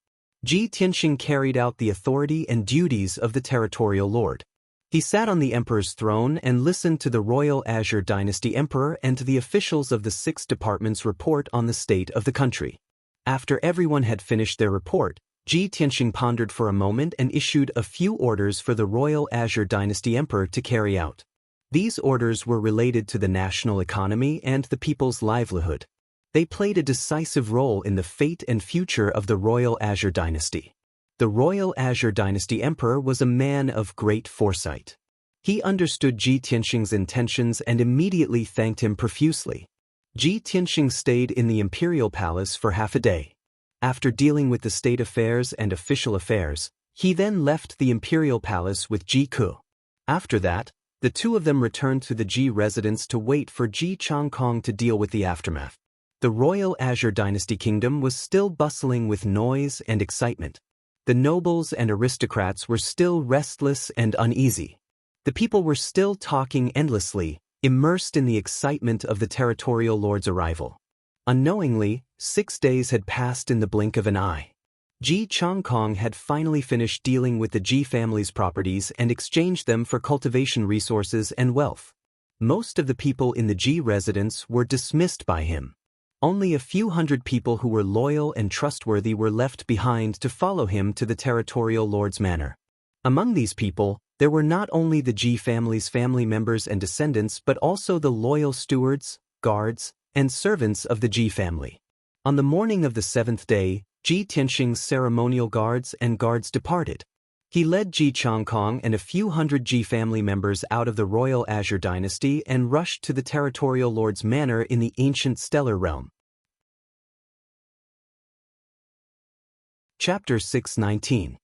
Ji Tianxing carried out the authority and duties of the territorial lord. He sat on the emperor's throne and listened to the royal Azure Dynasty emperor and to the officials of the 6 departments report on the state of the country. After everyone had finished their report, Ji Tianxing pondered for a moment and issued a few orders for the royal Azure Dynasty emperor to carry out. These orders were related to the national economy and the people's livelihood. They played a decisive role in the fate and future of the royal Azure Dynasty. The royal Azure Dynasty emperor was a man of great foresight. He understood Ji Tianxing's intentions and immediately thanked him profusely. Ji Tianxing stayed in the imperial palace for half a day. After dealing with the state affairs and official affairs, he then left the imperial palace with Ji Ke. After that, the two of them returned to the Ji residence to wait for Ji Changkong to deal with the aftermath. The royal Azure Dynasty kingdom was still bustling with noise and excitement. The nobles and aristocrats were still restless and uneasy. The people were still talking endlessly, immersed in the excitement of the territorial lord's arrival. Unknowingly, 6 days had passed in the blink of an eye. Ji Changkong had finally finished dealing with the Ji family's properties and exchanged them for cultivation resources and wealth. Most of the people in the Ji residence were dismissed by him. Only a few hundred people who were loyal and trustworthy were left behind to follow him to the territorial lord's manor. Among these people, there were not only the Ji family's family members and descendants but also the loyal stewards, guards, and servants of the Ji family. On the morning of the 7th day, Ji Tianxing's ceremonial guards and guards departed. He led Ji Changkong and a few hundred Ji family members out of the royal Azure Dynasty and rushed to the territorial lord's manor in the ancient stellar realm. Chapter 619.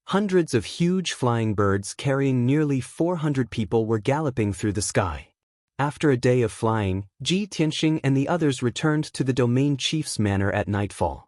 Hundreds of huge flying birds carrying nearly 400 people were galloping through the sky. After a day of flying, Ji Tianxing and the others returned to the domain chief's manor at nightfall.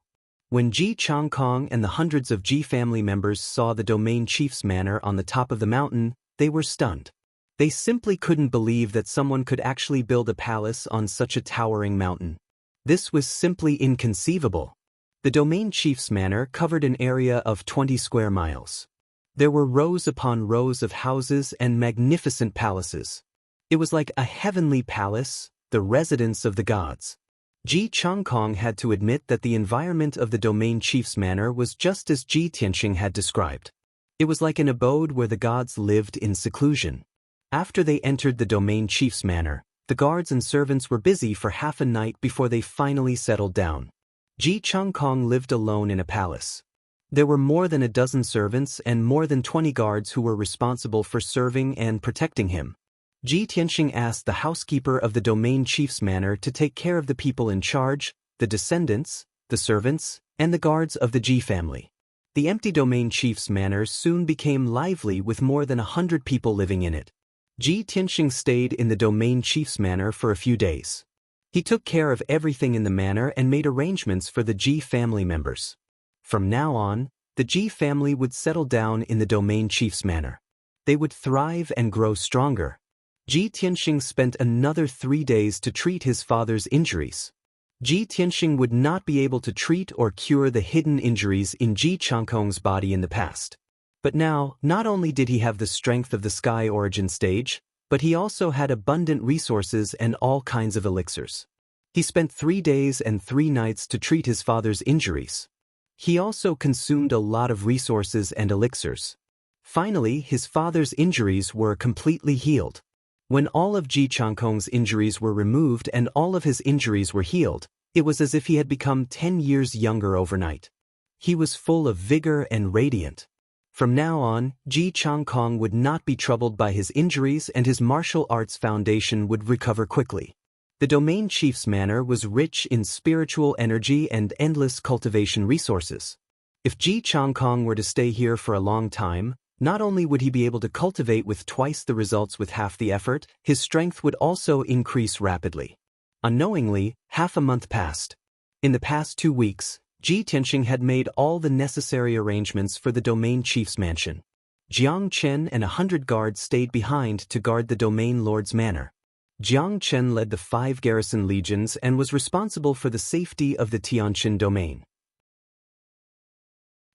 When Ji Changkong and the hundreds of Ji family members saw the domain chief's manor on the top of the mountain, they were stunned. They simply couldn't believe that someone could actually build a palace on such a towering mountain. This was simply inconceivable. The domain chief's manor covered an area of 20 square miles. There were rows upon rows of houses and magnificent palaces. It was like a heavenly palace, the residence of the gods. Ji Changkong had to admit that the environment of the domain chief's manor was just as Ji Tianxing had described. It was like an abode where the gods lived in seclusion. After they entered the domain chief's manor, the guards and servants were busy for half a night before they finally settled down. Ji Changkong lived alone in a palace. There were more than a dozen servants and more than 20 guards who were responsible for serving and protecting him. Ji Tianxing asked the housekeeper of the domain chief's manor to take care of the people in charge, the descendants, the servants, and the guards of the Ji family. The empty domain chief's manor soon became lively with more than 100 people living in it. Ji Tianxing stayed in the domain chief's manor for a few days. He took care of everything in the manor and made arrangements for the Ji family members. From now on, the Ji family would settle down in the domain chief's manor. They would thrive and grow stronger. Ji Tianxing spent another 3 days to treat his father's injuries. Ji Tianxing would not be able to treat or cure the hidden injuries in Ji Changkong's body in the past. But now, not only did he have the strength of the Sky Origin stage, but he also had abundant resources and all kinds of elixirs. He spent 3 days and 3 nights to treat his father's injuries. He also consumed a lot of resources and elixirs. Finally, his father's injuries were completely healed. When all of Ji Changkong's injuries were removed and all of his injuries were healed, it was as if he had become 10 years younger overnight. He was full of vigor and radiant. From now on, Ji Changkong would not be troubled by his injuries and his martial arts foundation would recover quickly. The domain chief's manor was rich in spiritual energy and endless cultivation resources. If Ji Changkong were to stay here for a long time, not only would he be able to cultivate with twice the results with half the effort, his strength would also increase rapidly. Unknowingly, half a month passed. In the past 2 weeks, Ji Tianxing had made all the necessary arrangements for the domain chief's mansion. Jiang Chen and 100 guards stayed behind to guard the domain lord's manor. Jiang Chen led the 5 garrison legions and was responsible for the safety of the Tianqin domain.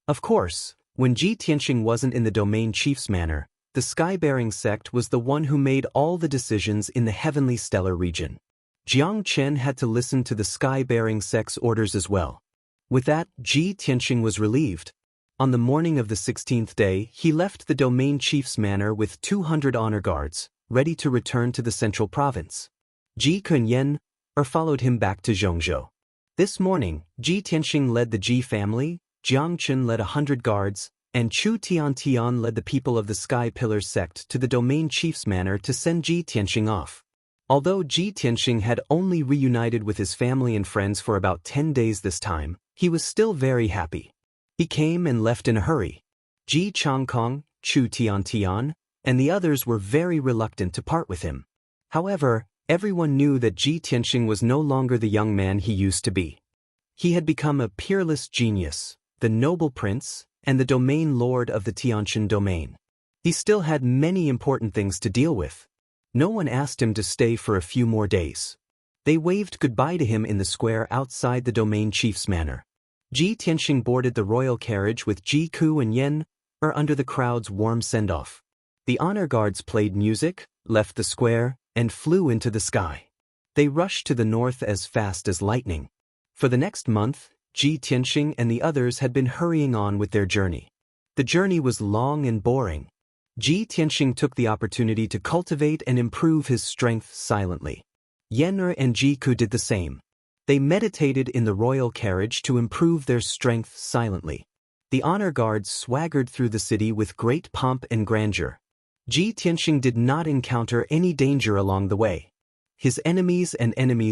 Of course, when Ji Tianxing wasn't in the domain chief's manor, the sky-bearing sect was the one who made all the decisions in the heavenly stellar region. Jiang Chen had to listen to the sky-bearing sect's orders as well. With that, Ji Tianxing was relieved. On the morning of the 16th day, he left the domain chief's manor with 200 honor guards, ready to return to the central province. Ji Kunyen followed him back to Zhongzhou. This morning, Ji Tianxing led the Ji family, Jiang Chen led 100 guards, and Chu Tian led the people of the Sky Pillar sect to the domain chief's manor to send Ji Tianxing off. Although Ji Tianxing had only reunited with his family and friends for about 10 days this time, he was still very happy. He came and left in a hurry. Ji Changkong, Chu Tian, and the others were very reluctant to part with him. However, everyone knew that Ji Tianxing was no longer the young man he used to be. He had become a peerless genius, the noble prince, and the domain lord of the Tianxin domain. He still had many important things to deal with. No one asked him to stay for a few more days. They waved goodbye to him in the square outside the domain chief's manor. Ji Tianxing boarded the royal carriage with Ji Ku and Yen under the crowd's warm send-off. The honor guards played music, left the square, and flew into the sky. They rushed to the north as fast as lightning. For the next month, Ji Tianxing and the others had been hurrying on with their journey. The journey was long and boring. Ji Tianxing took the opportunity to cultivate and improve his strength silently. Yen and Ji Ku did the same. They meditated in the royal carriage to improve their strength silently. The honor guards swaggered through the city with great pomp and grandeur. Ji Tianxing did not encounter any danger along the way. His enemies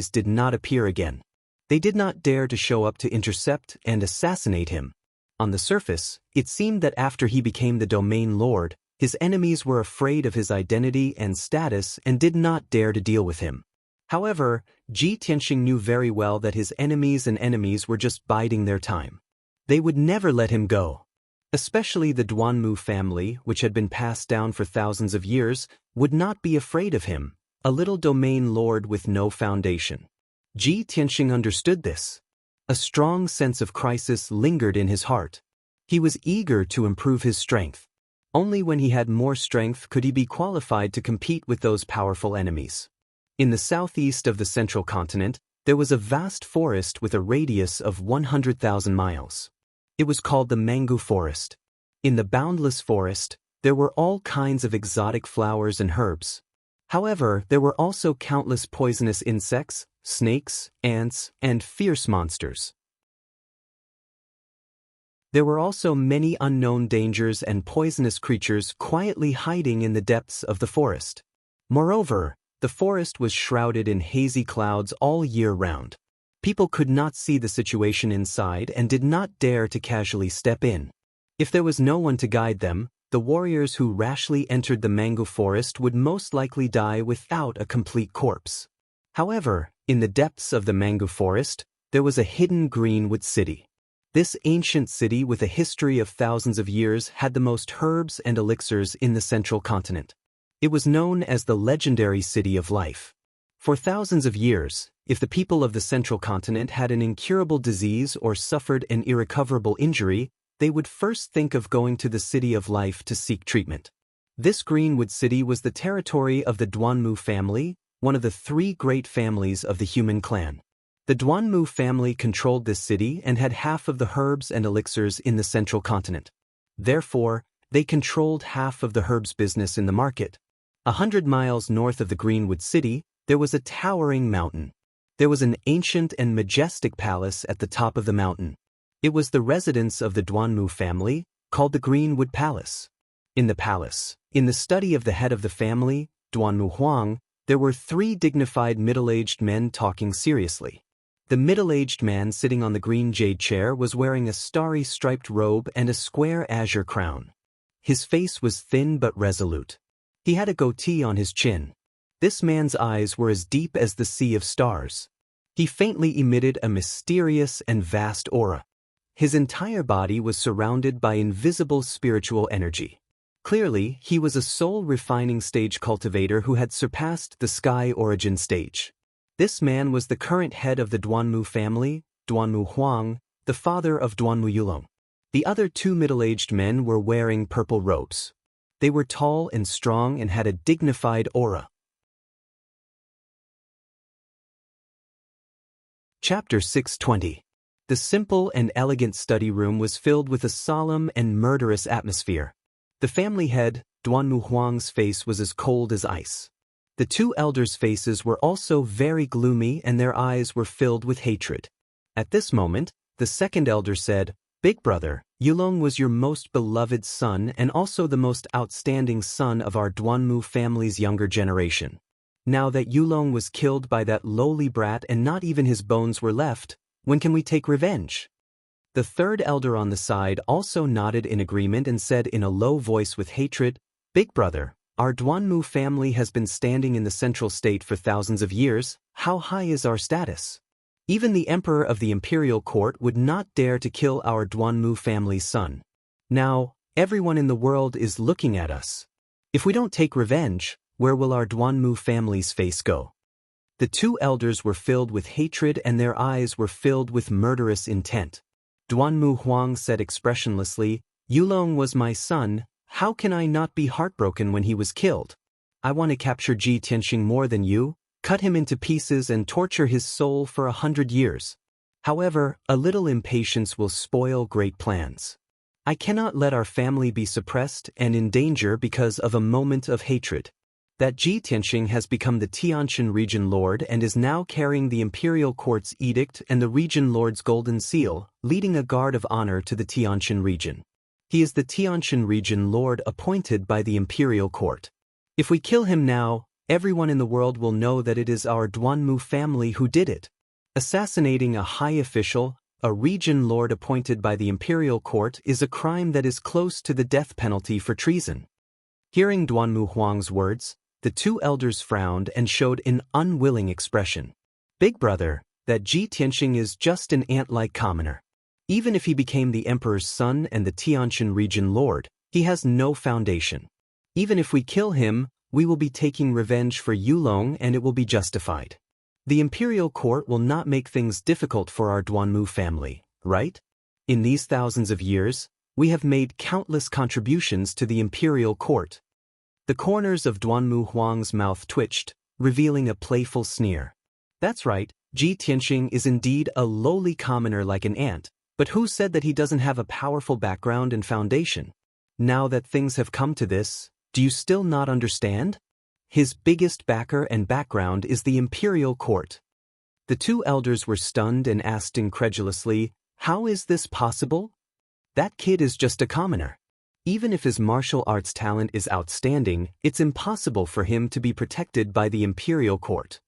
did not appear again. They did not dare to show up to intercept and assassinate him. On the surface, it seemed that after he became the domain lord, his enemies were afraid of his identity and status and did not dare to deal with him. However, Ji Tianxing knew very well that his enemies were just biding their time. They would never let him go. Especially the Duanmu family, which had been passed down for thousands of years, would not be afraid of him, a little domain lord with no foundation. Ji Tianxing understood this. A strong sense of crisis lingered in his heart. He was eager to improve his strength. Only when he had more strength could he be qualified to compete with those powerful enemies. In the southeast of the central continent, there was a vast forest with a radius of 100,000 miles. It was called the Mangu Forest. In the boundless forest, there were all kinds of exotic flowers and herbs. However, there were also countless poisonous insects, snakes, ants, and fierce monsters. There were also many unknown dangers and poisonous creatures quietly hiding in the depths of the forest. Moreover, the forest was shrouded in hazy clouds all year round. People could not see the situation inside and did not dare to casually step in. If there was no one to guide them, the warriors who rashly entered the mango forest would most likely die without a complete corpse. However, in the depths of the mango forest, there was a hidden greenwood city. This ancient city with a history of thousands of years had the most herbs and elixirs in the central continent. It was known as the legendary City of Life. For thousands of years, if the people of the central continent had an incurable disease or suffered an irrecoverable injury, they would first think of going to the City of Life to seek treatment. This greenwood city was the territory of the Duanmu family, one of the 3 great families of the human clan. The Duanmu family controlled this city and had half of the herbs and elixirs in the central continent. Therefore, they controlled half of the herbs business in the market. 100 miles north of the Greenwood City, there was a towering mountain. There was an ancient and majestic palace at the top of the mountain. It was the residence of the Duanmu family, called the Greenwood Palace. In the palace, in the study of the head of the family, Duanmu Huang, there were 3 dignified middle-aged men talking seriously. The middle-aged man sitting on the green jade chair was wearing a starry striped robe and a square azure crown. His face was thin but resolute. He had a goatee on his chin. This man's eyes were as deep as the sea of stars. He faintly emitted a mysterious and vast aura. His entire body was surrounded by invisible spiritual energy. Clearly, he was a soul refining stage cultivator who had surpassed the sky origin stage. This man was the current head of the Duanmu family, Duanmu Huang, the father of Duanmu Yulong. The other 2 middle-aged men were wearing purple robes. They were tall and strong and had a dignified aura. Chapter 620. The simple and elegant study room was filled with a solemn and murderous atmosphere. The family head, Duanmu Huang's face was as cold as ice. The 2 elders' faces were also very gloomy and their eyes were filled with hatred. At this moment, the second elder said, "Big brother, Yulong was your most beloved son and also the most outstanding son of our Duanmu family's younger generation. Now that Yulong was killed by that lowly brat and not even his bones were left, when can we take revenge? The third elder on the side also nodded in agreement and said in a low voice with hatred, "Big brother, our Duanmu family has been standing in the central state for thousands of years. How high is our status? Even the emperor of the imperial court would not dare to kill our Duanmu family's son. Now, everyone in the world is looking at us. If we don't take revenge, where will our Duanmu family's face go?" The two elders were filled with hatred and their eyes were filled with murderous intent. Duanmu Huang said expressionlessly, "Yulong was my son. How can I not be heartbroken when he was killed? I want to capture Ji Tianxing more than you, cut him into pieces and torture his soul for 100 years. However, a little impatience will spoil great plans. I cannot let our family be suppressed and in danger because of a moment of hatred. That Ji Tianxing has become the Tianshan region lord and is now carrying the imperial court's edict and the region lord's golden seal, leading a guard of honor to the Tianshan region. He is the Tianshan region lord appointed by the imperial court. If we kill him now, everyone in the world will know that it is our Duanmu family who did it. Assassinating a high official, a region lord appointed by the imperial court, is a crime that is close to the death penalty for treason." Hearing Duanmu Huang's words, the two elders frowned and showed an unwilling expression. "Big brother, that Ji Tianxing is just an ant-like commoner. Even if he became the emperor's son and the Tianshan region lord, he has no foundation. Even if we kill him, we will be taking revenge for Yulong and it will be justified. The imperial court will not make things difficult for our Duanmu family, right? In these thousands of years, we have made countless contributions to the imperial court." The corners of Duanmu Huang's mouth twitched, revealing a playful sneer. "That's right, Ji Tianxing is indeed a lowly commoner like an ant, but who said that he doesn't have a powerful background and foundation? Now that things have come to this, do you still not understand? His biggest backer and background is the imperial court." The two elders were stunned and asked incredulously, "How is this possible? That kid is just a commoner. Even if his martial arts talent is outstanding, it's impossible for him to be protected by the imperial court."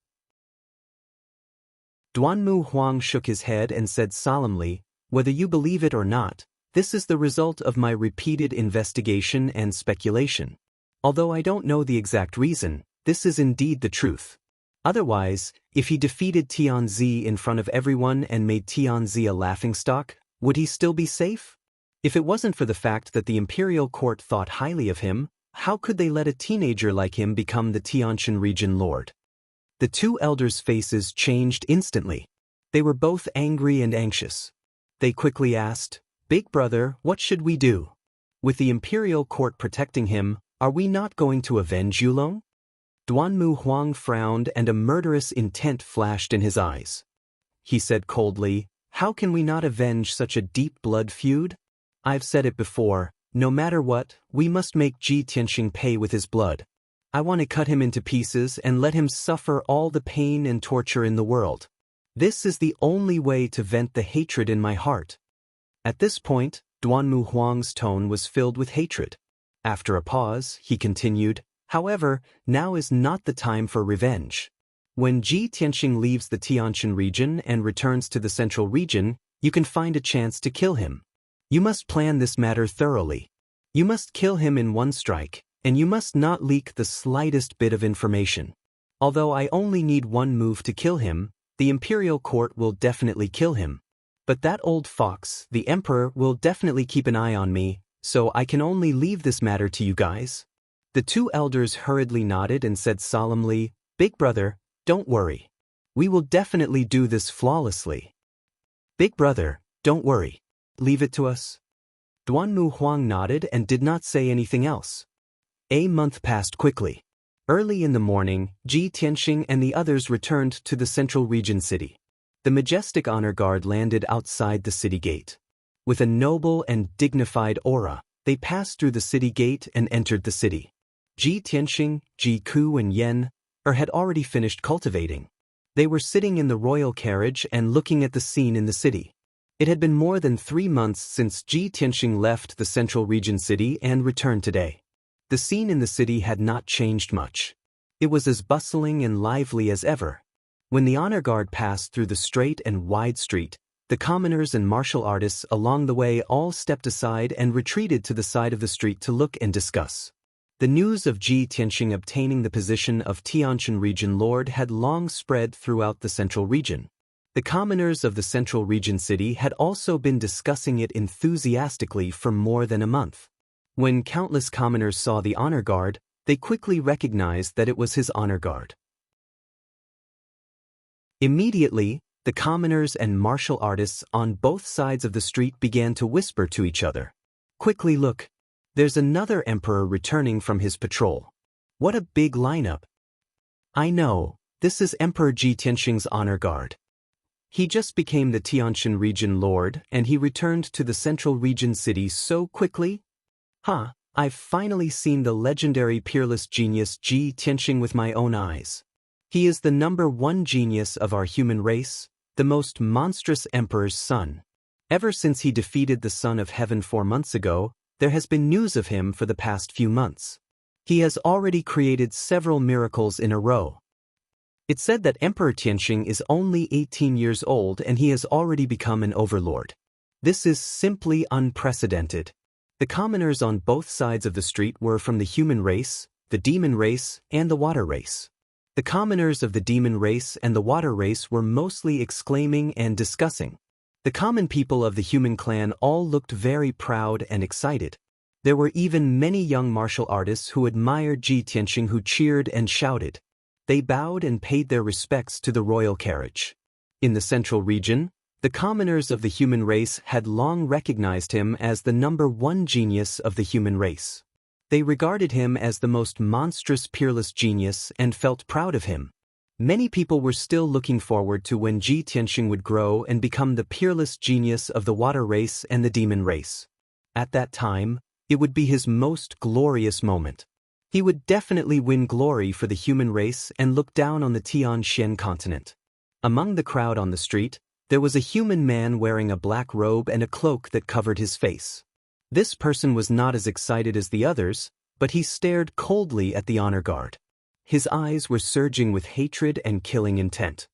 Duanmu Huang shook his head and said solemnly, "Whether you believe it or not, this is the result of my repeated investigation and speculation. Although I don't know the exact reason, this is indeed the truth. Otherwise, if he defeated Tianzi in front of everyone and made Tianzi a laughingstock, would he still be safe? If it wasn't for the fact that the imperial court thought highly of him, how could they let a teenager like him become the Tianshan region lord?" The two elders' faces changed instantly. They were both angry and anxious. They quickly asked, "Big brother, what should we do? With the imperial court protecting him, are we not going to avenge Yulong?" Duanmu Huang frowned and a murderous intent flashed in his eyes. He said coldly, "How can we not avenge such a deep blood feud? I've said it before, no matter what, we must make Ji Tianxing pay with his blood. I want to cut him into pieces and let him suffer all the pain and torture in the world. This is the only way to vent the hatred in my heart." At this point, Duanmu Huang's tone was filled with hatred. After a pause, he continued, "However, now is not the time for revenge. When Ji Tianxing leaves the Tianshan region and returns to the central region, you can find a chance to kill him. You must plan this matter thoroughly. You must kill him in one strike, and you must not leak the slightest bit of information. Although I only need one move to kill him, the imperial court will definitely kill him. But that old fox, the emperor, will definitely keep an eye on me, so I can only leave this matter to you guys." The two elders hurriedly nodded and said solemnly, "Big brother, don't worry. We will definitely do this flawlessly. Big brother, don't worry. Leave it to us." Duanmu Huang nodded and did not say anything else. A month passed quickly. Early in the morning, Ji Tianxing and the others returned to the central region city. The majestic honor guard landed outside the city gate. With a noble and dignified aura, they passed through the city gate and entered the city. Ji Tianxing, Ji Ku and Yan had already finished cultivating. They were sitting in the royal carriage and looking at the scene in the city. It had been more than 3 months since Ji Tianxing left the central region city and returned today. The scene in the city had not changed much. It was as bustling and lively as ever. When the honor guard passed through the straight and wide street, the commoners and martial artists along the way all stepped aside and retreated to the side of the street to look and discuss. The news of Ji Tianxing obtaining the position of Tianshan region lord had long spread throughout the central region. The commoners of the central region city had also been discussing it enthusiastically for more than a month. When countless commoners saw the honor guard, they quickly recognized that it was his honor guard. Immediately, the commoners and martial artists on both sides of the street began to whisper to each other. "Quickly look! There's another emperor returning from his patrol. What a big lineup! I know, this is Emperor Ji Tianxing's honor guard. He just became the Tianshan region lord and he returned to the central region city so quickly? I've finally seen the legendary peerless genius Ji Tianxing with my own eyes. He is the #1 genius of our human race, the most monstrous emperor's son. Ever since he defeated the Son of Heaven 4 months ago, there has been news of him for the past few months. He has already created several miracles in a row. It's said that Emperor Tianxing is only 18 years old and he has already become an overlord. This is simply unprecedented." The commoners on both sides of the street were from the human race, the demon race, and the water race. The commoners of the demon race and the water race were mostly exclaiming and discussing. The common people of the human clan all looked very proud and excited. There were even many young martial artists who admired Ji Tianxing who cheered and shouted. They bowed and paid their respects to the royal carriage. In the central region, the commoners of the human race had long recognized him as the #1 genius of the human race. They regarded him as the most monstrous peerless genius and felt proud of him. Many people were still looking forward to when Ji Tianxing would grow and become the peerless genius of the water race and the demon race. At that time, it would be his most glorious moment. He would definitely win glory for the human race and look down on the Tianshan continent. Among the crowd on the street, there was a human man wearing a black robe and a cloak that covered his face. This person was not as excited as the others, but he stared coldly at the honor guard. His eyes were surging with hatred and killing intent.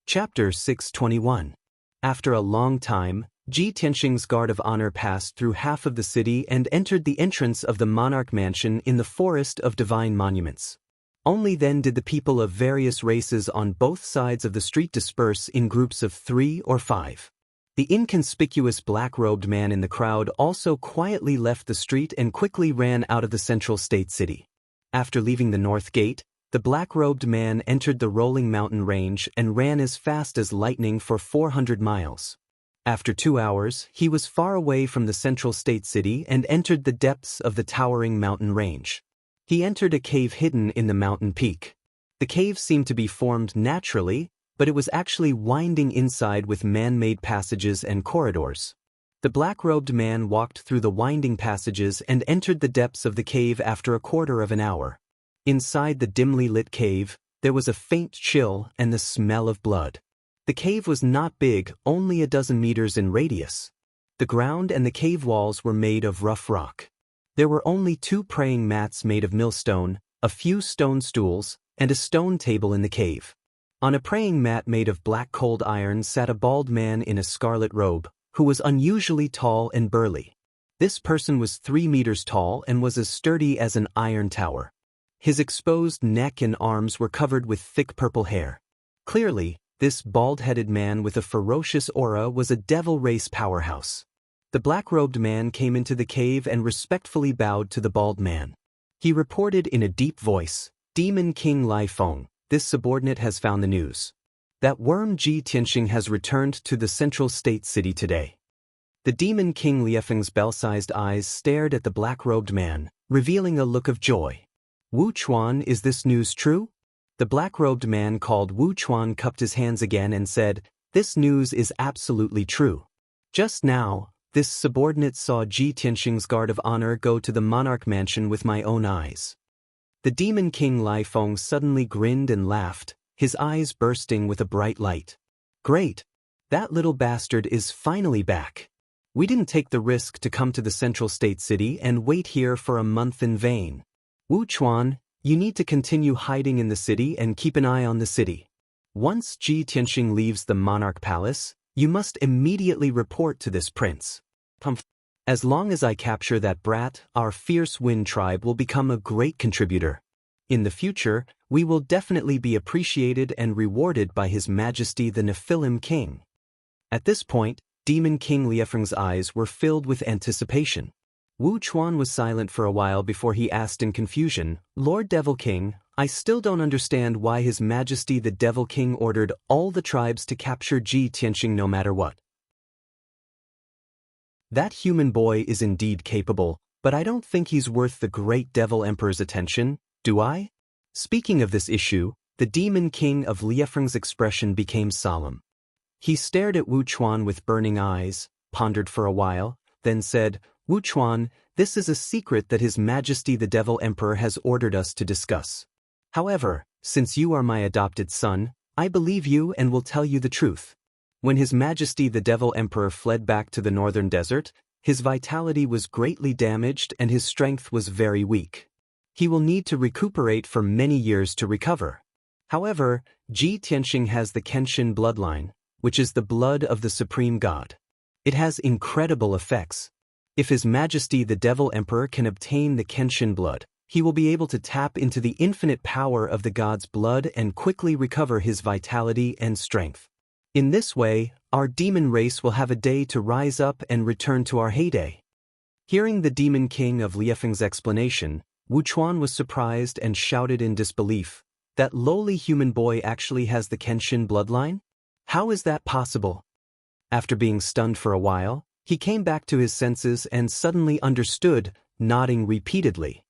Chapter 621. After a long time, Ji Tianxing's guard of honor passed through half of the city and entered the entrance of the monarch mansion in the forest of divine monuments. Only then did the people of various races on both sides of the street disperse in groups of 3 or 5. The inconspicuous black-robed man in the crowd also quietly left the street and quickly ran out of the central state city. After leaving the north gate, the black-robed man entered the rolling mountain range and ran as fast as lightning for 400 miles. After 2 hours, he was far away from the central state city and entered the depths of the towering mountain range. He entered a cave hidden in the mountain peak. The cave seemed to be formed naturally, but it was actually winding inside with man-made passages and corridors. The black-robed man walked through the winding passages and entered the depths of the cave after a quarter of an hour. Inside the dimly lit cave, there was a faint chill and the smell of blood. The cave was not big, only a dozen meters in radius. The ground and the cave walls were made of rough rock. There were only 2 praying mats made of millstone, a few stone stools, and a stone table in the cave. On a praying mat made of black cold iron sat a bald man in a scarlet robe, who was unusually tall and burly. This person was 3 meters tall and was as sturdy as an iron tower. His exposed neck and arms were covered with thick purple hair. Clearly, this bald-headed man with a ferocious aura was a devil race powerhouse. The black-robed man came into the cave and respectfully bowed to the bald man. He reported in a deep voice, "Demon King Lai Feng, this subordinate has found the news. That worm Ji Tianxing has returned to the central state city today." The Demon King Liefeng's bell-sized eyes stared at the black-robed man, revealing a look of joy. "Wu Chuan, is this news true?" The black-robed man called Wu Chuan cupped his hands again and said, "This news is absolutely true. Just now, this subordinate saw Ji Tianxing's guard of honor go to the monarch mansion with my own eyes." The Demon King Lai Feng suddenly grinned and laughed, his eyes bursting with a bright light. Great! That little bastard is finally back. We didn't take the risk to come to the central state city and wait here for a month in vain. Wu Chuan, you need to continue hiding in the city and keep an eye on the city. Once Ji Tianxing leaves the monarch palace, you must immediately report to this prince. As long as I capture that brat, our fierce wind tribe will become a great contributor. In the future, we will definitely be appreciated and rewarded by His Majesty the Nephilim King. At this point, Demon King Liefeng's eyes were filled with anticipation. Wu Chuan was silent for a while before he asked in confusion, Lord Devil King, I still don't understand why His Majesty the Devil King ordered all the tribes to capture Ji Tianxing no matter what. That human boy is indeed capable, but I don't think he's worth the great Devil Emperor's attention, do I? Speaking of this issue, the Demon King of Liefeng's expression became solemn. He stared at Wu Chuan with burning eyes, pondered for a while, then said, Wu Chuan, this is a secret that His Majesty the Devil Emperor has ordered us to discuss. However, since you are my adopted son, I believe you and will tell you the truth. When His Majesty the Devil Emperor fled back to the northern desert, his vitality was greatly damaged and his strength was very weak. He will need to recuperate for many years to recover. However, Ji Tianxing has the Kenshin bloodline, which is the blood of the Supreme God. It has incredible effects. If His Majesty the Devil Emperor can obtain the Kenshin blood, he will be able to tap into the infinite power of the God's blood and quickly recover his vitality and strength. In this way, our demon race will have a day to rise up and return to our heyday. Hearing the Demon King of Liefeng's explanation, Wu Chuan was surprised and shouted in disbelief, that lowly human boy actually has the Kenshin bloodline? How is that possible? After being stunned for a while, he came back to his senses and suddenly understood, nodding repeatedly.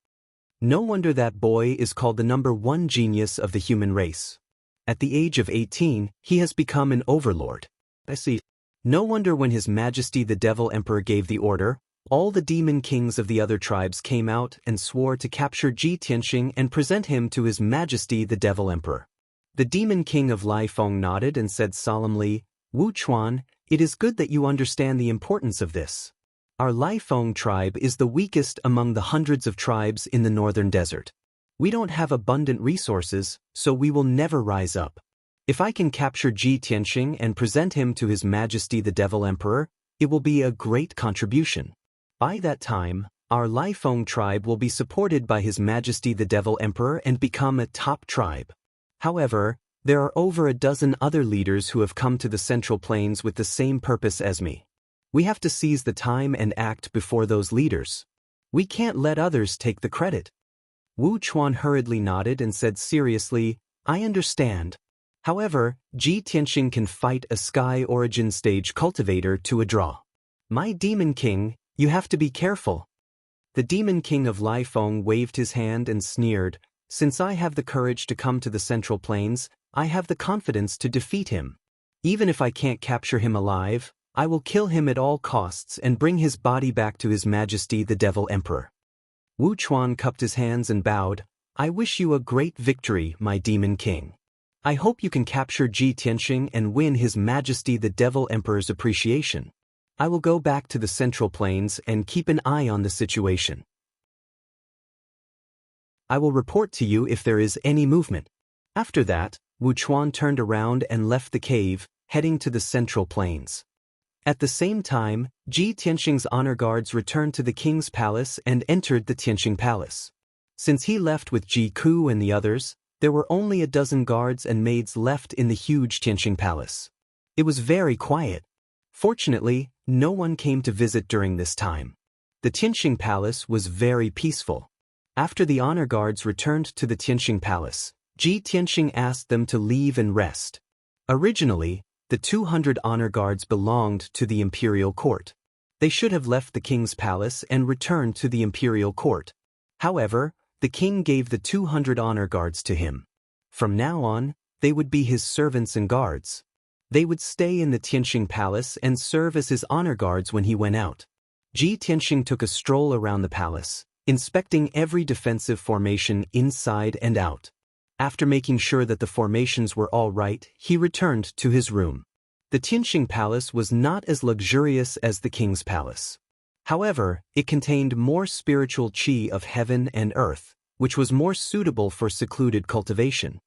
No wonder that boy is called the #1 genius of the human race. At the age of 18, he has become an overlord. I see. No wonder when His Majesty the Devil Emperor gave the order, all the demon kings of the other tribes came out and swore to capture Ji Tianxing and present him to His Majesty the Devil Emperor. The Demon King of Liefeng nodded and said solemnly, Wu Chuan, it is good that you understand the importance of this. Our Liefeng tribe is the weakest among the hundreds of tribes in the northern desert. We don't have abundant resources, so we will never rise up. If I can capture Ji Tianxing and present him to His Majesty the Devil Emperor, it will be a great contribution. By that time, our Liefeng tribe will be supported by His Majesty the Devil Emperor and become a top tribe. However, there are over a dozen other leaders who have come to the Central Plains with the same purpose as me. We have to seize the time and act before those leaders. We can't let others take the credit. Wu Chuan hurriedly nodded and said seriously, I understand. However, Ji Tianxing can fight a Sky Origin Stage cultivator to a draw. My Demon King, you have to be careful. The Demon King of Liefeng waved his hand and sneered, since I have the courage to come to the Central Plains, I have the confidence to defeat him. Even if I can't capture him alive, I will kill him at all costs and bring his body back to His Majesty the Devil Emperor. Wu Chuan cupped his hands and bowed, I wish you a great victory, my Demon King. I hope you can capture Ji Tianxing and win His Majesty the Devil Emperor's appreciation. I will go back to the Central Plains and keep an eye on the situation. I will report to you if there is any movement. After that, Wu Chuan turned around and left the cave, heading to the Central Plains. At the same time, Ji Tianxing's honor guards returned to the king's palace and entered the Tianxing Palace. Since he left with Ji Ku and the others, there were only a dozen guards and maids left in the huge Tianxing Palace. It was very quiet. Fortunately, no one came to visit during this time. The Tianxing Palace was very peaceful. After the honor guards returned to the Tianxing Palace, Ji Tianxing asked them to leave and rest. Originally, the 200 honor guards belonged to the imperial court. They should have left the king's palace and returned to the imperial court. However, the king gave the 200 honor guards to him. From now on, they would be his servants and guards. They would stay in the Tianxing Palace and serve as his honor guards when he went out. Ji Tianxing took a stroll around the palace, inspecting every defensive formation inside and out. After making sure that the formations were all right, he returned to his room. The Tianxing Palace was not as luxurious as the king's palace. However, it contained more spiritual qi of heaven and earth, which was more suitable for secluded cultivation.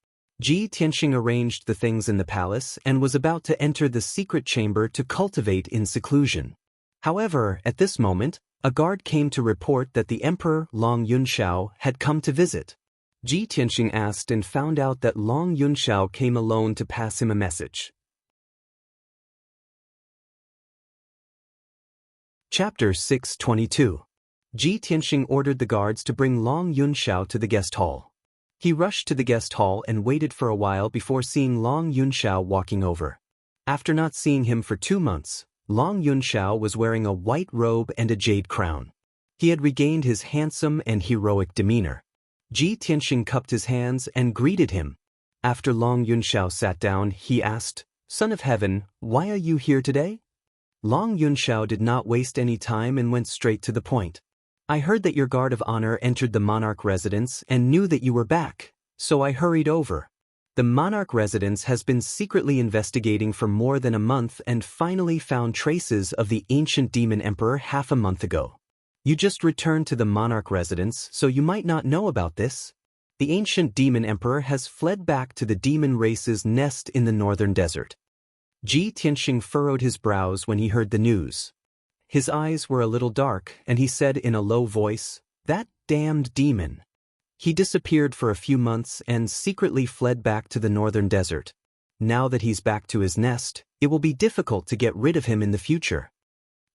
Tianxing arranged the things in the palace and was about to enter the secret chamber to cultivate in seclusion. However, at this moment, a guard came to report that the Emperor Long Yunxiao had come to visit. Tianxing asked and found out that Long Yunxiao came alone to pass him a message. Chapter 622. Tianxing ordered the guards to bring Long Yunxiao to the guest hall. He rushed to the guest hall and waited for a while before seeing Long Yunxiao walking over. After not seeing him for 2 months, Long Yunxiao was wearing a white robe and a jade crown. He had regained his handsome and heroic demeanor. Tianxing cupped his hands and greeted him. After Long Yunxiao sat down, he asked, "Son of Heaven, why are you here today?" Long Yunxiao did not waste any time and went straight to the point. "I heard that your guard of honor entered the monarch residence and knew that you were back, so I hurried over. The monarch residence has been secretly investigating for more than a month and finally found traces of the ancient demon emperor half a month ago. You just returned to the monarch residence, so you might not know about this. The ancient demon emperor has fled back to the demon race's nest in the northern desert." Tianxing furrowed his brows when he heard the news. His eyes were a little dark, and he said in a low voice, "That damned demon. He disappeared for a few months and secretly fled back to the northern desert. Now that he's back to his nest, it will be difficult to get rid of him in the future."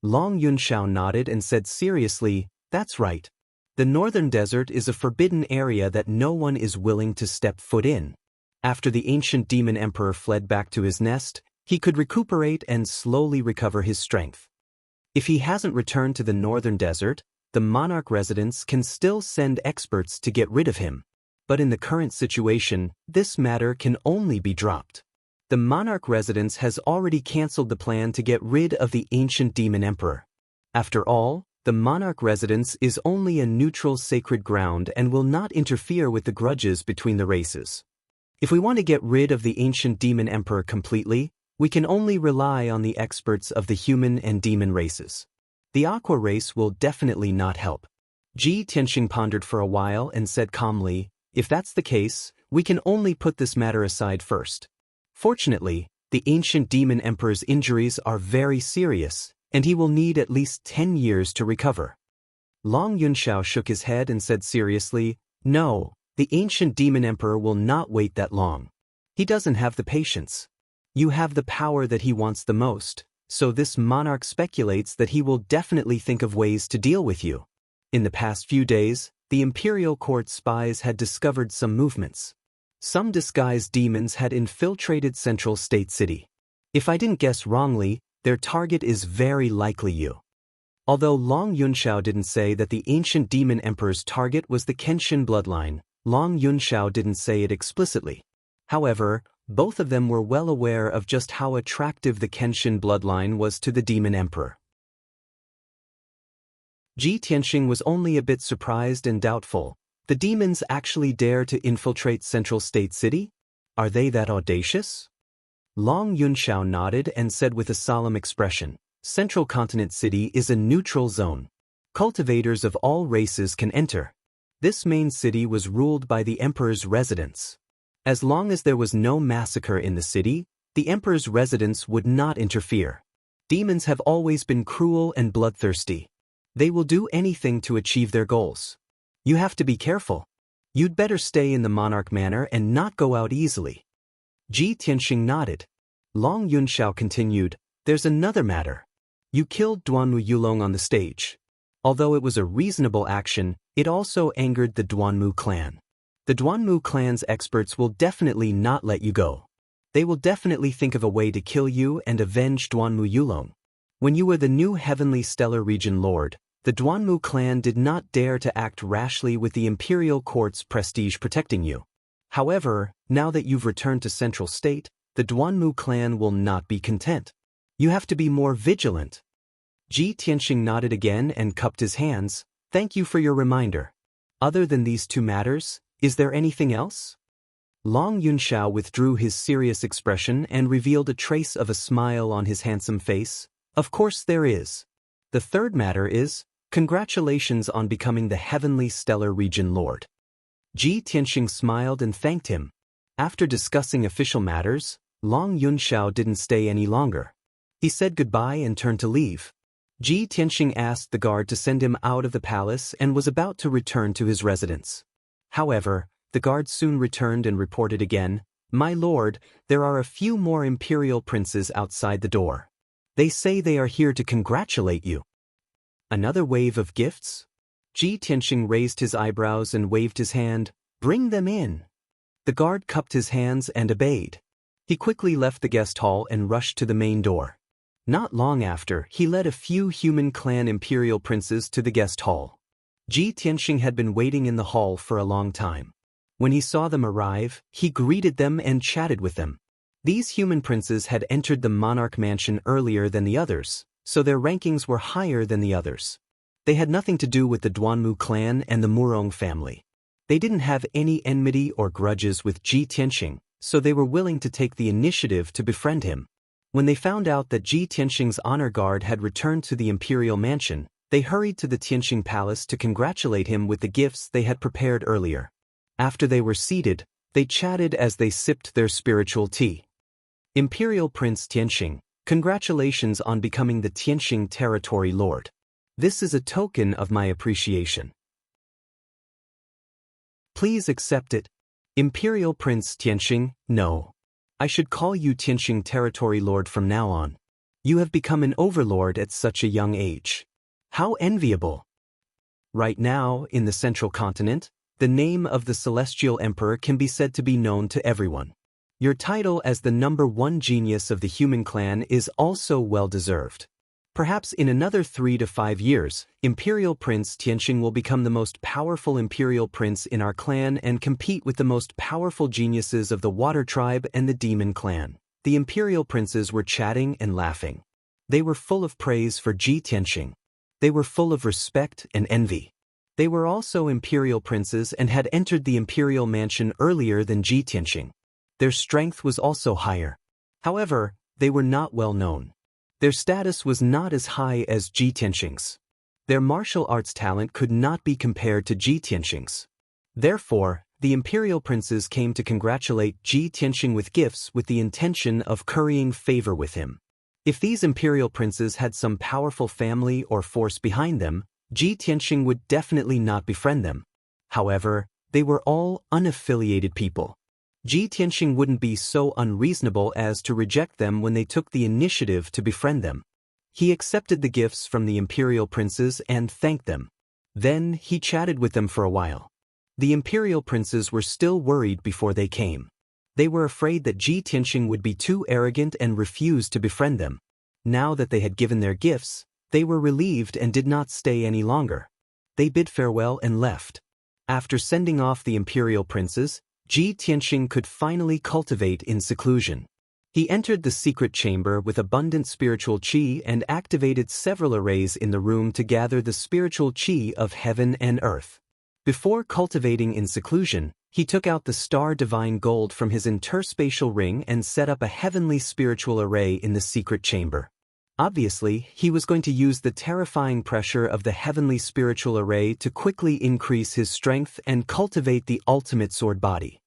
Long Yunxiao nodded and said seriously, "That's right. The northern desert is a forbidden area that no one is willing to step foot in. After the ancient demon emperor fled back to his nest, he could recuperate and slowly recover his strength. If he hasn't returned to the northern desert, the monarch residence can still send experts to get rid of him. But in the current situation, this matter can only be dropped. The monarch residence has already cancelled the plan to get rid of the ancient demon emperor. After all, the monarch residence is only a neutral sacred ground and will not interfere with the grudges between the races. If we want to get rid of the ancient demon emperor completely, we can only rely on the experts of the human and demon races. The aqua race will definitely not help." Tianxing pondered for a while and said calmly, "If that's the case, we can only put this matter aside first. Fortunately, the ancient demon emperor's injuries are very serious, and he will need at least 10 years to recover." Long Yunxiao shook his head and said seriously, "No, the ancient demon emperor will not wait that long. He doesn't have the patience. You have the power that he wants the most, so this monarch speculates that he will definitely think of ways to deal with you. In the past few days, the imperial court spies had discovered some movements. Some disguised demons had infiltrated Central State City. If I didn't guess wrongly, their target is very likely you." Although Long Yunxiao didn't say that the ancient demon emperor's target was the Kenshin bloodline, Long Yunxiao didn't say it explicitly. However, both of them were well aware of just how attractive the Kenshin bloodline was to the demon emperor. Tianxing was only a bit surprised and doubtful. The demons actually dare to infiltrate Central State City? Are they that audacious? Long Yunxiao nodded and said with a solemn expression, "Central Continent City is a neutral zone. Cultivators of all races can enter. This main city was ruled by the emperor's residence. As long as there was no massacre in the city, the emperor's residence would not interfere. Demons have always been cruel and bloodthirsty. They will do anything to achieve their goals. You have to be careful. You'd better stay in the monarch manor and not go out easily." Tianxing nodded. Long Yunxiao continued, "There's another matter. You killed Duanmu Yulong on the stage. Although it was a reasonable action, it also angered the Duanmu clan. The Duanmu clan's experts will definitely not let you go. They will definitely think of a way to kill you and avenge Duanmu Yulong. When you were the new Heavenly Stellar Region Lord, the Duanmu clan did not dare to act rashly with the Imperial Court's prestige protecting you. However, now that you've returned to Central State, the Duanmu clan will not be content. You have to be more vigilant." Tianxing nodded again and cupped his hands. "Thank you for your reminder. Other than these 2 matters, is there anything else?" Long Yunxiao withdrew his serious expression and revealed a trace of a smile on his handsome face. Of course there is. The third matter is, congratulations on becoming the heavenly stellar region lord. Ji Tianxing smiled and thanked him. After discussing official matters, Long Yunxiao didn't stay any longer. He said goodbye and turned to leave. Ji Tianxing asked the guard to send him out of the palace and was about to return to his residence. However, the guard soon returned and reported again, "My lord, there are a few more imperial princes outside the door. They say they are here to congratulate you." Another wave of gifts? Ji Tianxing raised his eyebrows and waved his hand. "Bring them in." The guard cupped his hands and obeyed. He quickly left the guest hall and rushed to the main door. Not long after, he led a few human clan imperial princes to the guest hall. Ji Tianxing had been waiting in the hall for a long time. When he saw them arrive, he greeted them and chatted with them. These human princes had entered the monarch mansion earlier than the others, so their rankings were higher than the others. They had nothing to do with the Duanmu clan and the Murong family. They didn't have any enmity or grudges with Ji Tianxing, so they were willing to take the initiative to befriend him. When they found out that Ji Tianxing's honor guard had returned to the imperial mansion, they hurried to the Tianxing palace to congratulate him with the gifts they had prepared earlier. After they were seated, they chatted as they sipped their spiritual tea. Imperial Prince Tianxing, congratulations on becoming the Tianxing territory lord. This is a token of my appreciation. Please accept it. Imperial Prince Tianxing, no. I should call you Tianxing territory lord from now on. You have become an overlord at such a young age. How enviable. Right now, in the central continent, the name of the celestial emperor can be said to be known to everyone. Your title as the #1 genius of the human clan is also well-deserved. Perhaps in another 3 to 5 years, Imperial Prince Tianxing will become the most powerful imperial prince in our clan and compete with the most powerful geniuses of the Water Tribe and the Demon Clan. The imperial princes were chatting and laughing. They were full of praise for Ji Tianxing. They were full of respect and envy. They were also imperial princes and had entered the imperial mansion earlier than Ji Tianxing. Their strength was also higher. However, they were not well known. Their status was not as high as Ji Tianxing's. Their martial arts talent could not be compared to Ji Tianxing's. Therefore, the imperial princes came to congratulate Ji Tianxing with gifts with the intention of currying favor with him. If these imperial princes had some powerful family or force behind them, Ji Tianxing would definitely not befriend them. However, they were all unaffiliated people. Ji Tianxing wouldn't be so unreasonable as to reject them when they took the initiative to befriend them. He accepted the gifts from the imperial princes and thanked them. Then he chatted with them for a while. The imperial princes were still worried before they came. They were afraid that Ji Tianxing would be too arrogant and refuse to befriend them. Now that they had given their gifts, they were relieved and did not stay any longer. They bid farewell and left. After sending off the imperial princes, Ji Tianxing could finally cultivate in seclusion. He entered the secret chamber with abundant spiritual qi and activated several arrays in the room to gather the spiritual qi of heaven and earth. Before cultivating in seclusion, he took out the star divine gold from his interspatial ring and set up a heavenly spiritual array in the secret chamber. Obviously, he was going to use the terrifying pressure of the heavenly spiritual array to quickly increase his strength and cultivate the ultimate sword body.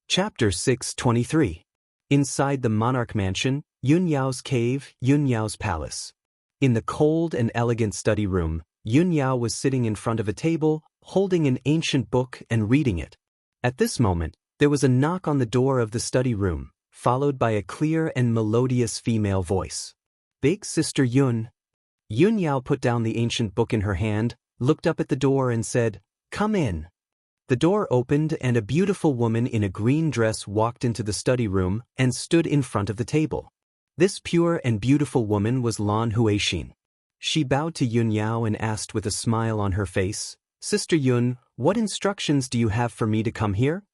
Chapter 623. Inside the monarch mansion, Yunyao's cave, Yunyao's palace. In the cold and elegant study room, Yunyao was sitting in front of a table, holding an ancient book and reading it. At this moment, there was a knock on the door of the study room, followed by a clear and melodious female voice. "Big Sister Yun." Yunyao put down the ancient book in her hand, looked up at the door and said, "Come in." The door opened and a beautiful woman in a green dress walked into the study room and stood in front of the table. This pure and beautiful woman was Lan Huixin. She bowed to Yunyao and asked with a smile on her face, "Sister Yun, what instructions do you have for me to come here?"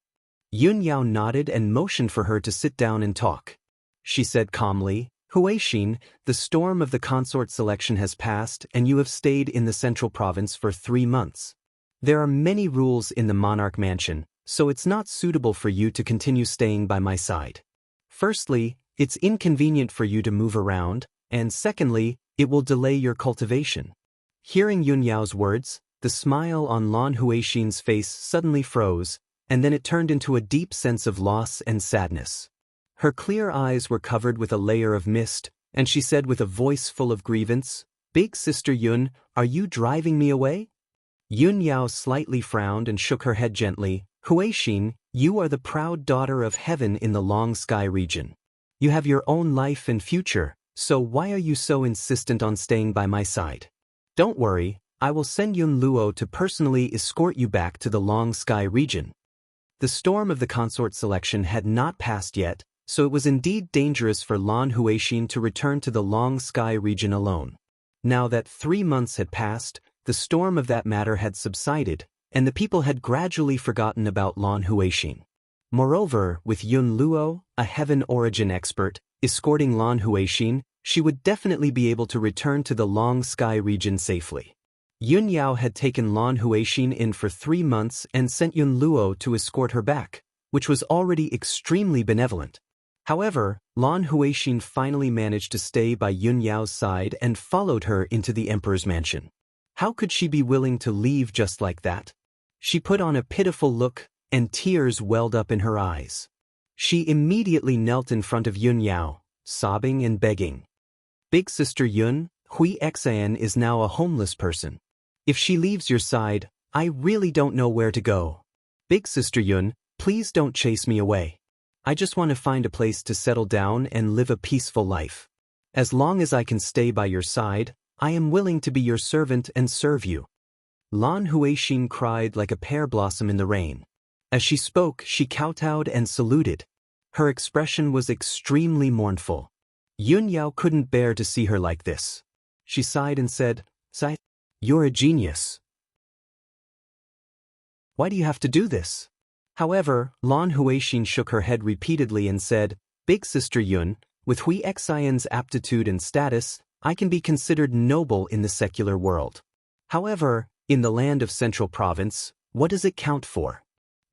Yunyao nodded and motioned for her to sit down and talk. She said calmly, Huixin, the storm of the consort selection has passed and you have stayed in the central province for 3 months. There are many rules in the monarch mansion, so it's not suitable for you to continue staying by my side. Firstly, it's inconvenient for you to move around, and secondly, it will delay your cultivation. Hearing Yun Yao's words, the smile on Lan Huixin's face suddenly froze, and then it turned into a deep sense of loss and sadness. Her clear eyes were covered with a layer of mist, and she said with a voice full of grievance, "Big Sister Yun, are you driving me away?" Yun Yao slightly frowned and shook her head gently. "Huixin, you are the proud daughter of heaven in the Long Sky region. You have your own life and future, so why are you so insistent on staying by my side? Don't worry, I will send Yun Luo to personally escort you back to the Long Sky region." The storm of the consort selection had not passed yet, so it was indeed dangerous for Lan Huixin to return to the Long Sky region alone. Now that 3 months had passed, the storm of that matter had subsided, and the people had gradually forgotten about Lan Huixin. Moreover, with Yun Luo, a heaven origin expert, escorting Lan Huixin, she would definitely be able to return to the Long Sky region safely. Yun Yao had taken Lan Huixin in for 3 months and sent Yun Luo to escort her back, which was already extremely benevolent. However, Lan Huixin finally managed to stay by Yun Yao's side and followed her into the emperor's mansion. How could she be willing to leave just like that? She put on a pitiful look, and tears welled up in her eyes. She immediately knelt in front of Yun Yao, sobbing and begging. "Big Sister Yun, Huixin is now a homeless person. If she leaves your side, I really don't know where to go. Big Sister Yun, please don't chase me away. I just want to find a place to settle down and live a peaceful life. As long as I can stay by your side, I am willing to be your servant and serve you." Lan Huixin cried like a pear blossom in the rain. As she spoke, she kowtowed and saluted. Her expression was extremely mournful. Yun Yao couldn't bear to see her like this. She sighed and said, "Sai, you're a genius. Why do you have to do this?" However, Lan Huixin shook her head repeatedly and said, "Big Sister Yun, with Huixin's aptitude and status, I can be considered noble in the secular world. However, in the land of Central Province, what does it count for?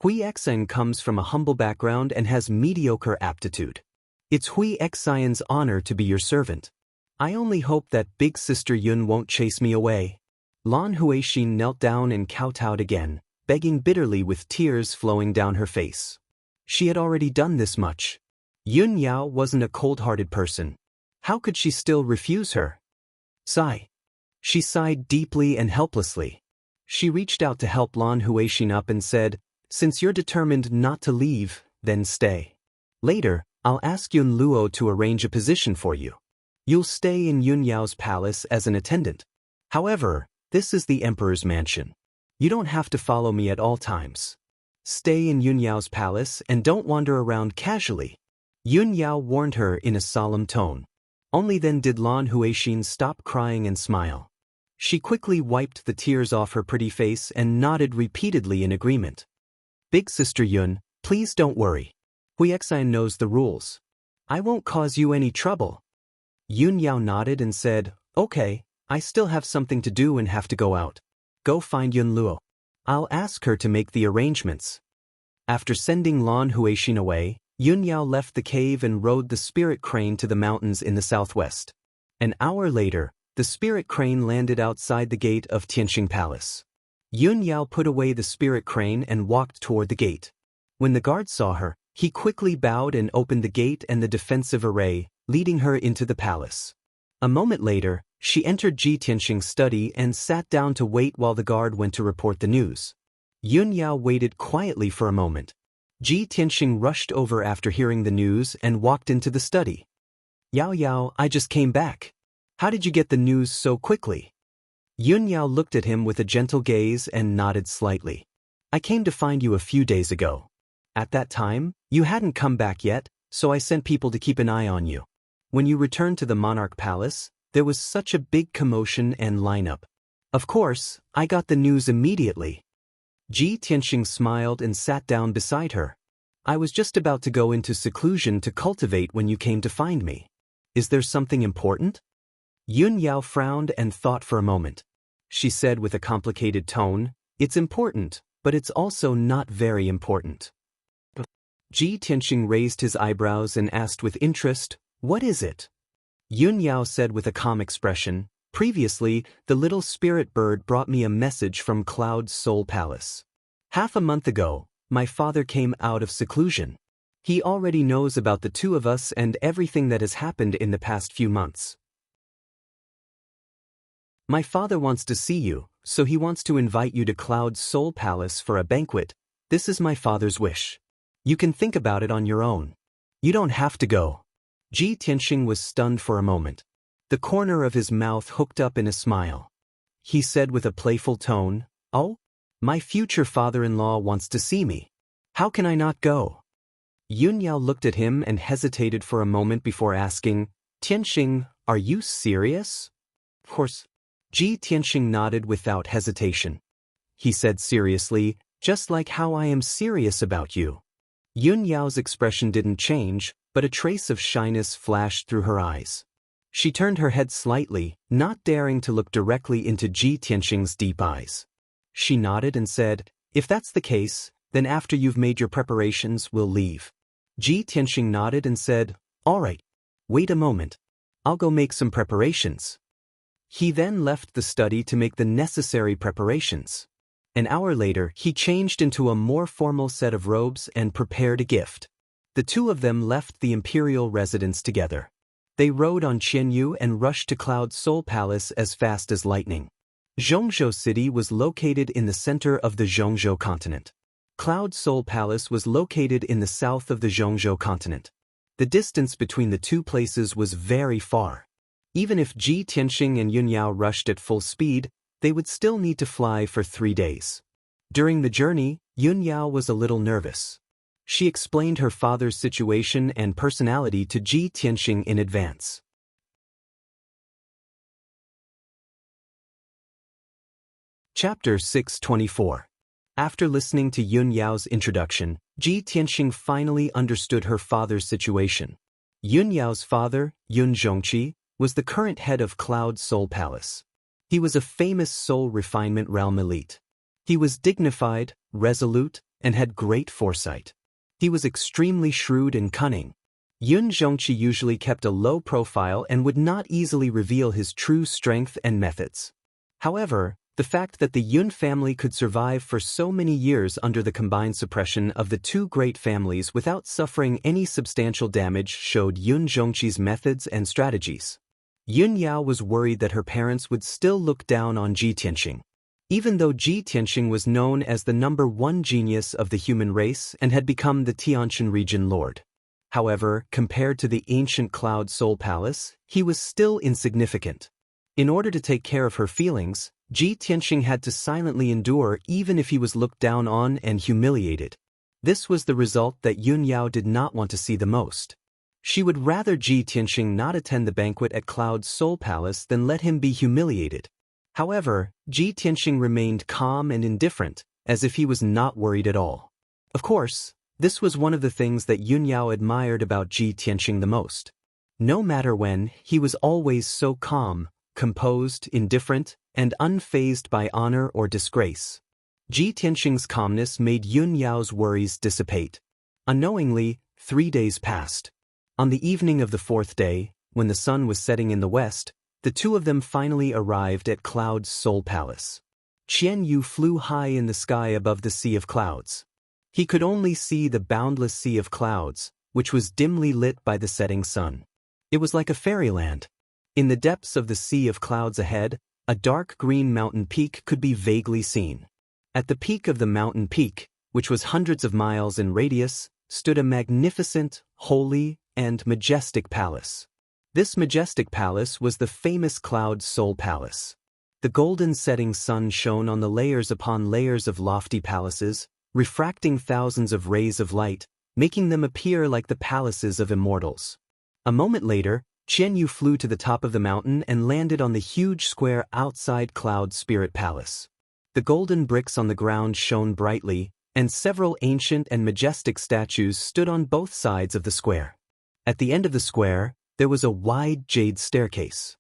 Huixin comes from a humble background and has mediocre aptitude. It's Huixin's honor to be your servant. I only hope that Big Sister Yun won't chase me away." Lan Huixin knelt down and kowtowed again, begging bitterly with tears flowing down her face. She had already done this much. Yun Yao wasn't a cold-hearted person. How could she still refuse her? Sigh. She sighed deeply and helplessly. She reached out to help Lan Huixin up and said, "Since you're determined not to leave, then stay. Later, I'll ask Yun Luo to arrange a position for you. You'll stay in Yun Yao's palace as an attendant. However, this is the emperor's mansion. You don't have to follow me at all times. Stay in Yun Yao's palace and don't wander around casually." Yun Yao warned her in a solemn tone. Only then did Lan Huixin stop crying and smile. She quickly wiped the tears off her pretty face and nodded repeatedly in agreement. "Big Sister Yun, please don't worry. Huixin knows the rules. I won't cause you any trouble." Yun Yao nodded and said, "Okay, I still have something to do and have to go out. Go find Yun Luo. I'll ask her to make the arrangements." After sending Lan Huixin away, Yun Yao left the cave and rode the spirit crane to the mountains in the southwest. An hour later, the spirit crane landed outside the gate of Tianxing Palace. Yun Yao put away the spirit crane and walked toward the gate. When the guard saw her, he quickly bowed and opened the gate and the defensive array, leading her into the palace. A moment later, she entered Ji Tianxing's study and sat down to wait while the guard went to report the news. Yun Yao waited quietly for a moment. Ji Tianxing rushed over after hearing the news and walked into the study. "Yao Yao, I just came back. How did you get the news so quickly?" Yun Yao looked at him with a gentle gaze and nodded slightly. "I came to find you a few days ago. At that time, you hadn't come back yet, so I sent people to keep an eye on you. When you returned to the Monarch Palace, there was such a big commotion and lineup. Of course, I got the news immediately." Ji Tianxing smiled and sat down beside her. "I was just about to go into seclusion to cultivate when you came to find me. Is there something important? Yun Yao frowned and thought for a moment. She said with a complicated tone, "It's important, but it's also not very important." Ji Tianxing raised his eyebrows and asked with interest, "What is it?" Yun Yao said with a calm expression, "Previously, the little spirit bird brought me a message from Cloud's Soul Palace. Half a month ago, my father came out of seclusion. He already knows about the two of us and everything that has happened in the past few months. My father wants to see you, so he wants to invite you to Cloud's Soul Palace for a banquet. This is my father's wish. You can think about it on your own. You don't have to go." Ji Tianxing was stunned for a moment. The corner of his mouth hooked up in a smile. He said with a playful tone, "Oh? My future father-in-law wants to see me. How can I not go?" Yun Yao looked at him and hesitated for a moment before asking, "Tianxing, are you serious?" "Of course." Ji Tianxing nodded without hesitation. He said seriously, "Just like how I am serious about you." Yun Yao's expression didn't change, but a trace of shyness flashed through her eyes. She turned her head slightly, not daring to look directly into Ji Tianxing's deep eyes. She nodded and said, "If that's the case, then after you've made your preparations, we'll leave." Ji Tianxing nodded and said, "All right. Wait a moment. I'll go make some preparations." He then left the study to make the necessary preparations. An hour later, he changed into a more formal set of robes and prepared a gift. The two of them left the imperial residence together. They rode on Qianyu and rushed to Cloud's Soul Palace as fast as lightning. Zhongzhou City was located in the center of the Zhongzhou continent. Cloud Soul Palace was located in the south of the Zhongzhou continent. The distance between the two places was very far. Even if Ji Tianxing and Yun Yao rushed at full speed, they would still need to fly for 3 days. During the journey, Yun Yao was a little nervous. She explained her father's situation and personality to Ji Tianxing in advance. Chapter 624. After listening to Yun Yao's introduction, Ji Tianxing finally understood her father's situation. Yun Yao's father, Yun Zhongqi, was the current head of Cloud Soul Palace. He was a famous soul refinement realm elite. He was dignified, resolute, and had great foresight. He was extremely shrewd and cunning. Yun Zhongqi usually kept a low profile and would not easily reveal his true strength and methods. However, the fact that the Yun family could survive for so many years under the combined suppression of the two great families without suffering any substantial damage showed Yun Zhongqi's methods and strategies. Yun Yao was worried that her parents would still look down on Ji Tianxing. Even though Ji Tianxing was known as the #1 genius of the human race and had become the Tianshan region lord. However, compared to the ancient Cloud Soul Palace, he was still insignificant. In order to take care of her feelings, Ji Tianxing had to silently endure even if he was looked down on and humiliated. This was the result that Yun Yao did not want to see the most. She would rather Ji Tianxing not attend the banquet at Cloud's Soul Palace than let him be humiliated. However, Ji Tianxing remained calm and indifferent, as if he was not worried at all. Of course, this was one of the things that Yun Yao admired about Ji Tianxing the most. No matter when, he was always so calm, composed, indifferent, and unfazed by honor or disgrace. Ji Tianxing's calmness made Yun Yao's worries dissipate. Unknowingly, 3 days passed. On the evening of the 4th day, when the sun was setting in the west, the two of them finally arrived at Cloud's Soul Palace. Qianyu flew high in the sky above the sea of clouds. He could only see the boundless sea of clouds, which was dimly lit by the setting sun. It was like a fairyland. In the depths of the sea of clouds ahead, a dark green mountain peak could be vaguely seen. At the peak of the mountain peak, which was hundreds of miles in radius, stood a magnificent, holy, and majestic palace. This majestic palace was the famous Cloud Soul Palace. The golden setting sun shone on the layers upon layers of lofty palaces, refracting thousands of rays of light, making them appear like the palaces of immortals. A moment later, Qianyu flew to the top of the mountain and landed on the huge square outside Cloud Spirit Palace. The golden bricks on the ground shone brightly, and several ancient and majestic statues stood on both sides of the square. At the end of the square, there was a wide jade staircase.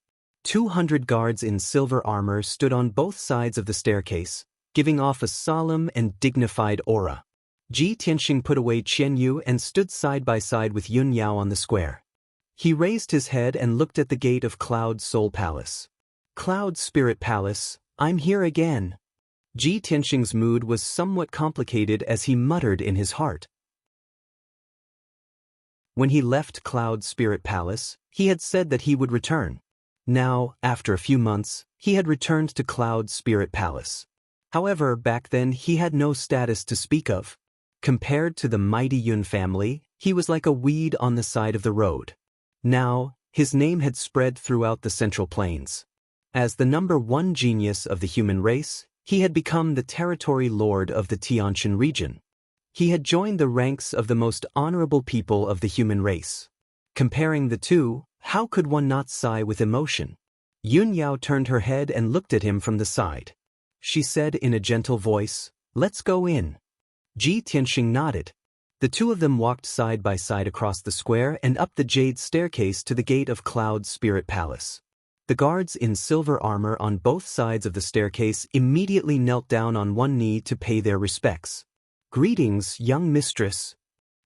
200 guards in silver armor stood on both sides of the staircase, giving off a solemn and dignified aura. Ji Tianxing put away Qianyu and stood side by side with Yun Yao on the square. He raised his head and looked at the gate of Cloud Soul Palace. Cloud Spirit Palace, I'm here again. Ji Tianxing's mood was somewhat complicated as he muttered in his heart. When he left Cloud Spirit Palace, he had said that he would return. Now, after a few months, he had returned to Cloud Spirit Palace. However, back then he had no status to speak of. Compared to the mighty Yun family, he was like a weed on the side of the road. Now, his name had spread throughout the Central Plains. As the #1 genius of the human race, he had become the territory lord of the Tianshan region. He had joined the ranks of the most honorable people of the human race. Comparing the two, how could one not sigh with emotion? Yun Yao turned her head and looked at him from the side. She said in a gentle voice, "Let's go in." Ji Tianxing nodded. The two of them walked side by side across the square and up the jade staircase to the gate of Cloud Spirit Palace. The guards in silver armor on both sides of the staircase immediately knelt down on one knee to pay their respects. "Greetings, young mistress."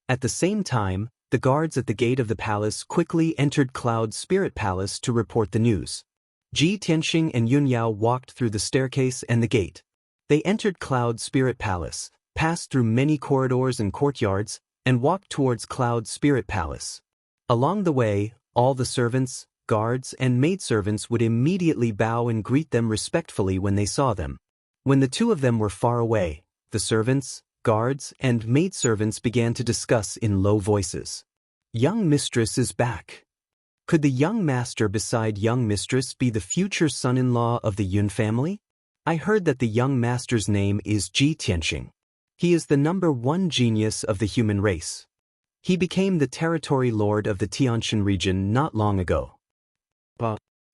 At the same time, the guards at the gate of the palace quickly entered Cloud Spirit Palace to report the news. Ji Tianxing and Yun Yao walked through the staircase and the gate. They entered Cloud Spirit Palace, passed through many corridors and courtyards, and walked towards Cloud Spirit Palace. Along the way, all the servants, guards, and maidservants would immediately bow and greet them respectfully when they saw them. When the two of them were far away, the servants, guards, and maidservants began to discuss in low voices. "Young mistress is back. Could the young master beside young mistress be the future son-in-law of the Yun family? I heard that the young master's name is Ji Tianxing. He is the #1 genius of the human race. He became the territory lord of the Tianshan region not long ago.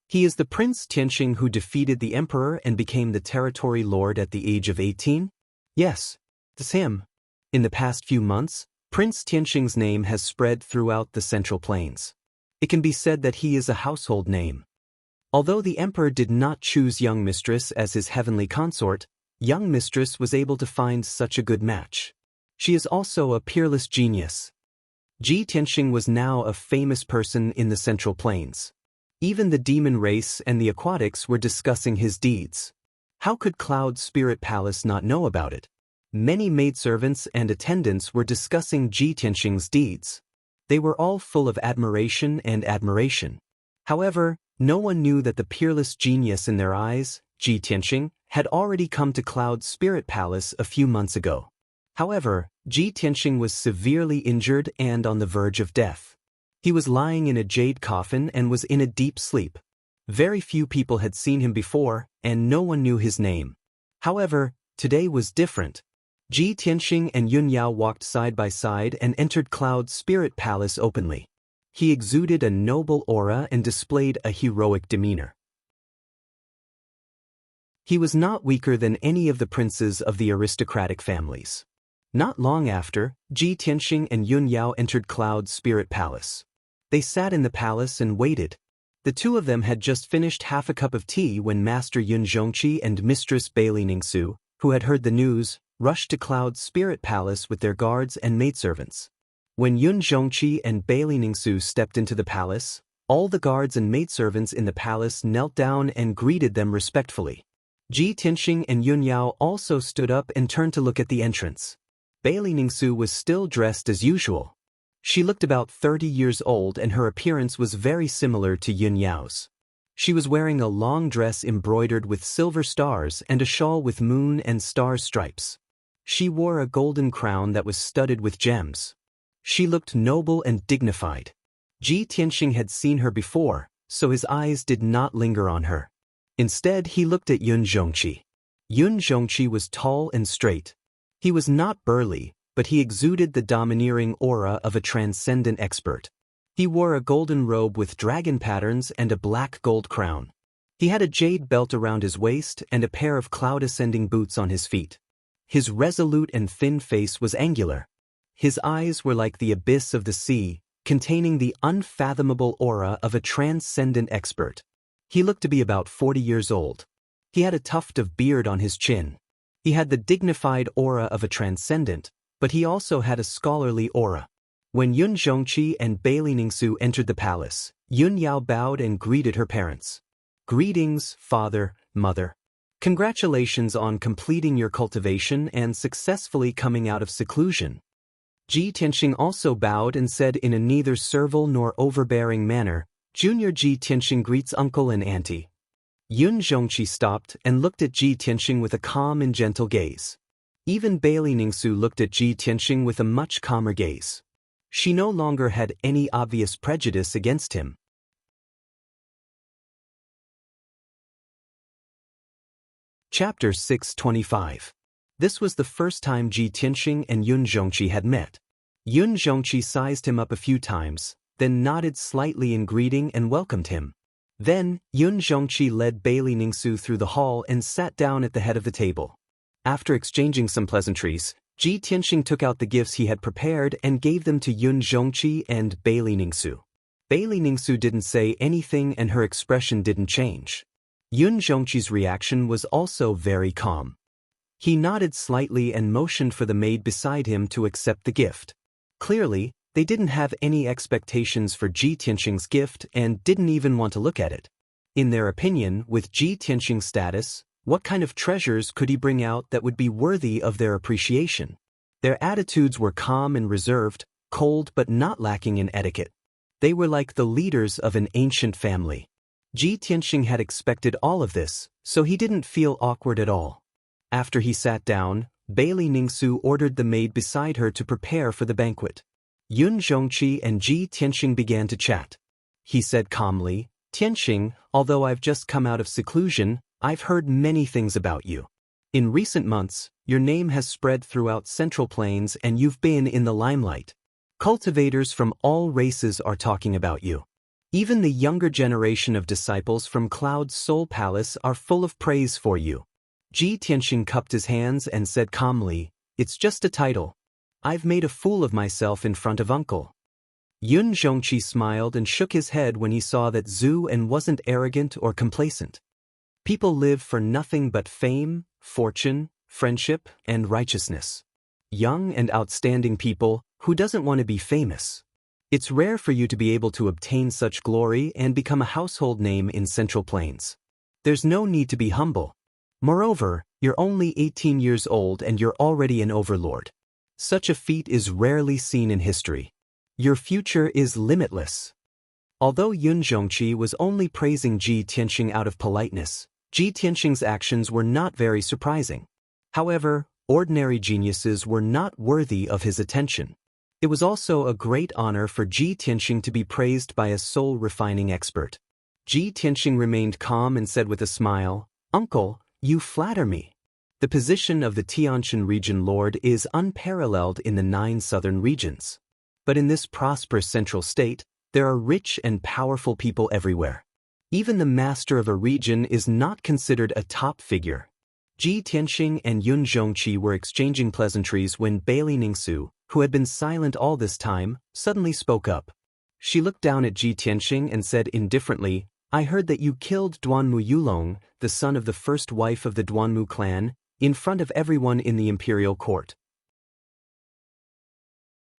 He is the Prince Tianxing who defeated the emperor and became the territory lord at the age of 18? Yes, it's him. In the past few months, Prince Tianxing's name has spread throughout the Central Plains. It can be said that he is a household name. Although the emperor did not choose young mistress as his heavenly consort, young mistress was able to find such a good match. She is also a peerless genius." Ji Tianxing was now a famous person in the Central Plains. Even the demon race and the aquatics were discussing his deeds. How could Cloud Spirit Palace not know about it? Many maidservants and attendants were discussing Ji Tianxing's deeds. They were all full of admiration and admiration. However, no one knew that the peerless genius in their eyes, Ji Tianxing, had already come to Cloud Spirit Palace a few months ago. However, Ji Tianxing was severely injured and on the verge of death. He was lying in a jade coffin and was in a deep sleep. Very few people had seen him before, and no one knew his name. However, today was different. Ji Tianxing and Yun Yao walked side by side and entered Cloud Spirit Palace openly. He exuded a noble aura and displayed a heroic demeanor. He was not weaker than any of the princes of the aristocratic families. Not long after, Ji Tianxing and Yun Yao entered Cloud Spirit Palace. They sat in the palace and waited. The two of them had just finished half a cup of tea when Master Yun Zhongqi and Mistress Bailey Ningsu, who had heard the news, rushed to Cloud Spirit Palace with their guards and maidservants. When Yun Zhongqi and Bailey Ningsu stepped into the palace, all the guards and maidservants in the palace knelt down and greeted them respectfully. Ji Tianxing and Yun Yao also stood up and turned to look at the entrance. Bailey Ningsu was still dressed as usual. She looked about 30 years old and her appearance was very similar to Yun Yao's. She was wearing a long dress embroidered with silver stars and a shawl with moon and star stripes. She wore a golden crown that was studded with gems. She looked noble and dignified. Ji Tianxing had seen her before, so his eyes did not linger on her. Instead, he looked at Yun Zhongqi. Yun Zhongqi was tall and straight. He was not burly, but he exuded the domineering aura of a transcendent expert. He wore a golden robe with dragon patterns and a black gold crown. He had a jade belt around his waist and a pair of cloud-ascending boots on his feet. His resolute and thin face was angular. His eyes were like the abyss of the sea, containing the unfathomable aura of a transcendent expert. He looked to be about 40 years old. He had a tuft of beard on his chin. He had the dignified aura of a transcendent, but he also had a scholarly aura. When Yun Zhongqi and Bailey Ningsu entered the palace, Yun Yao bowed and greeted her parents. Greetings, father, mother. Congratulations on completing your cultivation and successfully coming out of seclusion. Ji Tianxing also bowed and said in a neither servile nor overbearing manner, Junior Ji Tianxing greets uncle and auntie. Yun Zhongqi stopped and looked at Ji Tianxing with a calm and gentle gaze. Even Bailey Ningsu looked at Ji Tianxing with a much calmer gaze. She no longer had any obvious prejudice against him. Chapter 625. This was the first time Ji Tianxing and Yun Zhongqi had met. Yun Zhongqi sized him up a few times, then nodded slightly in greeting and welcomed him. Then, Yun Zhongqi led Bailey Ningsu through the hall and sat down at the head of the table. After exchanging some pleasantries, Ji Tianxing took out the gifts he had prepared and gave them to Yun Zhongqi and Bailey Ningsu. Bailey Ningsu didn't say anything and her expression didn't change. Yun Zhongqi's reaction was also very calm. He nodded slightly and motioned for the maid beside him to accept the gift. Clearly, they didn't have any expectations for Ji Tianxing's gift and didn't even want to look at it. In their opinion, with Ji Tianxing's status, what kind of treasures could he bring out that would be worthy of their appreciation? Their attitudes were calm and reserved, cold but not lacking in etiquette. They were like the leaders of an ancient family. Ji Tianxing had expected all of this, so he didn't feel awkward at all. After he sat down, Bailey Ningsu ordered the maid beside her to prepare for the banquet. Yun Zhongqi and Ji Tianxing began to chat. He said calmly, Tianxing, although I've just come out of seclusion, I've heard many things about you. In recent months, your name has spread throughout Central Plains and you've been in the limelight. Cultivators from all races are talking about you. Even the younger generation of disciples from Cloud's Soul Palace are full of praise for you. Ji Tianxing cupped his hands and said calmly, It's just a title. I've made a fool of myself in front of uncle. Yun Zhongqi smiled and shook his head when he saw that Zhu En wasn't arrogant or complacent. People live for nothing but fame, fortune, friendship, and righteousness. Young and outstanding people, who doesn't want to be famous? It's rare for you to be able to obtain such glory and become a household name in Central Plains. There's no need to be humble. Moreover, you're only 18 years old and you're already an overlord. Such a feat is rarely seen in history. Your future is limitless. Although Yun Zhongqi was only praising Ji Tianxing out of politeness, Ji Tianxing's actions were not very surprising. However, ordinary geniuses were not worthy of his attention. It was also a great honor for Ji Tianxing to be praised by a soul-refining expert. Ji Tianxing remained calm and said with a smile, Uncle, you flatter me. The position of the Tianshan region lord is unparalleled in the 9 southern regions. But in this prosperous central state, there are rich and powerful people everywhere. Even the master of a region is not considered a top figure. Ji Tianxing and Yun Zhongqi were exchanging pleasantries when Bailey Ningsu, who had been silent all this time, suddenly spoke up. She looked down at Ji Tianxing and said indifferently, I heard that you killed Duanmu Yulong, the son of the first wife of the Duanmu clan, in front of everyone in the imperial court.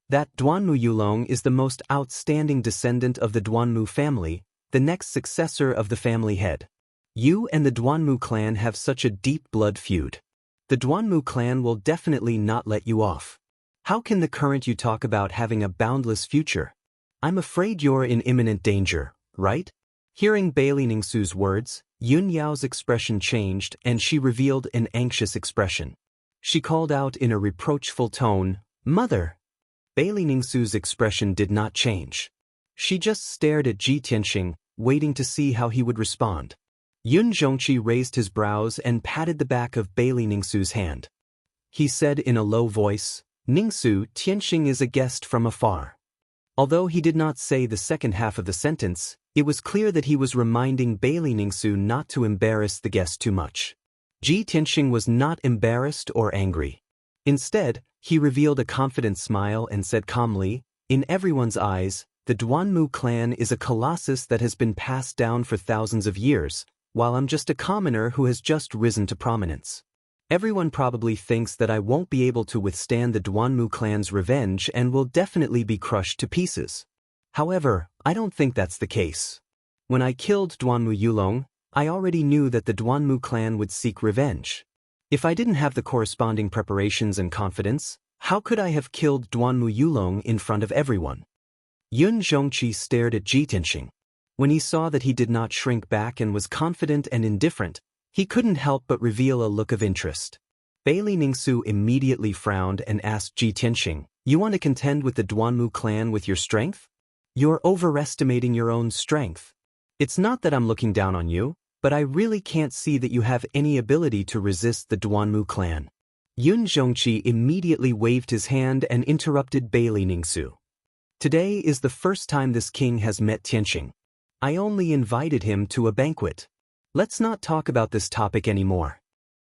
That Duanmu Yulong is the most outstanding descendant of the Duanmu family, the next successor of the family head. You and the Duanmu clan have such a deep blood feud. The Duanmu clan will definitely not let you off. How can the current you talk about having a boundless future? I'm afraid you're in imminent danger, right? Hearing Bailey Ningsu's words, Yun Yao's expression changed and she revealed an anxious expression. She called out in a reproachful tone, Mother! Bailey Ningsu's expression did not change. She just stared at Ji Tianxing, waiting to see how he would respond. Yun Zhongqi raised his brows and patted the back of Bailey Ningsu's hand. He said in a low voice, Ningsu, Tianxing is a guest from afar. Although he did not say the second half of the sentence, it was clear that he was reminding Bailey Ningsu not to embarrass the guest too much. Ji Tianxing was not embarrassed or angry. Instead, he revealed a confident smile and said calmly, In everyone's eyes, The Duanmu clan is a colossus that has been passed down for thousands of years, while I'm just a commoner who has just risen to prominence. Everyone probably thinks that I won't be able to withstand the Duanmu clan's revenge and will definitely be crushed to pieces. However, I don't think that's the case. When I killed Duanmu Yulong, I already knew that the Duanmu clan would seek revenge. If I didn't have the corresponding preparations and confidence, how could I have killed Duanmu Yulong in front of everyone? Yun Zhongqi stared at Ji Tianxing. When he saw that he did not shrink back and was confident and indifferent, he couldn't help but reveal a look of interest. Bailey Ningsu immediately frowned and asked Ji Tianxing, "You want to contend with the Duanmu clan with your strength? You're overestimating your own strength. It's not that I'm looking down on you, but I really can't see that you have any ability to resist the Duanmu clan." Yun Zhongqi immediately waved his hand and interrupted Bailey Ningsu. "Today is the first time this king has met Tianxing. I only invited him to a banquet. Let's not talk about this topic anymore."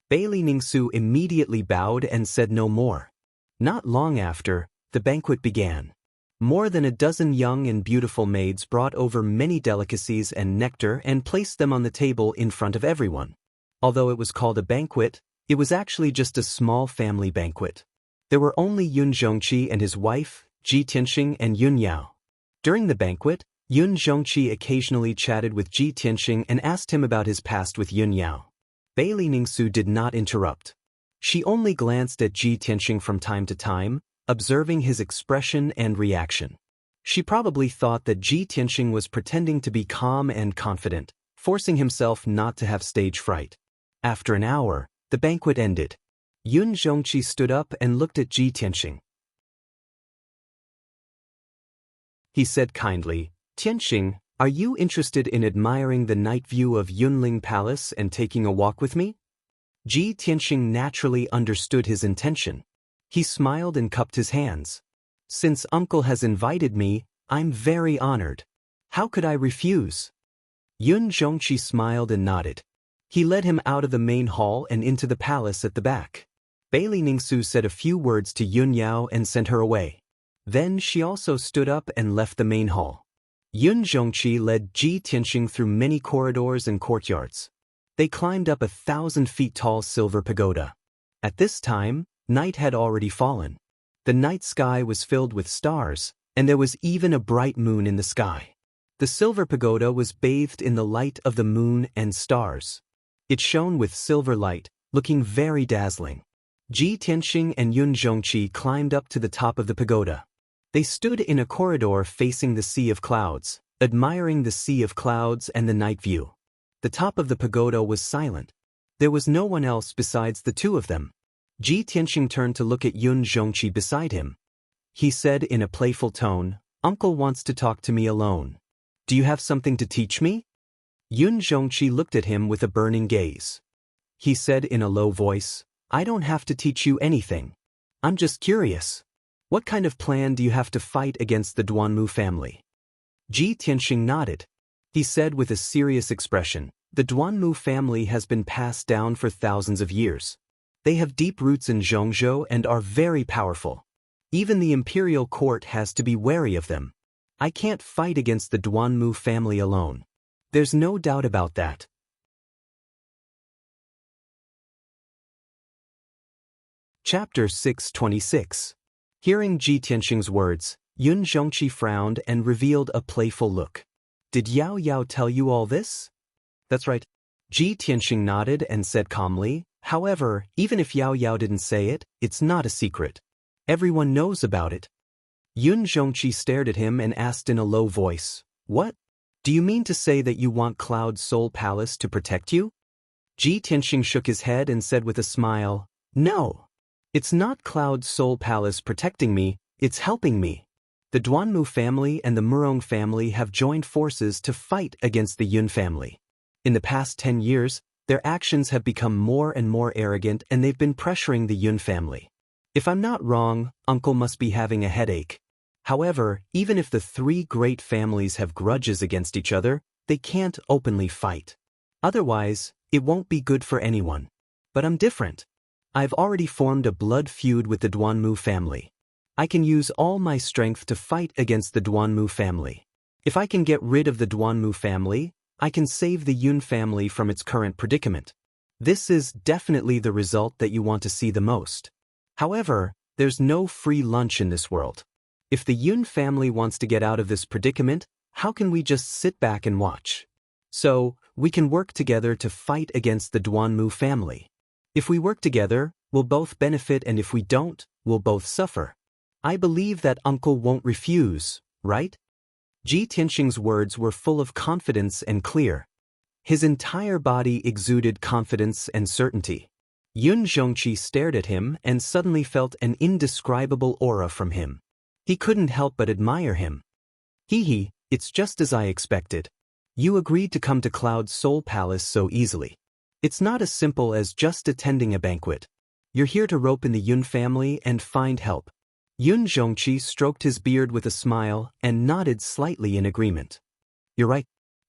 Bailey Ningsu immediately bowed and said no more. Not long after, the banquet began. More than a dozen young and beautiful maids brought over many delicacies and nectar and placed them on the table in front of everyone. Although it was called a banquet, it was actually just a small family banquet. There were only Yun Zhongqi and his wife, Ji Tianxing and Yun Yao. During the banquet, Yun Zhongqi occasionally chatted with Ji Tianxing and asked him about his past with Yun Yao. Bailey Ningsu did not interrupt. She only glanced at Ji Tianxing from time to time, observing his expression and reaction. She probably thought that Ji Tianxing was pretending to be calm and confident, forcing himself not to have stage fright. After an hour, the banquet ended. Yun Zhongqi stood up and looked at Ji Tianxing. He said kindly, "Tianxing, are you interested in admiring the night view of Yunling Palace and taking a walk with me?" Ji Tianxing naturally understood his intention. He smiled and cupped his hands. "Since uncle has invited me, I'm very honored. How could I refuse?" Yun Zhongqi smiled and nodded. He led him out of the main hall and into the palace at the back. Bailey Ningsu said a few words to Yun Yao and sent her away. Then she also stood up and left the main hall. Yun Zhongqi led Ji Tianxing through many corridors and courtyards. They climbed up a 1,000-feet-tall silver pagoda. At this time, night had already fallen. The night sky was filled with stars, and there was even a bright moon in the sky. The silver pagoda was bathed in the light of the moon and stars. It shone with silver light, looking very dazzling. Ji Tianxing and Yun Zhongqi climbed up to the top of the pagoda. They stood in a corridor facing the sea of clouds, admiring the sea of clouds and the night view. The top of the pagoda was silent. There was no one else besides the two of them. Ji Tianxing turned to look at Yun Zhongqi beside him. He said in a playful tone, "Uncle wants to talk to me alone. Do you have something to teach me?" Yun Zhongqi looked at him with a burning gaze. He said in a low voice, "I don't have to teach you anything. I'm just curious. What kind of plan do you have to fight against the Duanmu family?" Ji Tianxing nodded. He said with a serious expression, "The Duanmu family has been passed down for thousands of years. They have deep roots in Zhongzhou and are very powerful. Even the imperial court has to be wary of them. I can't fight against the Duanmu family alone. There's no doubt about that." Chapter 626. Hearing Ji Tianxing's words, Yun Zhongqi frowned and revealed a playful look. "Did Yao Yao tell you all this?" "That's right." Ji Tianxing nodded and said calmly, "However, even if Yao Yao didn't say it, it's not a secret. Everyone knows about it." Yun Zhongqi stared at him and asked in a low voice, "What? Do you mean to say that you want Cloud Soul Palace to protect you?" Ji Tianxing shook his head and said with a smile, "No. It's not Cloud Soul Palace protecting me, it's helping me. The Duanmu family and the Murong family have joined forces to fight against the Yun family. In the past 10 years, their actions have become more and more arrogant and they've been pressuring the Yun family. If I'm not wrong, Uncle must be having a headache. However, even if the three great families have grudges against each other, they can't openly fight. Otherwise, it won't be good for anyone. But I'm different. I've already formed a blood feud with the Duanmu family. I can use all my strength to fight against the Duanmu family. If I can get rid of the Duanmu family, I can save the Yun family from its current predicament. This is definitely the result that you want to see the most. However, there's no free lunch in this world. If the Yun family wants to get out of this predicament, how can we just sit back and watch? So, we can work together to fight against the Duanmu family. If we work together, we'll both benefit, and if we don't, we'll both suffer. I believe that uncle won't refuse, right? Ji Tianxing's words were full of confidence and clear. His entire body exuded confidence and certainty. Yun Xianxia stared at him and suddenly felt an indescribable aura from him. He couldn't help but admire him. Hee, it's just as I expected. You agreed to come to Cloud's Soul Palace so easily. It's not as simple as just attending a banquet. You're here to rope in the Yun family and find help. Yun Xianxia stroked his beard with a smile and nodded slightly in agreement. You're right.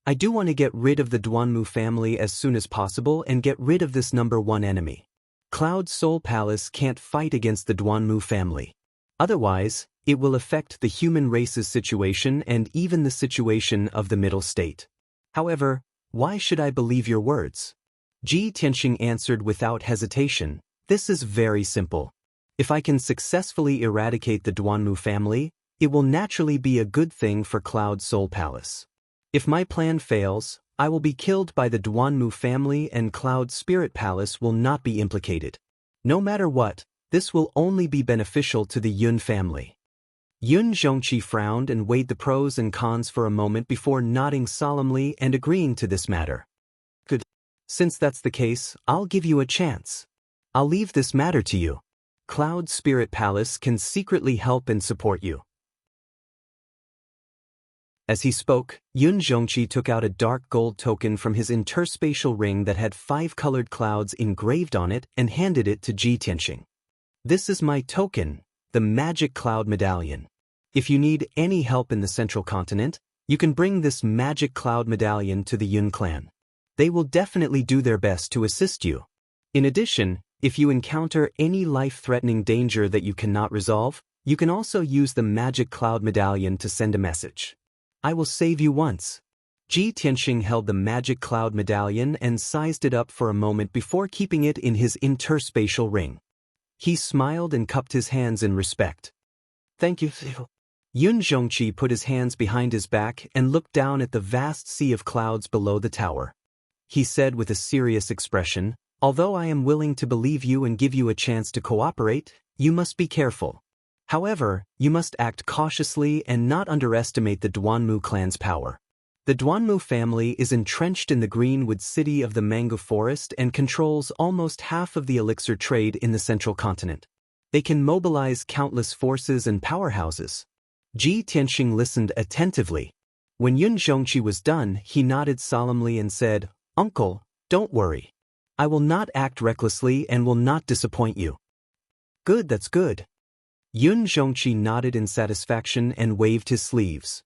I do want to get rid of the Duanmu family as soon as possible and get rid of this number one enemy. Cloud Soul Palace can't fight against the Duanmu family. Otherwise, it will affect the human race's situation and even the situation of the middle state. However, why should I believe your words? Ji Tianxing answered without hesitation. This is very simple. If I can successfully eradicate the Duanmu family, it will naturally be a good thing for Cloud Soul Palace. If my plan fails, I will be killed by the Duanmu family and Cloud Spirit Palace will not be implicated. No matter what, this will only be beneficial to the Yun family. Yun Xianxia frowned and weighed the pros and cons for a moment before nodding solemnly and agreeing to this matter. Good. Since that's the case, I'll give you a chance. I'll leave this matter to you. Cloud Spirit Palace can secretly help and support you. As he spoke, Yun Xianxia took out a dark gold token from his interspatial ring that had 5 colored clouds engraved on it and handed it to Ji Tianxing. This is my token, the Magic Cloud Medallion. If you need any help in the Central Continent, you can bring this Magic Cloud Medallion to the Yun clan. They will definitely do their best to assist you. In addition, if you encounter any life-threatening danger that you cannot resolve, you can also use the Magic Cloud Medallion to send a message. I will save you once. Ji Tianxing held the Magic Cloud Medallion and sized it up for a moment before keeping it in his interspatial ring. He smiled and cupped his hands in respect. Thank you. Yun Xianxia put his hands behind his back and looked down at the vast sea of clouds below the tower. He said with a serious expression, although I am willing to believe you and give you a chance to cooperate, you must be careful. However, you must act cautiously and not underestimate the Duanmu clan's power. The Duanmu family is entrenched in the Greenwood city of the Mango Forest and controls almost half of the elixir trade in the Central Continent. They can mobilize countless forces and powerhouses. Ji Tianxing listened attentively. When Yun Xianxia was done, he nodded solemnly and said, Uncle, don't worry. I will not act recklessly and will not disappoint you. Good, that's good. Yun Xianxia nodded in satisfaction and waved his sleeves.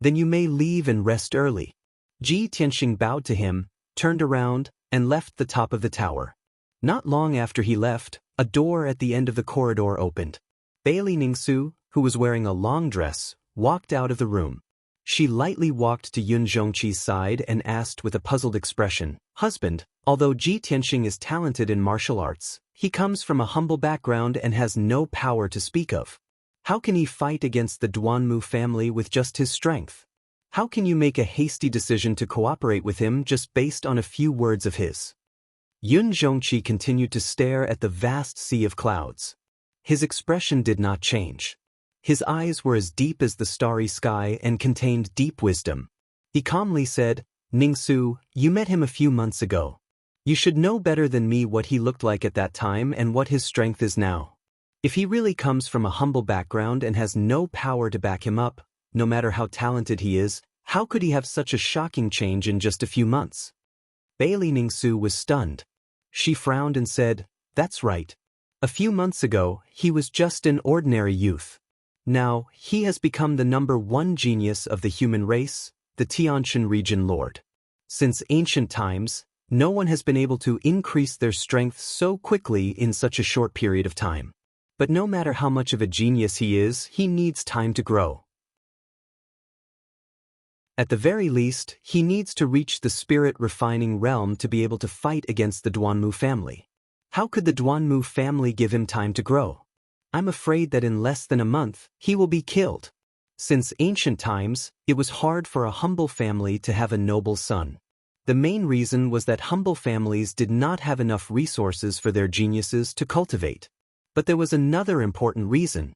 Then you may leave and rest early. Ji Tianxing bowed to him, turned around, and left the top of the tower. Not long after he left, a door at the end of the corridor opened. Bailey Ningsu, who was wearing a long dress, walked out of the room. She lightly walked to Yun Xianxia's side and asked with a puzzled expression, Husband, although Ji Tianxing is talented in martial arts, he comes from a humble background and has no power to speak of. How can he fight against the Duanmu family with just his strength? How can you make a hasty decision to cooperate with him just based on a few words of his? Yun Xianxia continued to stare at the vast sea of clouds. His expression did not change. His eyes were as deep as the starry sky and contained deep wisdom. He calmly said, Ningsu, you met him a few months ago. You should know better than me what he looked like at that time and what his strength is now. If he really comes from a humble background and has no power to back him up, no matter how talented he is, how could he have such a shocking change in just a few months? Bailey Ningsu was stunned. She frowned and said, That's right. A few months ago, he was just an ordinary youth. Now, he has become the #1 genius of the human race, the Tianshan region lord. Since ancient times, no one has been able to increase their strength so quickly in such a short period of time. But no matter how much of a genius he is, he needs time to grow. At the very least, he needs to reach the spirit-refining realm to be able to fight against the Duanmu family. How could the Duanmu family give him time to grow? I'm afraid that in less than a month, he will be killed. Since ancient times, it was hard for a humble family to have a noble son. The main reason was that humble families did not have enough resources for their geniuses to cultivate. But there was another important reason.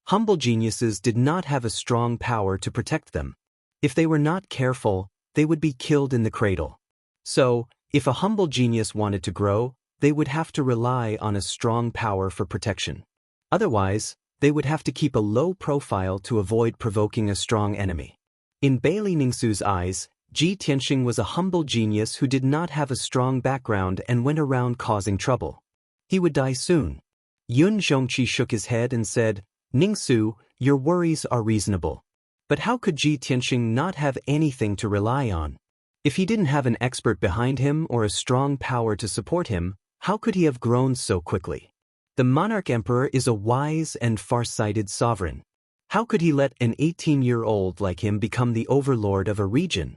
Humble geniuses did not have a strong power to protect them. If they were not careful, they would be killed in the cradle. So, if a humble genius wanted to grow, they would have to rely on a strong power for protection. Otherwise, they would have to keep a low profile to avoid provoking a strong enemy. In Bailey Ningsu's eyes, Ji Tianxing was a humble genius who did not have a strong background and went around causing trouble. He would die soon. Yun Zhongqi shook his head and said, "Ningsu, your worries are reasonable. But how could Ji Tianxing not have anything to rely on? If he didn't have an expert behind him or a strong power to support him, how could he have grown so quickly? The monarch emperor is a wise and far-sighted sovereign. How could he let an 18-year-old like him become the overlord of a region?"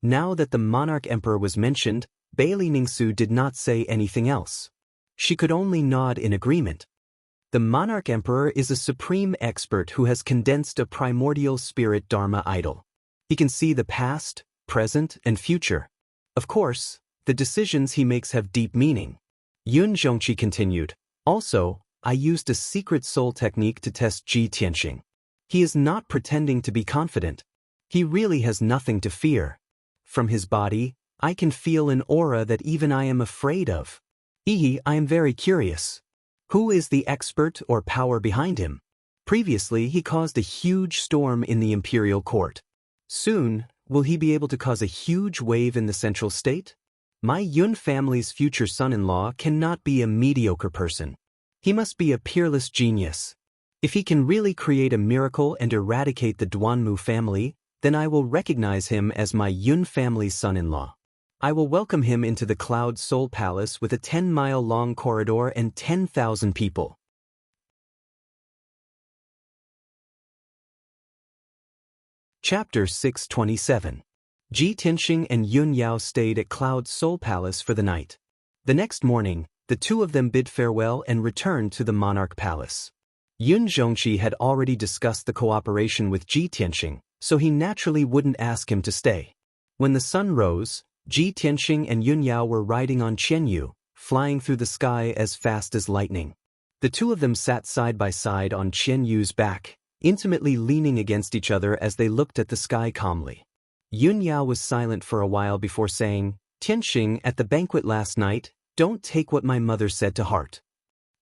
Now that the monarch emperor was mentioned, Bailey Ningsu did not say anything else. She could only nod in agreement. The monarch emperor is a supreme expert who has condensed a primordial spirit Dharma idol. He can see the past, present, and future. Of course, the decisions he makes have deep meaning. Yun Zhongqi continued, "Also, I used a secret soul technique to test Ji Tianxing. He is not pretending to be confident. He really has nothing to fear. From his body, I can feel an aura that even I am afraid of. I am very curious. Who is the expert or power behind him? Previously, he caused a huge storm in the imperial court. Soon, will he be able to cause a huge wave in the central state? My Yun family's future son-in-law cannot be a mediocre person. He must be a peerless genius. If he can really create a miracle and eradicate the Duanmu family, then I will recognize him as my Yun family's son-in-law. I will welcome him into the Cloud Soul Palace with a 10-mile-long corridor and 10,000 people." Chapter 627. Ji Tianxing and Yun Yao stayed at Cloud Soul Palace for the night. The next morning, the two of them bid farewell and returned to the Monarch Palace. Yun Zhongqi had already discussed the cooperation with Ji Tianxing, so he naturally wouldn't ask him to stay. When the sun rose, Ji Tianxing and Yun Yao were riding on Qianyu, flying through the sky as fast as lightning. The two of them sat side by side on Qianyu's back, intimately leaning against each other as they looked at the sky calmly. Yun Yao was silent for a while before saying, "Tianxing, at the banquet last night, don't take what my mother said to heart."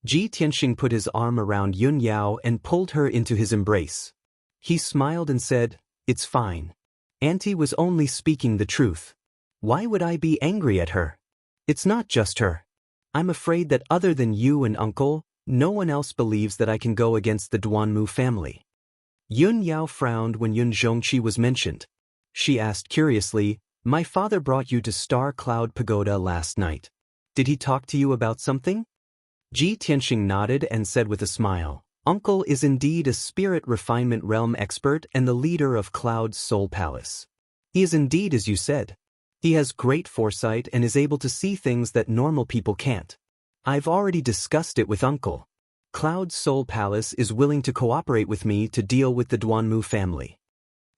Ji Tianxing put his arm around Yun Yao and pulled her into his embrace. He smiled and said, "It's fine. Auntie was only speaking the truth. Why would I be angry at her? It's not just her. I'm afraid that other than you and Uncle, no one else believes that I can go against the Duanmu family." Yun Yao frowned when Yun Zhongqi was mentioned. She asked curiously, "My father brought you to Star Cloud Pagoda last night. Did he talk to you about something?" Ji Tianxing nodded and said with a smile, "Uncle is indeed a spirit refinement realm expert and the leader of Cloud's Soul Palace. He is indeed as you said. He has great foresight and is able to see things that normal people can't. I've already discussed it with Uncle. Cloud's Soul Palace is willing to cooperate with me to deal with the Duanmu family."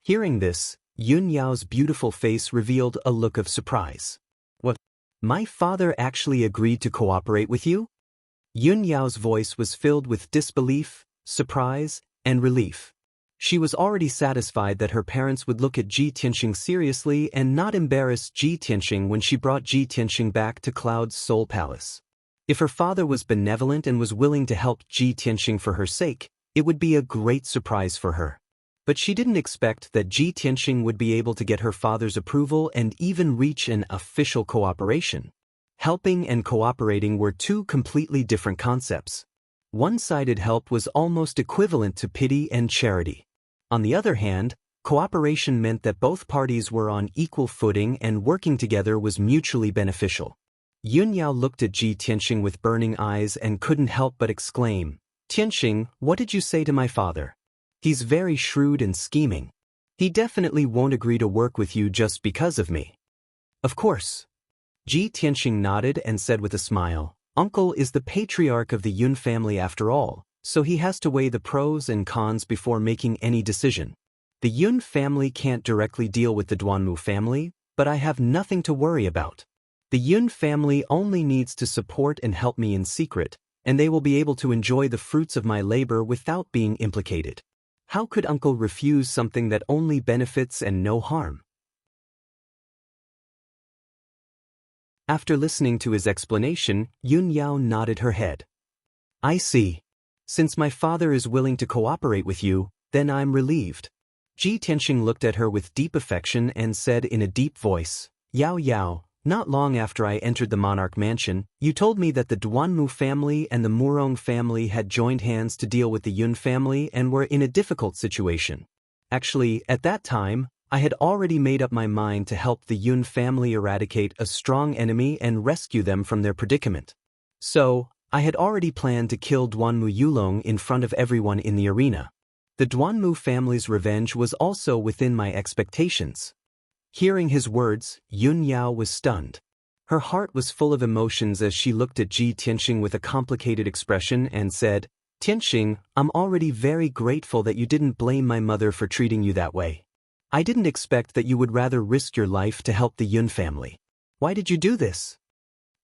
Hearing this, Yun Yao's beautiful face revealed a look of surprise. "What? My father actually agreed to cooperate with you?" Yun Yao's voice was filled with disbelief, surprise, and relief. She was already satisfied that her parents would look at Ji Tianxing seriously and not embarrass Ji Tianxing when she brought Ji Tianxing back to Cloud's Soul Palace. If her father was benevolent and was willing to help Ji Tianxing for her sake, it would be a great surprise for her. But she didn't expect that Ji Tianxing would be able to get her father's approval and even reach an official cooperation. Helping and cooperating were two completely different concepts. One-sided help was almost equivalent to pity and charity. On the other hand, cooperation meant that both parties were on equal footing and working together was mutually beneficial. Yun Yao looked at Ji Tianxing with burning eyes and couldn't help but exclaim, Tianxing, what did you say to my father? He's very shrewd and scheming. He definitely won't agree to work with you just because of me. Of course. Tianxing nodded and said with a smile, Uncle is the patriarch of the Yun family after all, so he has to weigh the pros and cons before making any decision. The Yun family can't directly deal with the Duanmu family, but I have nothing to worry about. The Yun family only needs to support and help me in secret, and they will be able to enjoy the fruits of my labor without being implicated. How could Uncle refuse something that only benefits and no harm? After listening to his explanation, Yun Yao nodded her head. I see. Since my father is willing to cooperate with you, then I'm relieved. Tianxing looked at her with deep affection and said in a deep voice, Yao Yao, not long after I entered the monarch mansion, you told me that the Duanmu family and the Murong family had joined hands to deal with the Yun family and were in a difficult situation. Actually, at that time, I had already made up my mind to help the Yun family eradicate a strong enemy and rescue them from their predicament. So, I had already planned to kill Duanmu Yulong in front of everyone in the arena. The Duanmu family's revenge was also within my expectations. Hearing his words, Yun Yao was stunned. Her heart was full of emotions as she looked at Tianxing with a complicated expression and said, Tianxing, I'm already very grateful that you didn't blame my mother for treating you that way. I didn't expect that you would rather risk your life to help the Yun family. Why did you do this?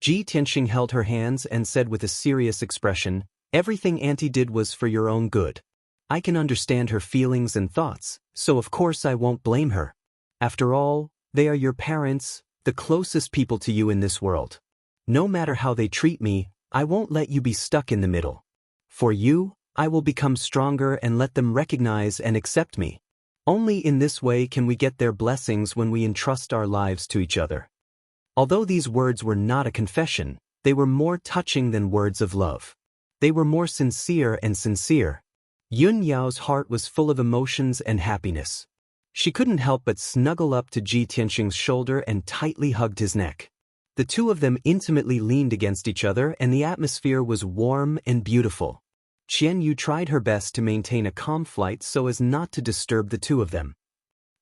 Tianxing held her hands and said with a serious expression, Everything Auntie did was for your own good. I can understand her feelings and thoughts, so of course I won't blame her. After all, they are your parents, the closest people to you in this world. No matter how they treat me, I won't let you be stuck in the middle. For you, I will become stronger and let them recognize and accept me. Only in this way can we get their blessings when we entrust our lives to each other. Although these words were not a confession, they were more touching than words of love. They were more sincere and sincere. Yun Yao's heart was full of emotions and happiness. She couldn't help but snuggle up to Tianxing's shoulder and tightly hugged his neck. The two of them intimately leaned against each other and the atmosphere was warm and beautiful. Qian Yu tried her best to maintain a calm flight so as not to disturb the two of them.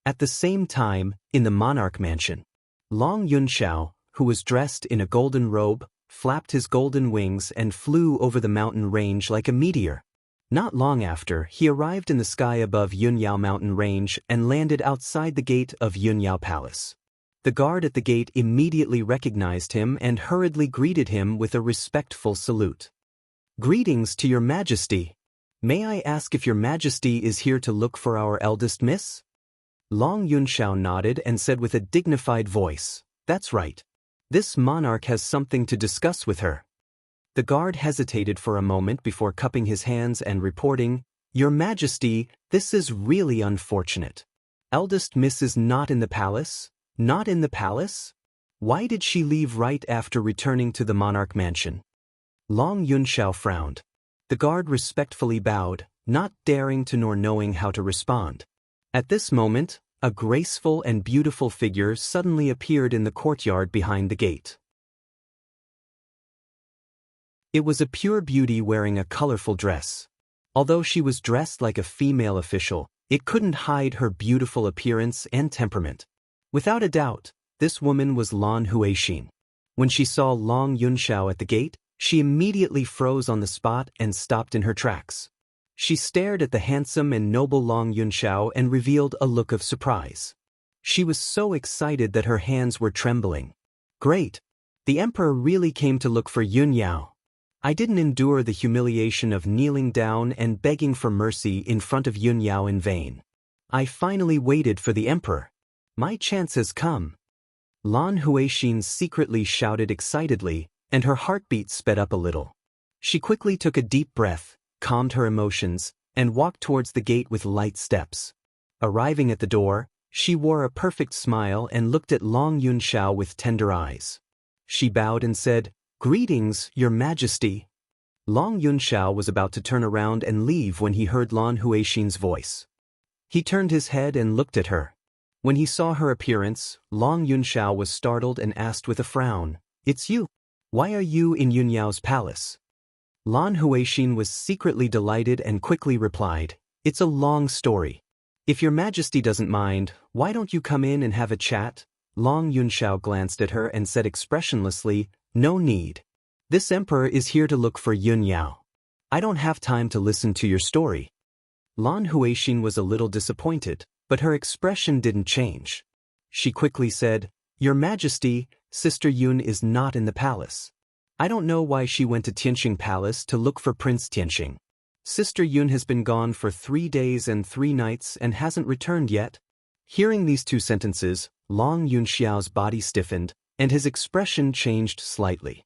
At the same time, in the monarch mansion, Long Yunxiao, who was dressed in a golden robe, flapped his golden wings and flew over the mountain range like a meteor. Not long after, he arrived in the sky above Yunyao mountain range and landed outside the gate of Yunyao Palace. The guard at the gate immediately recognized him and hurriedly greeted him with a respectful salute. Greetings to your majesty. May I ask if your majesty is here to look for our eldest miss? Long Yunxiao nodded and said with a dignified voice, That's right. This monarch has something to discuss with her. The guard hesitated for a moment before cupping his hands and reporting, Your Majesty, this is really unfortunate. Eldest Miss is not in the palace? Not in the palace? Why did she leave right after returning to the monarch mansion? Long Yunxiao frowned. The guard respectfully bowed, not daring to nor knowing how to respond. At this moment, a graceful and beautiful figure suddenly appeared in the courtyard behind the gate. It was a pure beauty wearing a colorful dress. Although she was dressed like a female official, it couldn't hide her beautiful appearance and temperament. Without a doubt, this woman was Lan Huixin. When she saw Long Yunxiao at the gate, she immediately froze on the spot and stopped in her tracks. She stared at the handsome and noble Long Yunxiao and revealed a look of surprise. She was so excited that her hands were trembling. Great! The emperor really came to look for Yunyao. I didn't endure the humiliation of kneeling down and begging for mercy in front of Yunyao in vain. I finally waited for the emperor. My chance has come. Lan Huixin secretly shouted excitedly, and her heartbeat sped up a little. She quickly took a deep breath, calmed her emotions, and walked towards the gate with light steps. Arriving at the door, she wore a perfect smile and looked at Long Yunxiao with tender eyes. She bowed and said, Greetings, Your Majesty. Long Yunxiao was about to turn around and leave when he heard Lan Huixin's voice. He turned his head and looked at her. When he saw her appearance, Long Yunxiao was startled and asked with a frown, It's you. Why are you in Yunyao's palace? Lan Huixin was secretly delighted and quickly replied, "It's a long story. If your majesty doesn't mind, why don't you come in and have a chat?" Long Yunxiao glanced at her and said expressionlessly, "No need. This emperor is here to look for Yun Yao. I don't have time to listen to your story." Lan Huixin was a little disappointed, but her expression didn't change. She quickly said, "Your Majesty, Sister Yun is not in the palace. I don't know why she went to Tianxing Palace to look for Prince Tianxing. Sister Yun has been gone for 3 days and 3 nights and hasn't returned yet." Hearing these 2 sentences, Long Yunxiao's body stiffened, and his expression changed slightly.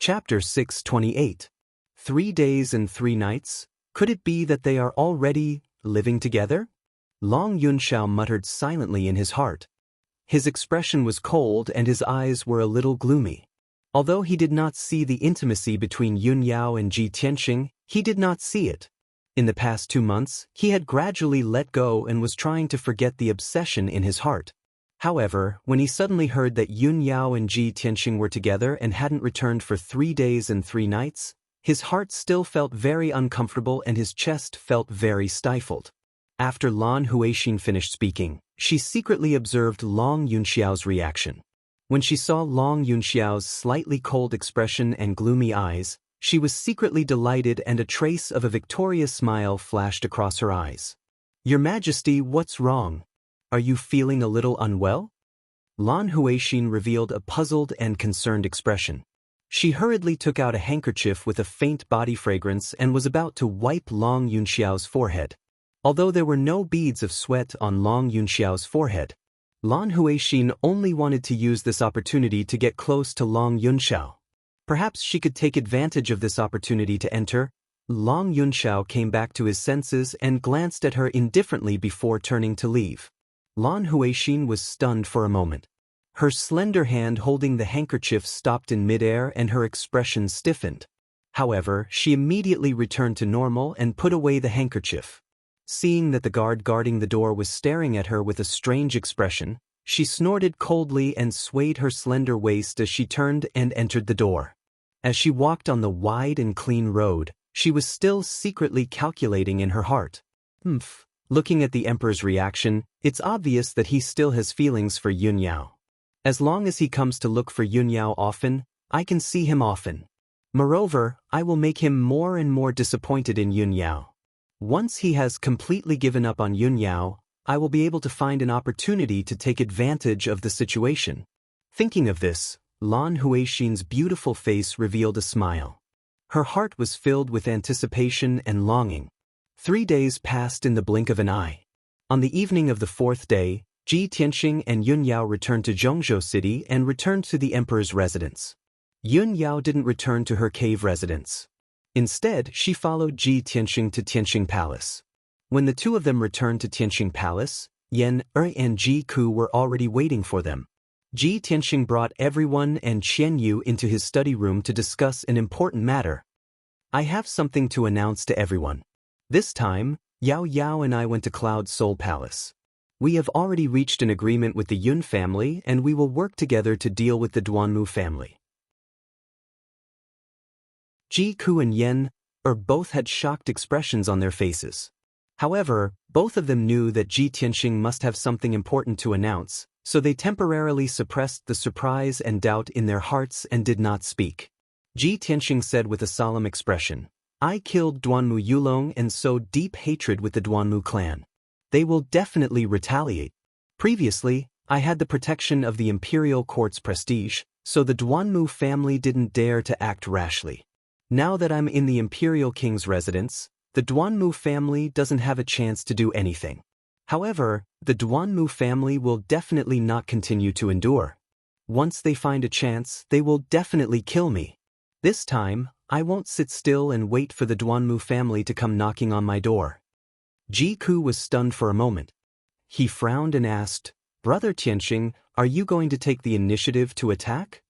Chapter 628. 3 days and 3 nights? Could it be that they are already living together? Long Yunxiao muttered silently in his heart. His expression was cold and his eyes were a little gloomy. Although he did not see the intimacy between Yun Yao and Ji Tianxing, he did not see it. In the past 2 months, he had gradually let go and was trying to forget the obsession in his heart. However, when he suddenly heard that Yun Yao and Ji Tianxing were together and hadn't returned for 3 days and 3 nights, his heart still felt very uncomfortable and his chest felt very stifled. After Lan Huixin finished speaking, she secretly observed Long Yunxiao's reaction. When she saw Long Yunxiao's slightly cold expression and gloomy eyes, she was secretly delighted and a trace of a victorious smile flashed across her eyes. "Your Majesty, what's wrong? Are you feeling a little unwell?" Lan Huixin revealed a puzzled and concerned expression. She hurriedly took out a handkerchief with a faint body fragrance and was about to wipe Long Yunxiao's forehead. Although there were no beads of sweat on Long Yunxiao's forehead, Lan Huixin only wanted to use this opportunity to get close to Long Yunxiao. Perhaps she could take advantage of this opportunity to enter. Long Yunxiao came back to his senses and glanced at her indifferently before turning to leave. Lan Huixin was stunned for a moment. Her slender hand holding the handkerchief stopped in midair and her expression stiffened. However, she immediately returned to normal and put away the handkerchief. Seeing that the guard guarding the door was staring at her with a strange expression, she snorted coldly and swayed her slender waist as she turned and entered the door. As she walked on the wide and clean road, she was still secretly calculating in her heart. Looking at the emperor's reaction, it's obvious that he still has feelings for Yun Yao. As long as he comes to look for Yun Yao often, I can see him often. Moreover, I will make him more and more disappointed in Yun Yao. Once he has completely given up on Yun Yao, I will be able to find an opportunity to take advantage of the situation. Thinking of this, Lan Huixin's beautiful face revealed a smile. Her heart was filled with anticipation and longing. 3 days passed in the blink of an eye. On the evening of the 4th day, Ji Tianxing and Yun Yao returned to Zhongzhou City and returned to the emperor's residence. Yun Yao didn't return to her cave residence. Instead, she followed Ji Tianxing to Tianxing Palace. When the 2 of them returned to Tianxing Palace, Yan and Ji Ku were already waiting for them. Ji Tianxing brought everyone and Qian Yu into his study room to discuss an important matter. "I have something to announce to everyone. This time, Yao Yao and I went to Cloud Soul Palace. We have already reached an agreement with the Yun family and we will work together to deal with the Duanmu family." Ji Ku and Yan both had shocked expressions on their faces. However, both of them knew that Ji Tianxing must have something important to announce, so they temporarily suppressed the surprise and doubt in their hearts and did not speak. Ji Tianxing said with a solemn expression, "I killed Duanmu Yulong and sowed deep hatred with the Duanmu clan. They will definitely retaliate. Previously, I had the protection of the imperial court's prestige, so the Duanmu family didn't dare to act rashly. Now that I'm in the imperial king's residence, the Duanmu family doesn't have a chance to do anything. However, the Duanmu family will definitely not continue to endure. Once they find a chance, they will definitely kill me. This time, I won't sit still and wait for the Duanmu family to come knocking on my door." Ji Ku was stunned for a moment. He frowned and asked, "Brother Tianxing, are you going to take the initiative to attack?"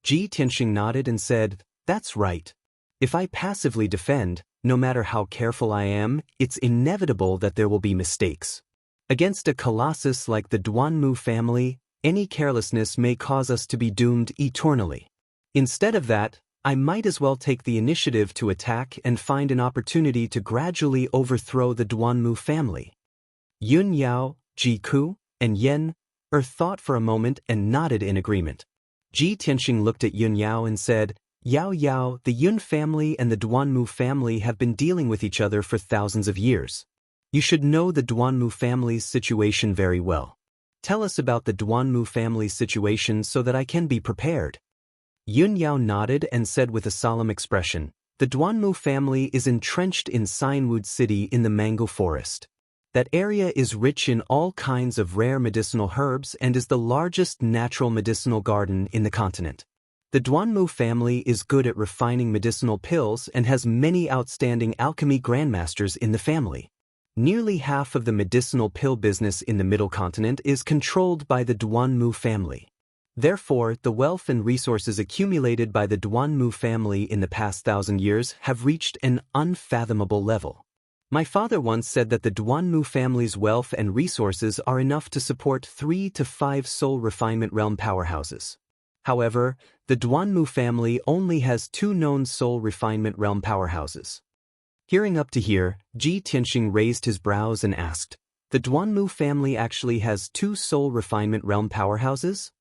Ji Tianxing nodded and said, "That's right. If I passively defend, no matter how careful I am, it's inevitable that there will be mistakes. Against a colossus like the Duanmu family, Any carelessness may cause us to be doomed eternally. Instead of that, I might as well take the initiative to attack and find an opportunity to gradually overthrow the Duanmu family. Yun Yao, Ji Ku, and Yen thought for a moment and nodded in agreement. Ji Tianxing looked at Yun Yao and said, Yao Yao, the Yun family and the Duanmu family have been dealing with each other for thousands of years. You should know the Duanmu family's situation very well. Tell us about the Duanmu family's situation so that I can be prepared. Yun Yao nodded and said with a solemn expression, the Duanmu family is entrenched in Xianwood City in the mango forest. That area is rich in all kinds of rare medicinal herbs and is the largest natural medicinal garden in the continent. The Duanmu family is good at refining medicinal pills and has many outstanding alchemy grandmasters in the family. Nearly half of the medicinal pill business in the Middle Continent is controlled by the Duanmu family. Therefore, the wealth and resources accumulated by the Duanmu family in the past 1,000 years have reached an unfathomable level. My father once said that the Duanmu family's wealth and resources are enough to support 3 to 5 soul refinement realm powerhouses. However, the Duanmu family only has 2 known soul refinement realm powerhouses. Hearing up to here, Ji Tianxing raised his brows and asked, the Duanmu family actually has 2 soul refinement realm powerhouses?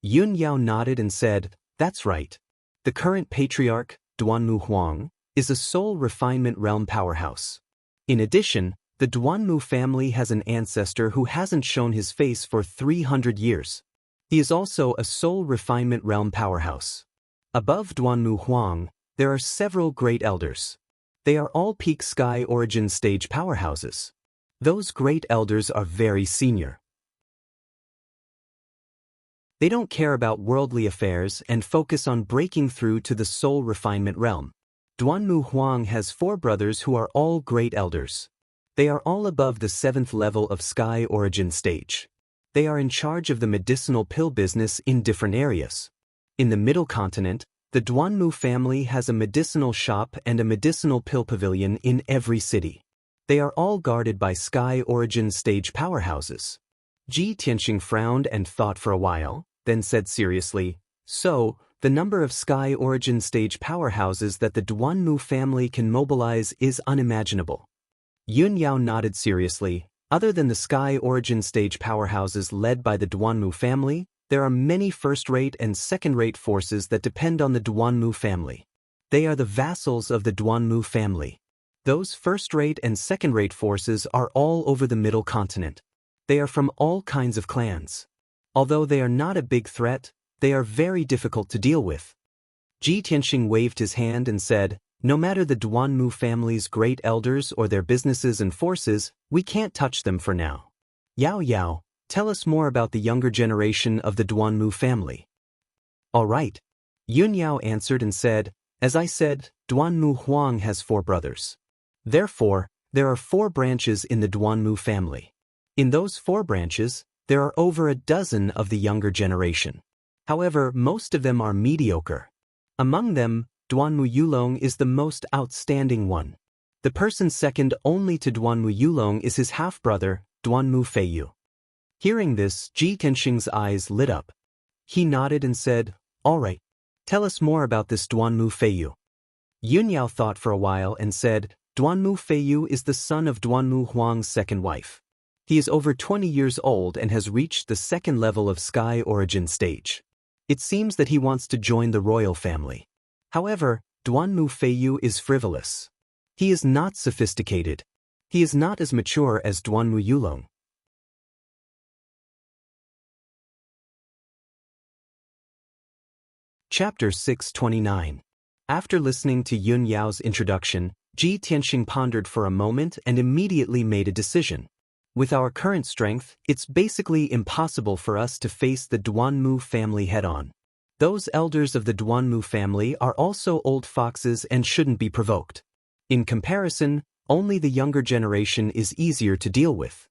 Yun Yao nodded and said, that's right. The current patriarch, Duanmu Huang, is a soul refinement realm powerhouse. In addition, the Duanmu family has an ancestor who hasn't shown his face for 300 years. He is also a soul refinement realm powerhouse. Above Duanmu Huang, there are several great elders. They are all peak sky origin stage powerhouses. Those great elders are very senior. They don't care about worldly affairs and focus on breaking through to the soul refinement realm. Duanmu Huang has 4 brothers who are all great elders. They are all above the 7th level of sky origin stage. They are in charge of the medicinal pill business in different areas. In the Middle Continent, the Duanmu family has a medicinal shop and a medicinal pill pavilion in every city. They are all guarded by sky origin stage powerhouses. Ji Tianxing frowned and thought for a while, then said seriously, so, the number of sky origin stage powerhouses that the Duanmu family can mobilize is unimaginable. Yun Yao nodded seriously. Other than the sky origin stage powerhouses led by the Duanmu family, there are many first-rate and second-rate forces that depend on the Duanmu family. They are the vassals of the Duanmu family. Those first-rate and second-rate forces are all over the Middle Continent. They are from all kinds of clans. Although they are not a big threat, they are very difficult to deal with. Ji Tianxing waved his hand and said, no matter the Duanmu family's great elders or their businesses and forces, we can't touch them for now. Yao Yao, tell us more about the younger generation of the Duanmu family. All right. Yun Yao answered and said, as I said, Duanmu Huang has 4 brothers. Therefore, there are 4 branches in the Duanmu family. In those 4 branches, there are over a dozen of the younger generation. However, most of them are mediocre. Among them, Duanmu Yulong is the most outstanding one. The person second only to Duanmu Yulong is his half-brother, Duanmu Feiyu. Hearing this, Ji Tianxing's eyes lit up. He nodded and said, all right. Tell us more about this Duanmu Feiyu. Yun Yao thought for a while and said, Duanmu Feiyu is the son of Duanmu Huang's second wife. He is over 20 years old and has reached the 2nd level of sky origin stage. It seems that he wants to join the royal family. However, Duanmu Feiyu is frivolous. He is not sophisticated. He is not as mature as Duanmu Yulong. Chapter 629. After listening to Yun Yao's introduction, Ji Tianxing pondered for a moment and immediately made a decision. With our current strength, it's basically impossible for us to face the Duanmu family head-on. Those elders of the Duanmu family are also old foxes and shouldn't be provoked. In comparison, only the younger generation is easier to deal with.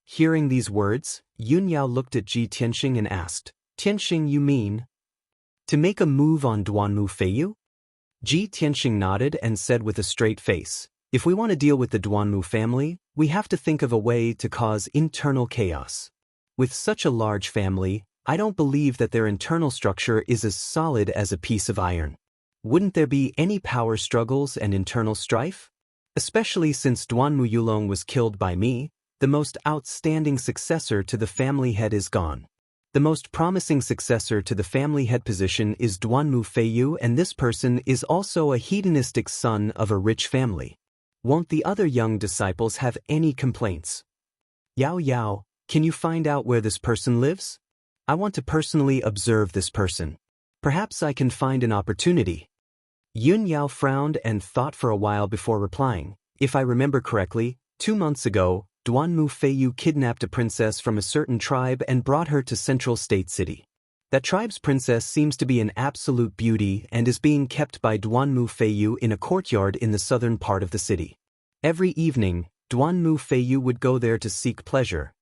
Hearing these words, Yun Yao looked at Ji Tianxing and asked, Tianxing, you mean to make a move on Duanmu Feiyu? Ji Tianxing nodded and said with a straight face, if we want to deal with the Duanmu family, we have to think of a way to cause internal chaos. With such a large family, I don't believe that their internal structure is as solid as a piece of iron. Wouldn't there be any power struggles and internal strife? Especially since Duanmu Yulong was killed by me, the most outstanding successor to the family head is gone. The most promising successor to the family head position is Duanmu Feiyu, and this person is also a hedonistic son of a rich family. Won't the other young disciples have any complaints? Yao Yao, can you find out where this person lives? I want to personally observe this person. Perhaps I can find an opportunity. Yun Yao frowned and thought for a while before replying. If I remember correctly, 2 months ago, Duanmu Feiyu kidnapped a princess from a certain tribe and brought her to Central State City. That tribe's princess seems to be an absolute beauty and is being kept by Duanmu Feiyu in a courtyard in the southern part of the city. Every evening, Duanmu Feiyu would go there to seek pleasure.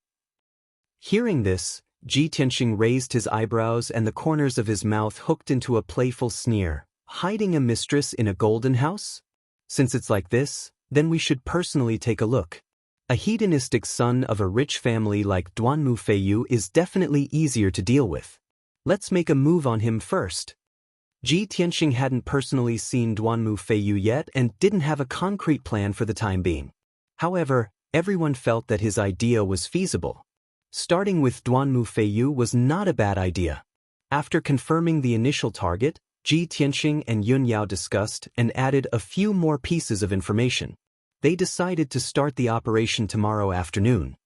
Hearing this, Ji Tianxing raised his eyebrows and the corners of his mouth hooked into a playful sneer. Hiding a mistress in a golden house? Since it's like this, then we should personally take a look. A hedonistic son of a rich family like Duanmu Feiyu is definitely easier to deal with. Let's make a move on him first. Ji Tianxing hadn't personally seen Duanmu Feiyu yet and didn't have a concrete plan for the time being. However, everyone felt that his idea was feasible. Starting with Duanmu Feiyu was not a bad idea. After confirming the initial target, Ji Tianxing and Yun Yao discussed and added a few more pieces of information. They decided to start the operation tomorrow afternoon.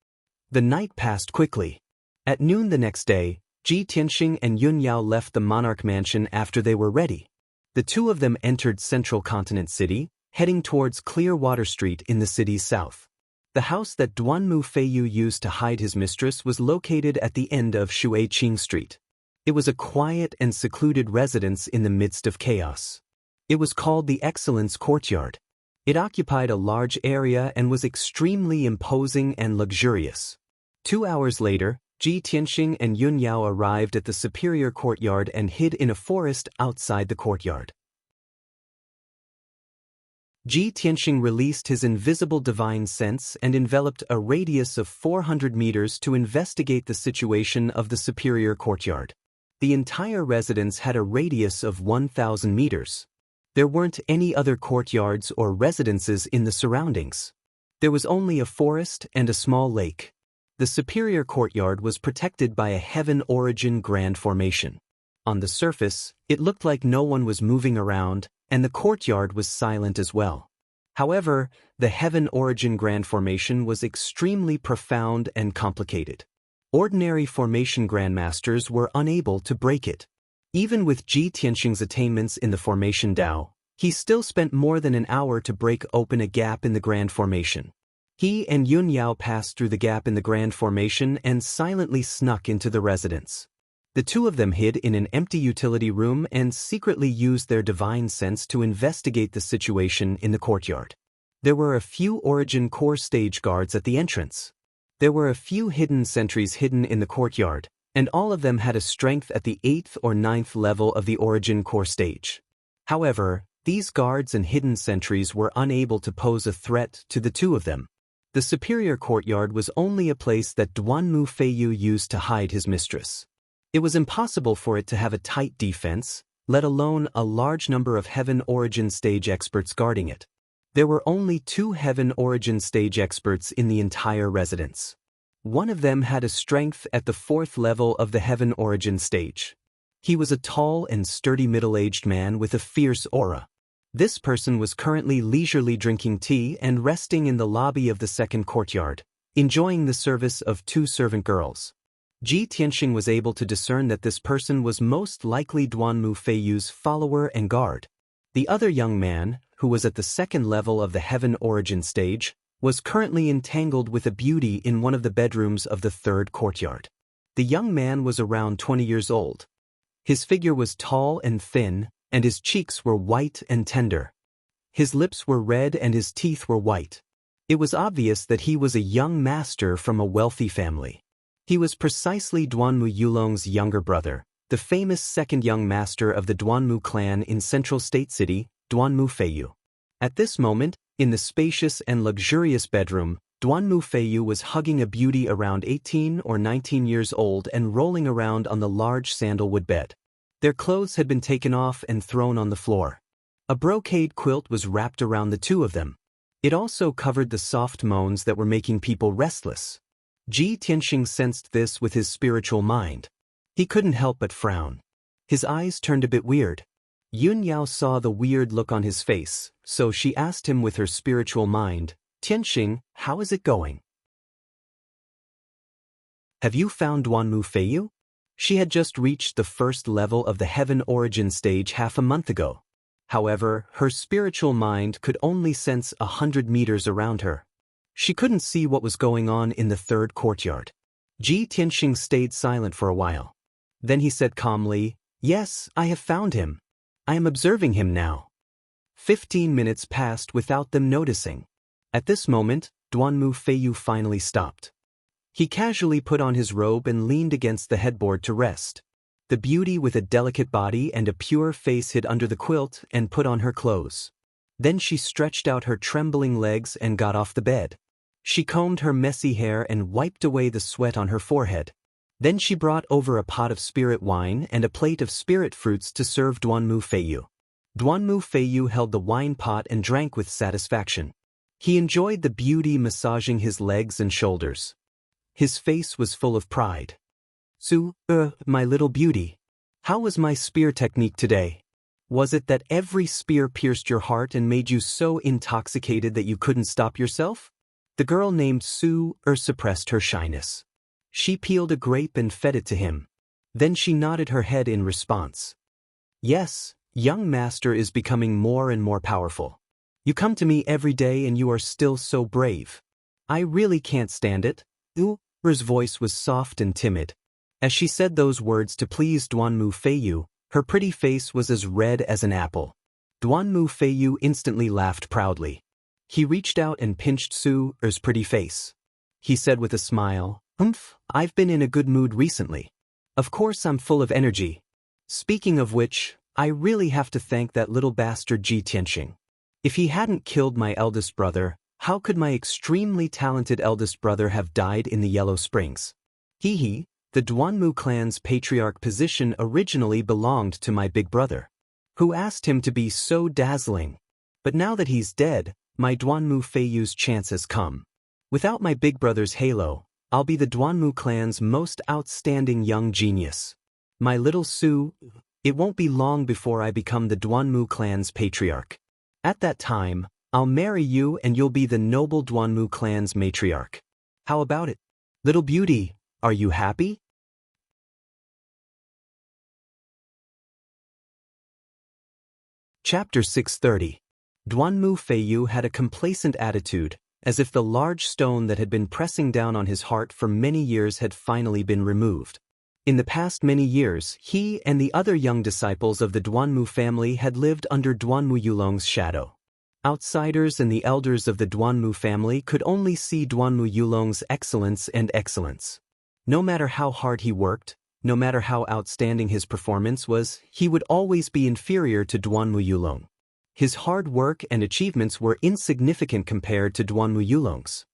The night passed quickly. At noon the next day, Ji Tianxing and Yun Yao left the monarch mansion after they were ready. The two of them entered Central Continent City, heading towards Clearwater Street in the city's south. The house that Duanmu Feiyu used to hide his mistress was located at the end of Shuiqing Street. It was a quiet and secluded residence in the midst of chaos. It was called the Excellence Courtyard. It occupied a large area and was extremely imposing and luxurious. 2 hours later, Ji Tianxing and Yun Yao arrived at the superior courtyard and hid in a forest outside the courtyard. Ji Tianxing released his invisible divine sense and enveloped a radius of 400 meters to investigate the situation of the superior courtyard. The entire residence had a radius of 1,000 meters. There weren't any other courtyards or residences in the surroundings. There was only a forest and a small lake. The superior courtyard was protected by a heaven origin grand formation. On the surface, it looked like no one was moving around, and the courtyard was silent as well. However, the heaven origin grand formation was extremely profound and complicated. Ordinary formation grandmasters were unable to break it. Even with Ji Tianxing's attainments in the formation Dao, he still spent more than an hour to break open a gap in the grand formation. He and Yun Yao passed through the gap in the grand formation and silently snuck into the residence. The two of them hid in an empty utility room and secretly used their divine sense to investigate the situation in the courtyard. There were a few Origin Core stage guards at the entrance. There were a few hidden sentries hidden in the courtyard, and all of them had a strength at the 8th or 9th level of the Origin Core stage. However, these guards and hidden sentries were unable to pose a threat to the two of them. The superior courtyard was only a place that Duanmu Feiyu used to hide his mistress. It was impossible for it to have a tight defense, let alone a large number of Heaven Origin stage experts guarding it. There were only 2 Heaven Origin stage experts in the entire residence. One of them had a strength at the 4th level of the Heaven Origin stage. He was a tall and sturdy middle-aged man with a fierce aura. This person was currently leisurely drinking tea and resting in the lobby of the second courtyard, enjoying the service of 2 servant girls. Ji Tianxing was able to discern that this person was most likely Duanmu Feiyu's follower and guard. The other young man, who was at the 2nd level of the Heaven Origin stage, was currently entangled with a beauty in one of the bedrooms of the 3rd courtyard. The young man was around 20 years old. His figure was tall and thin, and his cheeks were white and tender. His lips were red and his teeth were white. It was obvious that he was a young master from a wealthy family. He was precisely Duanmu Yulong's younger brother, the famous 2nd young master of the Duanmu clan in Central State City, Duanmu Feiyu. At this moment, in the spacious and luxurious bedroom, Duanmu Feiyu was hugging a beauty around 18 or 19 years old and rolling around on the large sandalwood bed. Their clothes had been taken off and thrown on the floor. A brocade quilt was wrapped around the two of them. It also covered the soft moans that were making people restless. Ji Tianxing sensed this with his spiritual mind. He couldn't help but frown. His eyes turned a bit weird. Yun Yao saw the weird look on his face, so she asked him with her spiritual mind, "Tianxing, how is it going? Have you found Duanmu Feiyu?" She had just reached the first level of the heaven origin stage half a month ago. However, her spiritual mind could only sense 100 meters around her. She couldn't see what was going on in the third courtyard. Ji Tianxing stayed silent for a while. Then he said calmly, "Yes, I have found him. I am observing him now." 15 minutes passed without them noticing. At this moment, Duanmu Feiyu finally stopped. He casually put on his robe and leaned against the headboard to rest. The beauty with a delicate body and a pure face hid under the quilt and put on her clothes. Then she stretched out her trembling legs and got off the bed. She combed her messy hair and wiped away the sweat on her forehead. Then she brought over a pot of spirit wine and a plate of spirit fruits to serve Duanmu Feiyu. Duanmu Feiyu held the wine pot and drank with satisfaction. He enjoyed the beauty massaging his legs and shoulders. His face was full of pride. My little beauty. How was my spear technique today? Was it that every spear pierced your heart and made you so intoxicated that you couldn't stop yourself?" The girl named suppressed her shyness. She peeled a grape and fed it to him. Then she nodded her head in response. "Yes, young master is becoming more and more powerful. You come to me every day and you are still so brave. I really can't stand it." Her voice was soft and timid. As she said those words to please Duanmu Feiyu, her pretty face was as red as an apple. Duanmu Feiyu instantly laughed proudly. He reached out and pinched Su's pretty face. He said with a smile, "I've been in a good mood recently. Of course I'm full of energy. Speaking of which, I really have to thank that little bastard Ji Tianxing. If he hadn't killed my eldest brother, how could my extremely talented eldest brother have died in the Yellow Springs? The Duanmu clan's patriarch position originally belonged to my big brother, who asked him to be so dazzling. But now that he's dead, my Duanmu Feiyu's chance has come. Without my big brother's halo, I'll be the Duanmu clan's most outstanding young genius. My little Su, it won't be long before I become the Duanmu clan's patriarch. At that time, I'll marry you and you'll be the noble Duanmu clan's matriarch. How about it? Little beauty, are you happy?" Chapter 630. Duanmu Feiyu had a complacent attitude, as if the large stone that had been pressing down on his heart for many years had finally been removed. In the past many years, he and the other young disciples of the Duanmu family had lived under Duanmu Yulong's shadow. Outsiders and the elders of the Duanmu family could only see Duanmu Yulong's excellence and excellence. No matter how hard he worked, no matter how outstanding his performance was, he would always be inferior to Duanmu Yulong. His hard work and achievements were insignificant compared to Duanmu Yulong's.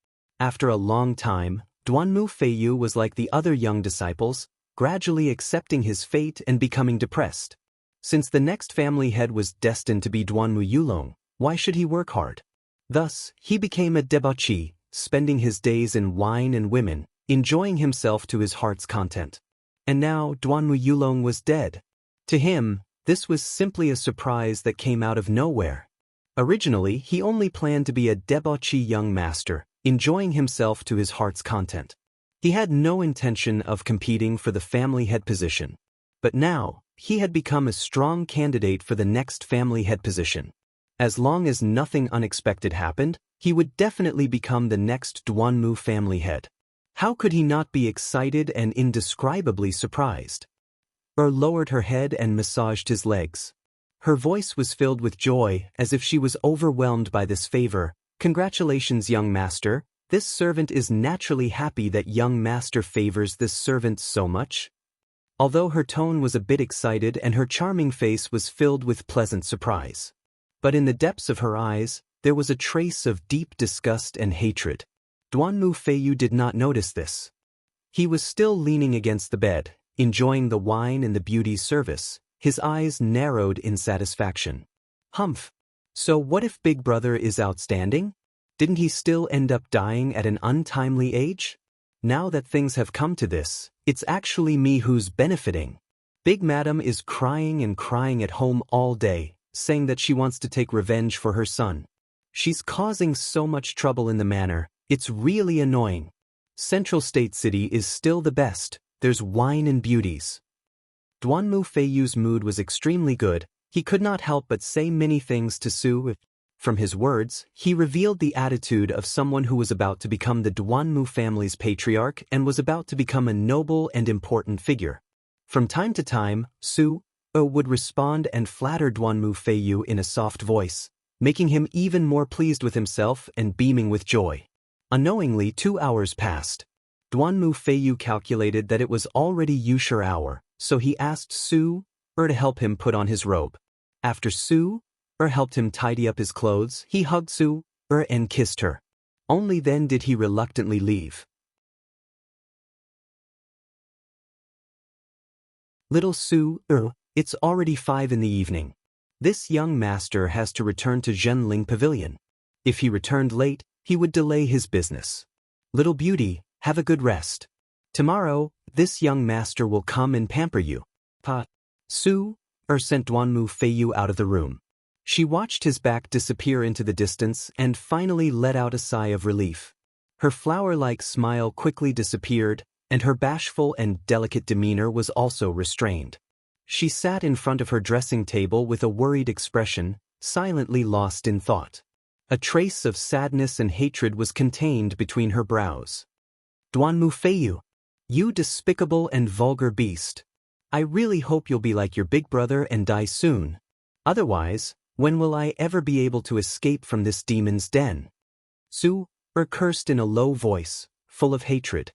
After a long time, Duanmu Feiyu was like the other young disciples, gradually accepting his fate and becoming depressed. Since the next family head was destined to be Duanmu Yulong, why should he work hard? Thus, he became a debauchee, spending his days in wine and women, enjoying himself to his heart's content. And now Duanmu Yulong was dead. To him, this was simply a surprise that came out of nowhere. Originally, he only planned to be a debauchee young master, enjoying himself to his heart's content. He had no intention of competing for the family head position. But now, he had become a strong candidate for the next family head position. As long as nothing unexpected happened, he would definitely become the next Duanmu family head. How could he not be excited and indescribably surprised? Lowered her head and massaged his legs. Her voice was filled with joy, as if she was overwhelmed by this favor. "Congratulations, young master. This servant is naturally happy that young master favors this servant so much." Although her tone was a bit excited and her charming face was filled with pleasant surprise. But in the depths of her eyes, there was a trace of deep disgust and hatred. Duanmu Feiyu did not notice this. He was still leaning against the bed, enjoying the wine and the beauty's service, his eyes narrowed in satisfaction. Humph. So what if Big Brother is outstanding? Didn't he still end up dying at an untimely age? Now that things have come to this, it's actually me who's benefiting. Big Madam is crying and crying at home all day, saying that she wants to take revenge for her son. She's causing so much trouble in the manor, it's really annoying. Central State City is still the best, there's wine and beauties. Duanmu Feiyu's mood was extremely good, he could not help but say many things to Su. From his words, he revealed the attitude of someone who was about to become the Duanmu family's patriarch and was about to become a noble and important figure. From time to time, Su would respond and flatter Duanmu Feiyu in a soft voice, making him even more pleased with himself and beaming with joy. Unknowingly, 2 hours passed. Duanmu Feiyu calculated that it was already Yushur hour, so he asked Su to help him put on his robe. After Su helped him tidy up his clothes, he hugged Su and kissed her. Only then did he reluctantly leave. Little Su, it's already 5 in the evening. This young master has to return to Zhenling Pavilion. If he returned late, he would delay his business. Little beauty, have a good rest. Tomorrow, this young master will come and pamper you. Su sent Duanmu Feiyu out of the room. She watched his back disappear into the distance and finally let out a sigh of relief. Her flower-like smile quickly disappeared, and her bashful and delicate demeanor was also restrained. She sat in front of her dressing table with a worried expression, silently lost in thought. A trace of sadness and hatred was contained between her brows. Duanmu Feiyu, you despicable and vulgar beast. I really hope you'll be like your big brother and die soon. Otherwise, when will I ever be able to escape from this demon's den? Su cursed in a low voice, full of hatred.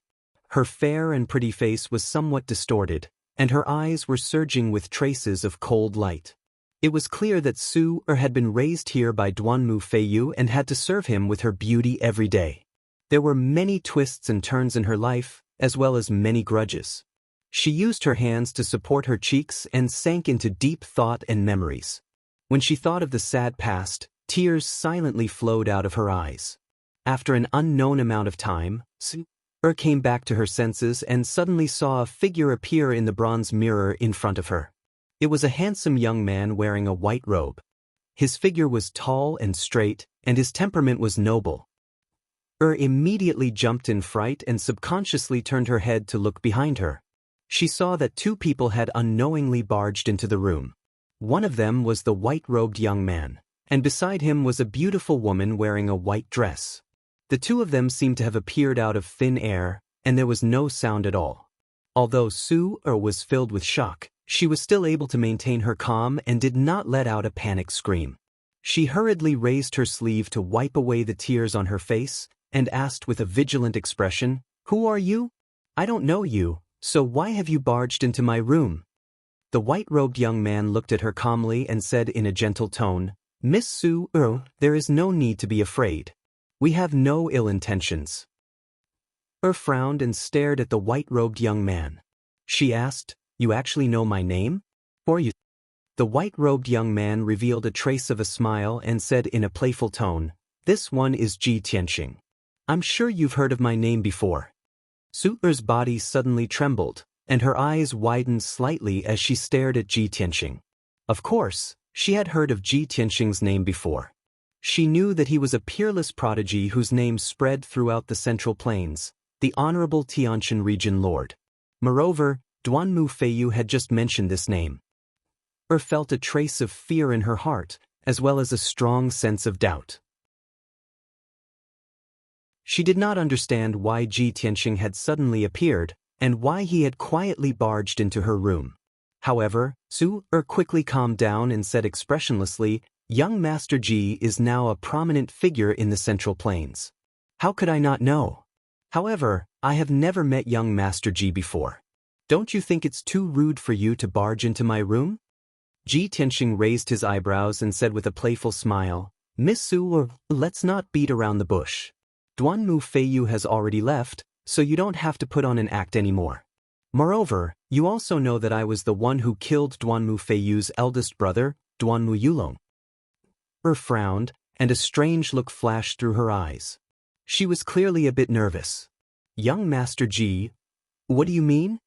Her fair and pretty face was somewhat distorted, and her eyes were surging with traces of cold light. It was clear that Su had been raised here by Duanmu Feiyu and had to serve him with her beauty every day. There were many twists and turns in her life, as well as many grudges. She used her hands to support her cheeks and sank into deep thought and memories. When she thought of the sad past, tears silently flowed out of her eyes. After an unknown amount of time, Su came back to her senses and suddenly saw a figure appear in the bronze mirror in front of her. It was a handsome young man wearing a white robe. His figure was tall and straight, and his temperament was noble. Immediately jumped in fright and subconsciously turned her head to look behind her. She saw that 2 people had unknowingly barged into the room. One of them was the white-robed young man, and beside him was a beautiful woman wearing a white dress. The 2 of them seemed to have appeared out of thin air, and there was no sound at all. Although Su was filled with shock, she was still able to maintain her calm and did not let out a panic scream. She hurriedly raised her sleeve to wipe away the tears on her face and asked with a vigilant expression, "Who are you? I don't know you, so why have you barged into my room?" The white-robed young man looked at her calmly and said in a gentle tone, "Miss Su, there is no need to be afraid. We have no ill intentions." Frowned and stared at the white-robed young man. She asked, "You actually know my name? Or you?" The white-robed young man revealed a trace of a smile and said in a playful tone, "This one is Ji Tianxing. I'm sure you've heard of my name before." Su'er's body suddenly trembled, and her eyes widened slightly as she stared at Ji Tianxing. Of course, she had heard of Ji Tianxing's name before. She knew that he was a peerless prodigy whose name spread throughout the Central Plains, the Honorable Tianxin Region Lord. Moreover, Duanmu Feiyu had just mentioned this name. Felt a trace of fear in her heart, as well as a strong sense of doubt. She did not understand why Ji Tianxing had suddenly appeared, and why he had quietly barged into her room. However, Su quickly calmed down and said expressionlessly, "Young Master Ji is now a prominent figure in the Central Plains. How could I not know? However, I have never met young Master Ji before. Don't you think it's too rude for you to barge into my room?" Ji Tianxing raised his eyebrows and said with a playful smile, "Miss Su, let's not beat around the bush. Duanmu Feiyu has already left, so you don't have to put on an act anymore. Moreover, you also know that I was the one who killed Duanmu Feiyu's eldest brother, Duanmu Yulong. Frowned, and a strange look flashed through her eyes. She was clearly a bit nervous. Young Master Ji, what do you mean?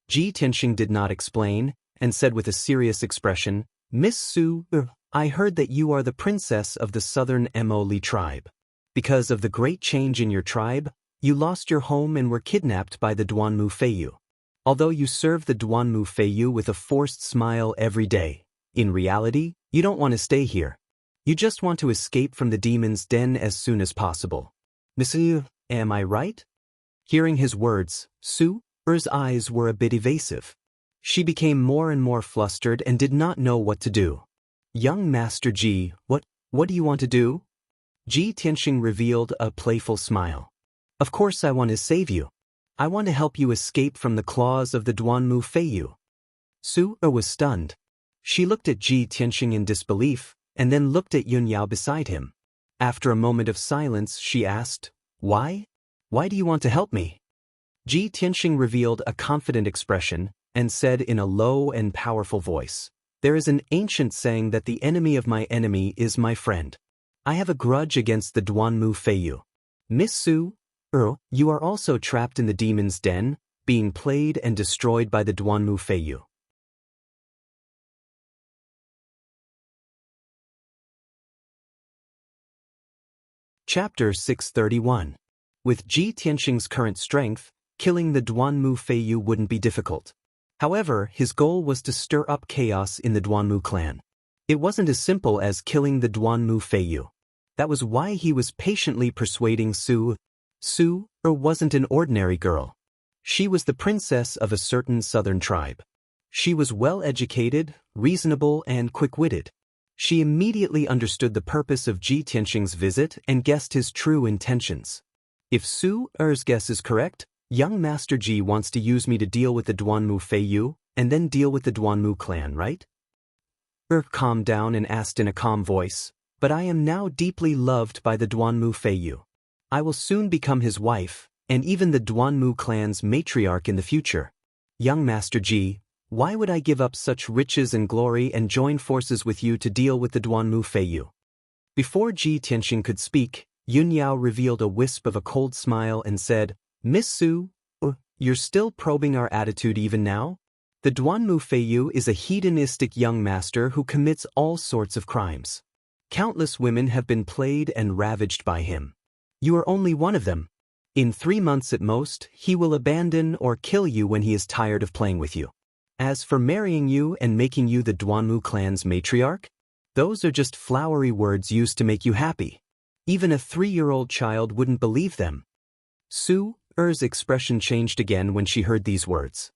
Ji Tianxing did not explain, and said with a serious expression, Miss Su, I heard that you are the princess of the southern Mo Li tribe. Because of the great change in your tribe, you lost your home and were kidnapped by the Duanmu Feiyu. Although you serve the Duanmu Feiyu with a forced smile every day, in reality, you don't want to stay here. You just want to escape from the demon's den as soon as possible. Monsieur, am I right? Hearing his words, Su's eyes were a bit evasive. She became more and more flustered and did not know what to do. Young Master Ji, what do you want to do? Ji Tianxing revealed a playful smile. Of course I want to save you. I want to help you escape from the claws of the Duanmu Feiyu. Su was stunned. She looked at Ji Tianxing in disbelief, and then looked at Yun Yao beside him. After a moment of silence, she asked, Why? Why do you want to help me? Ji Tianxing revealed a confident expression, and said in a low and powerful voice, There is an ancient saying that the enemy of my enemy is my friend. I have a grudge against the Duanmu Feiyu. Miss Su, you are also trapped in the demon's den, being played and destroyed by the Duanmu Feiyu. Chapter 631. With Ji Tianxing's current strength, killing the Duanmu Feiyu wouldn't be difficult. However, his goal was to stir up chaos in the Duanmu clan. It wasn't as simple as killing the Duanmu Feiyu. That was why he was patiently persuading Su. Su wasn't an ordinary girl. She was the princess of a certain southern tribe. She was well-educated, reasonable, and quick-witted. She immediately understood the purpose of Ji Tianxing's visit and guessed his true intentions. If Su's guess is correct, young Master Ji wants to use me to deal with the Duanmu Feiyu, and then deal with the Duanmu clan, right? Calmed down and asked in a calm voice, But I am now deeply loved by the Duanmu Feiyu. I will soon become his wife, and even the Duanmu clan's matriarch in the future. Young Master Ji, why would I give up such riches and glory and join forces with you to deal with the Duanmu Feiyu? Before Ji Tianxing could speak, Yun Yao revealed a wisp of a cold smile and said, Miss Su, you're still probing our attitude even now? The Duanmu Feiyu is a hedonistic young master who commits all sorts of crimes. Countless women have been played and ravaged by him. You are only one of them. In 3 months at most, he will abandon or kill you when he is tired of playing with you. As for marrying you and making you the Duanmu clan's matriarch, those are just flowery words used to make you happy. Even a 3-year-old child wouldn't believe them. Su's expression changed again when she heard these words.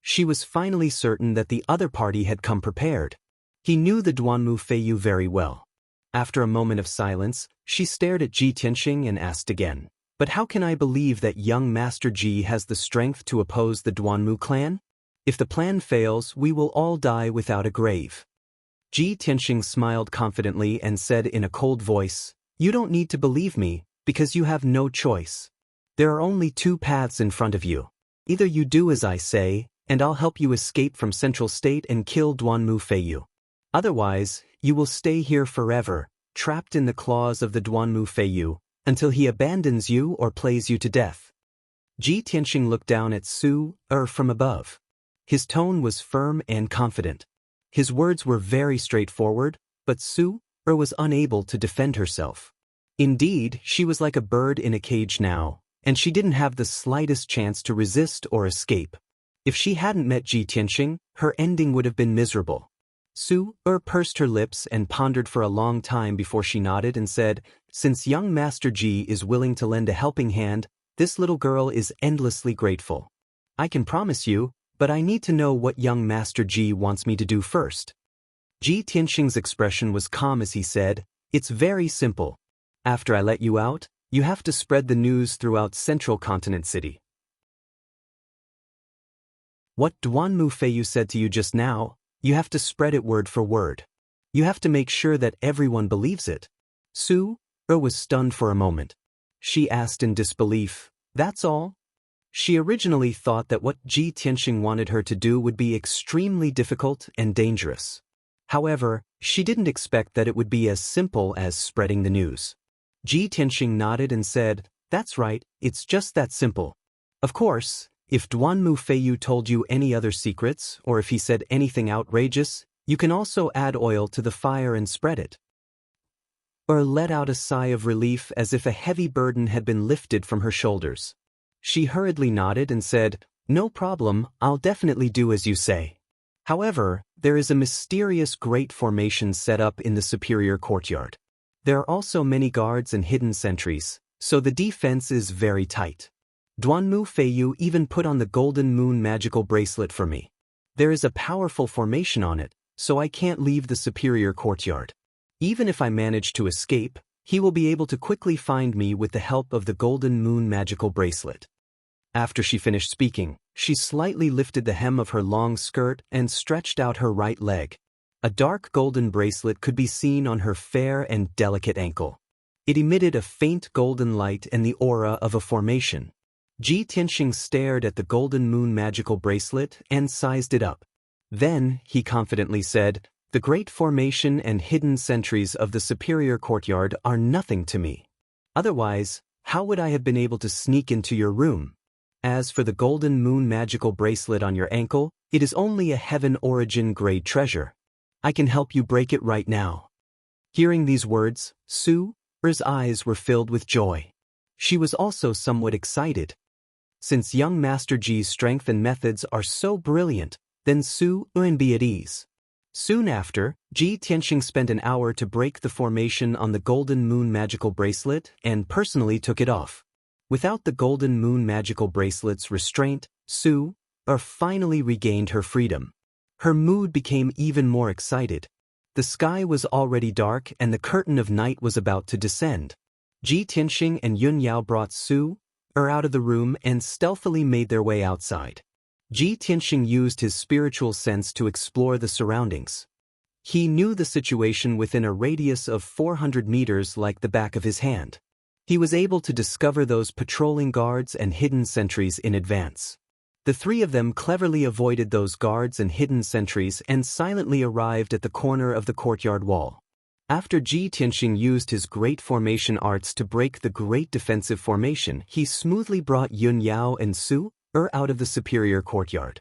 She was finally certain that the other party had come prepared. He knew the Duanmu Feiyu very well. After a moment of silence, she stared at Ji Tianxing and asked again, But how can I believe that young Master Ji has the strength to oppose the Duanmu clan? If the plan fails, we will all die without a grave. Ji Tianxing smiled confidently and said in a cold voice, You don't need to believe me, because you have no choice. There are only 2 paths in front of you. Either you do as I say, and I'll help you escape from Central State and kill Duanmu Feiyu. Otherwise, you will stay here forever, trapped in the claws of the Duanmu Feiyu, until he abandons you or plays you to death. Ji Tianxing looked down at Su from above. His tone was firm and confident. His words were very straightforward, but Su was unable to defend herself. Indeed, she was like a bird in a cage now, and she didn't have the slightest chance to resist or escape. If she hadn't met Ji Tianxing, her ending would have been miserable. Su pursed her lips and pondered for a long time before she nodded and said, Since young Master Ji is willing to lend a helping hand, this little girl is endlessly grateful. I can promise you, but I need to know what young Master Ji wants me to do first. Ji Tianxing's expression was calm as he said, It's very simple. After I let you out, you have to spread the news throughout Central Continent City. What Duanmu Feiyu said to you just now, you have to spread it word for word. You have to make sure that everyone believes it. Su was stunned for a moment. She asked in disbelief. That's all? She originally thought that what Ji Tianxing wanted her to do would be extremely difficult and dangerous. However, she didn't expect that it would be as simple as spreading the news. Ji Tianxing nodded and said, That's right, it's just that simple. Of course, if Duanmu Feiyu told you any other secrets, or if he said anything outrageous, you can also add oil to the fire and spread it. Or let out a sigh of relief as if a heavy burden had been lifted from her shoulders. She hurriedly nodded and said, No problem, I'll definitely do as you say. However, there is a mysterious great formation set up in the superior courtyard. There are also many guards and hidden sentries, so the defense is very tight. Duanmu Feiyu even put on the Golden Moon magical bracelet for me. There is a powerful formation on it, so I can't leave the superior courtyard. Even if I manage to escape, he will be able to quickly find me with the help of the Golden Moon magical bracelet. After she finished speaking, she slightly lifted the hem of her long skirt and stretched out her right leg. A dark golden bracelet could be seen on her fair and delicate ankle. It emitted a faint golden light and the aura of a formation. Ji Tianxing stared at the Golden Moon magical bracelet and sized it up. Then, he confidently said, The great formation and hidden sentries of the superior courtyard are nothing to me. Otherwise, how would I have been able to sneak into your room? As for the Golden Moon magical bracelet on your ankle, it is only a heaven origin grade treasure. I can help you break it right now. Hearing these words, Su's eyes were filled with joy. She was also somewhat excited. Since young Master Ji's strength and methods are so brilliant, then Su would be at ease. Soon after, Ji Tianxing spent an hour to break the formation on the Golden Moon magical bracelet and personally took it off. Without the Golden Moon magical bracelet's restraint, Su finally regained her freedom. Her mood became even more excited. The sky was already dark and the curtain of night was about to descend. Ji Tianxing and Yun Yao brought Su out of the room and stealthily made their way outside. Ji Tianxing used his spiritual sense to explore the surroundings. He knew the situation within a radius of 400 meters like the back of his hand. He was able to discover those patrolling guards and hidden sentries in advance. The three of them cleverly avoided those guards and hidden sentries and silently arrived at the corner of the courtyard wall. After Ji Tianxing used his great formation arts to break the great defensive formation, he smoothly brought Yun Yao and Su out of the superior courtyard.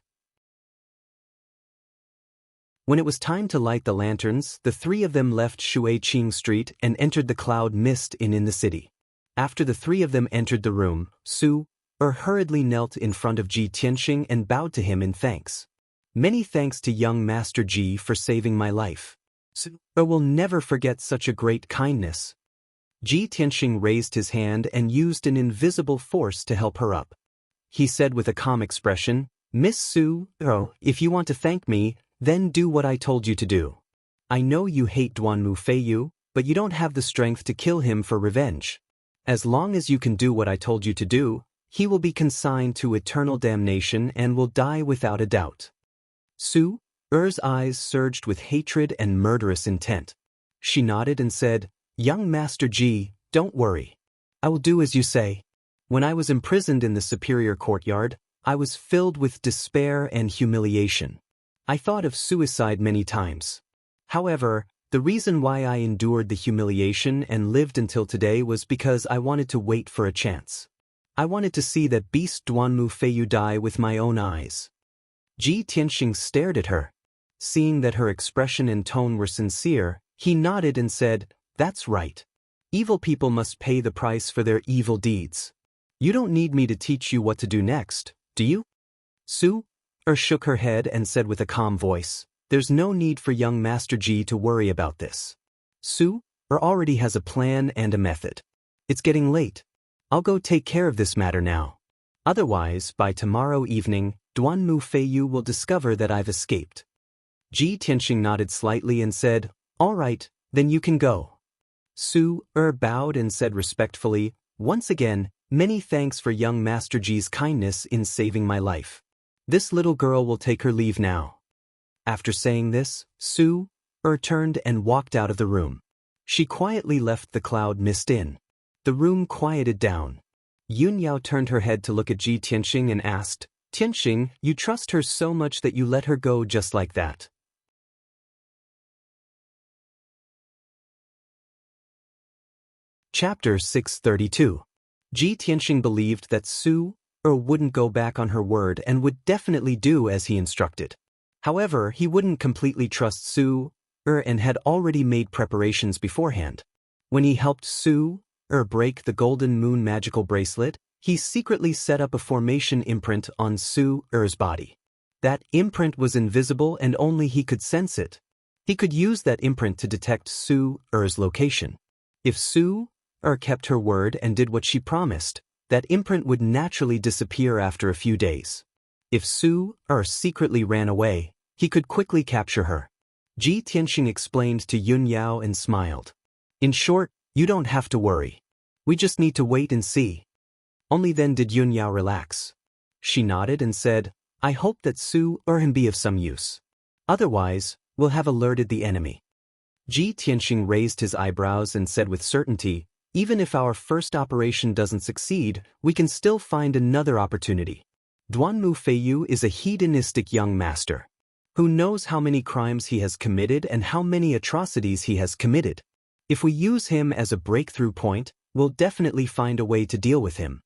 When it was time to light the lanterns, the three of them left Shuiqing Street and entered the cloud mist in the city. After the three of them entered the room, Su hurriedly knelt in front of Ji Tianxing and bowed to him in thanks. Many thanks to young Master Ji for saving my life. Su will never forget such a great kindness. Ji Tianxing raised his hand and used an invisible force to help her up. He said with a calm expression, Miss Su, if you want to thank me, then do what I told you to do. I know you hate Duanmu Feiyu, but you don't have the strength to kill him for revenge. As long as you can do what I told you to do, he will be consigned to eternal damnation and will die without a doubt. Su's eyes surged with hatred and murderous intent. She nodded and said, Young Master Ji, don't worry. I will do as you say. When I was imprisoned in the superior courtyard, I was filled with despair and humiliation. I thought of suicide many times. However, the reason why I endured the humiliation and lived until today was because I wanted to wait for a chance. I wanted to see that beast Duanmu Feiyu die with my own eyes. Ji Tianxing stared at her. Seeing that her expression and tone were sincere, he nodded and said, That's right. Evil people must pay the price for their evil deeds. You don't need me to teach you what to do next, do you? Su shook her head and said with a calm voice, There's no need for young Master Ji to worry about this. Su already has a plan and a method. It's getting late. I'll go take care of this matter now. Otherwise, by tomorrow evening, Duanmu Feiyu will discover that I've escaped. Ji Tianxing nodded slightly and said, All right, then you can go. Su bowed and said respectfully, Once again, many thanks for young Master Ji's kindness in saving my life. This little girl will take her leave now. After saying this, Su turned and walked out of the room. She quietly left the cloud mist in. The room quieted down. Yunyao turned her head to look at Ji Tianxing and asked, "Tianxing, you trust her so much that you let her go just like that?" Chapter 632. Ji Tianxing believed that Su wouldn't go back on her word and would definitely do as he instructed. However, he wouldn't completely trust Su and had already made preparations beforehand. When he helped Su break the Golden Moon magical bracelet, he secretly set up a formation imprint on Su's body. That imprint was invisible and only he could sense it. He could use that imprint to detect Su's location. If Su kept her word and did what she promised, that imprint would naturally disappear after a few days. If Su secretly ran away, he could quickly capture her. Ji Tianxing explained to Yunyao and smiled. "In short, you don't have to worry. We just need to wait and see." Only then did Yunyao relax. She nodded and said, "I hope that Su can be of some use. Otherwise, we'll have alerted the enemy." Ji Tianxing raised his eyebrows and said with certainty, "Even if our first operation doesn't succeed, we can still find another opportunity. Duanmu Feiyu is a hedonistic young master. Who knows how many crimes he has committed and how many atrocities he has committed? If we use him as a breakthrough point, we'll definitely find a way to deal with him."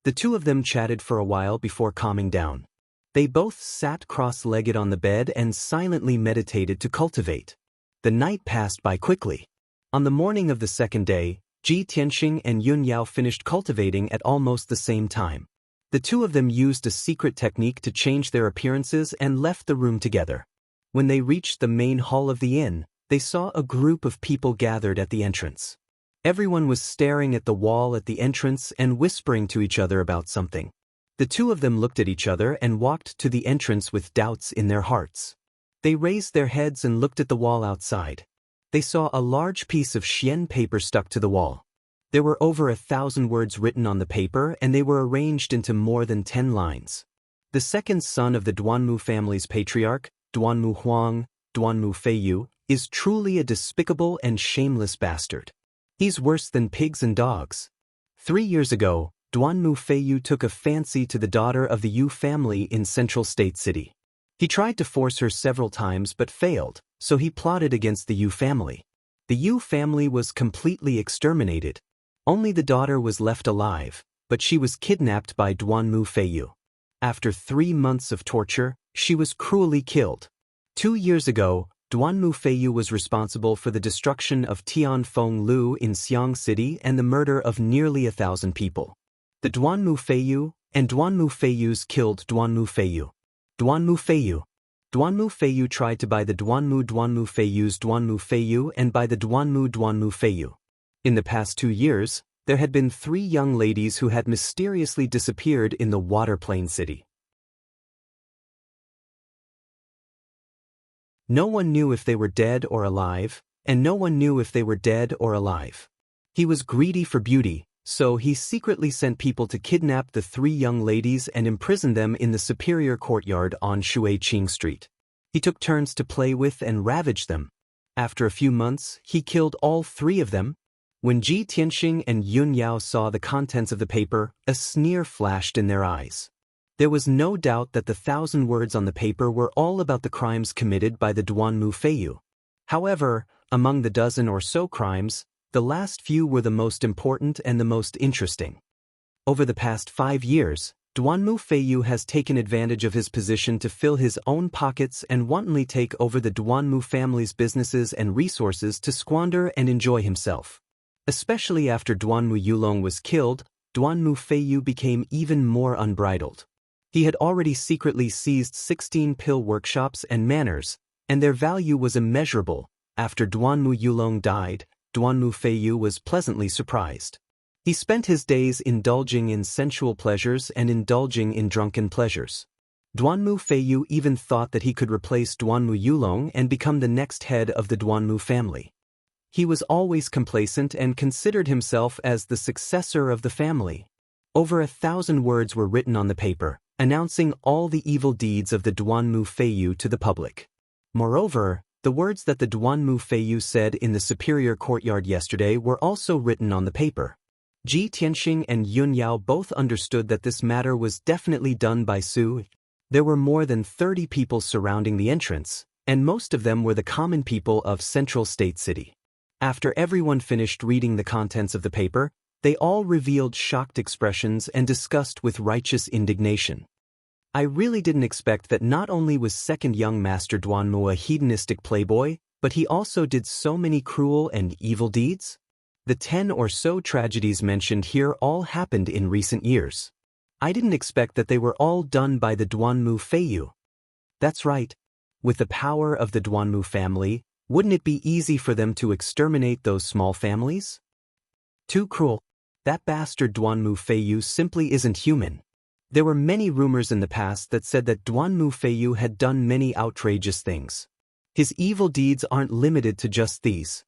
The two of them chatted for a while before calming down. They both sat cross-legged on the bed and silently meditated to cultivate. The night passed by quickly. On the morning of the second day, Ji Tianxing and Yunyao finished cultivating at almost the same time. The two of them used a secret technique to change their appearances and left the room together. When they reached the main hall of the inn, they saw a group of people gathered at the entrance. Everyone was staring at the wall at the entrance and whispering to each other about something. The two of them looked at each other and walked to the entrance with doubts in their hearts. They raised their heads and looked at the wall outside. They saw a large piece of xian paper stuck to the wall. There were over 1,000 words written on the paper and they were arranged into more than 10 lines. The second son of the Duanmu family's patriarch, Duanmu Huang, Duanmu Feiyu, is truly a despicable and shameless bastard. He's worse than pigs and dogs. 3 years ago, Duanmu Feiyu took a fancy to the daughter of the Yu family in Central State City. He tried to force her several times but failed, so he plotted against the Yu family. The Yu family was completely exterminated. Only the daughter was left alive, but she was kidnapped by Duanmu Feiyu. After 3 months of torture, she was cruelly killed. 2 years ago, Duanmu Feiyu was responsible for the destruction of Tianfeng Lu in Xiang City and the murder of nearly 1,000 people. The Duanmu Feiyu and Duanmu Feiyus killed Duanmu Feiyu. Duanmu Feiyu. Duanmu Feiyu tried to buy the Duanmu Feiyu's Duanmu Feiyu and buy the Duanmu Feiyu. In the past 2 years, there had been 3 young ladies who had mysteriously disappeared in the Water Plain City. No one knew if they were dead or alive, and no one knew if they were dead or alive. He was greedy for beauty, so he secretly sent people to kidnap the 3 young ladies and imprison them in the superior courtyard on Shuiqing Street. He took turns to play with and ravage them. After a few months, he killed all 3 of them. When Ji Tianxing and Yunyao saw the contents of the paper, a sneer flashed in their eyes. There was no doubt that the 1,000 words on the paper were all about the crimes committed by the Duanmu Feiyu. However, among the dozen or so crimes, the last few were the most important and the most interesting. Over the past 5 years, Duanmu Feiyu has taken advantage of his position to fill his own pockets and wantonly take over the Duanmu family's businesses and resources to squander and enjoy himself. Especially after Duanmu Yulong was killed, Duanmu Feiyu became even more unbridled. He had already secretly seized 16 pill workshops and manors, and their value was immeasurable. After Duanmu Yulong died, Duanmu Feiyu was pleasantly surprised. He spent his days indulging in sensual pleasures and indulging in drunken pleasures. Duanmu Feiyu even thought that he could replace Duanmu Yulong and become the next head of the Duanmu family. He was always complacent and considered himself as the successor of the family. Over 1,000 words were written on the paper, announcing all the evil deeds of the Duanmu Feiyu to the public. Moreover, the words that the Duanmu Feiyu said in the superior courtyard yesterday were also written on the paper. Ji Tianxing and Yun Yao both understood that this matter was definitely done by Su. There were more than 30 people surrounding the entrance, and most of them were the common people of Central State City. After everyone finished reading the contents of the paper, they all revealed shocked expressions and discussed with righteous indignation. I really didn't expect that not only was second young Master Duanmu a hedonistic playboy, but he also did so many cruel and evil deeds. The 10 or so tragedies mentioned here all happened in recent years. I didn't expect that they were all done by the Duanmu Feiyu. That's right. With the power of the Duanmu family, wouldn't it be easy for them to exterminate those small families? Too cruel. That bastard Duanmu Feiyu simply isn't human. There were many rumors in the past that said that Duanmu Feiyu had done many outrageous things. His evil deeds aren't limited to just these.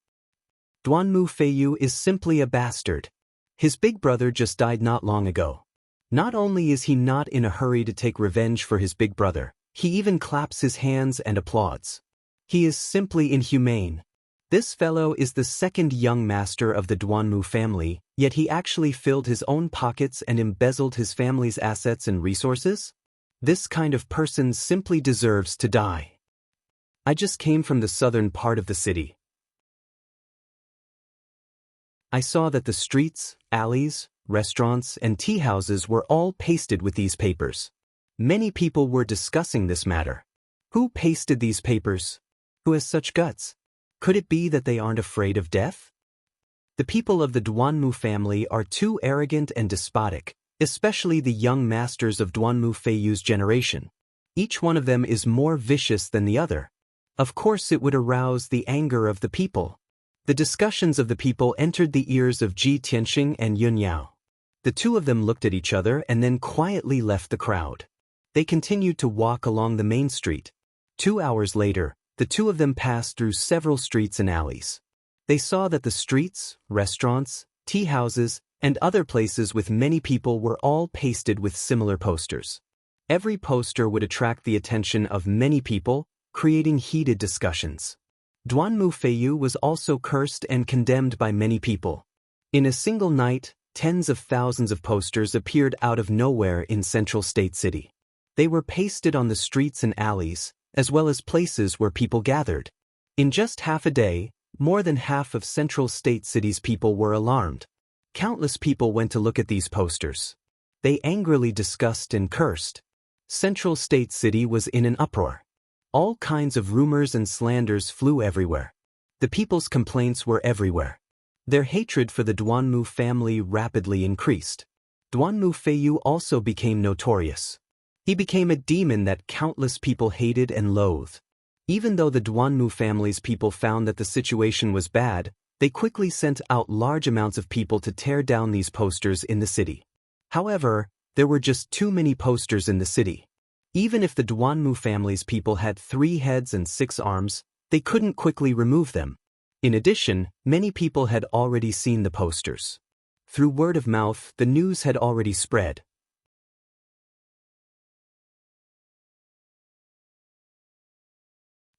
Duanmu Feiyu is simply a bastard. His big brother just died not long ago. Not only is he not in a hurry to take revenge for his big brother, he even claps his hands and applauds. He is simply inhumane. This fellow is the second young master of the Duanmu family, yet he actually filled his own pockets and embezzled his family's assets and resources? This kind of person simply deserves to die. I just came from the southern part of the city. I saw that the streets, alleys, restaurants, and tea houses were all pasted with these papers. Many people were discussing this matter. Who pasted these papers? Who has such guts? Could it be that they aren't afraid of death? The people of the Duanmu family are too arrogant and despotic, especially the young masters of Duanmu Feiyu's generation. Each one of them is more vicious than the other. Of course it would arouse the anger of the people. The discussions of the people entered the ears of Ji Tianxing and Yun Yao. The two of them looked at each other and then quietly left the crowd. They continued to walk along the main street. 2 hours later, the two of them passed through several streets and alleys. They saw that the streets, restaurants, tea houses, and other places with many people were all pasted with similar posters. Every poster would attract the attention of many people, creating heated discussions. Duanmu Feiyu was also cursed and condemned by many people. In a single night, tens of thousands of posters appeared out of nowhere in Central State City. They were pasted on the streets and alleys, as well as places where people gathered. In just half a day, more than half of Central State City's people were alarmed. Countless people went to look at these posters. They angrily discussed and cursed. Central State City was in an uproar. All kinds of rumors and slanders flew everywhere. The people's complaints were everywhere. Their hatred for the Duanmu family rapidly increased. Duanmu Feiyu also became notorious. He became a demon that countless people hated and loathed. Even though the Duanmu family's people found that the situation was bad, they quickly sent out large amounts of people to tear down these posters in the city. However, there were just too many posters in the city. Even if the Duanmu family's people had 3 heads and 6 arms, they couldn't quickly remove them. In addition, many people had already seen the posters. Through word of mouth, the news had already spread.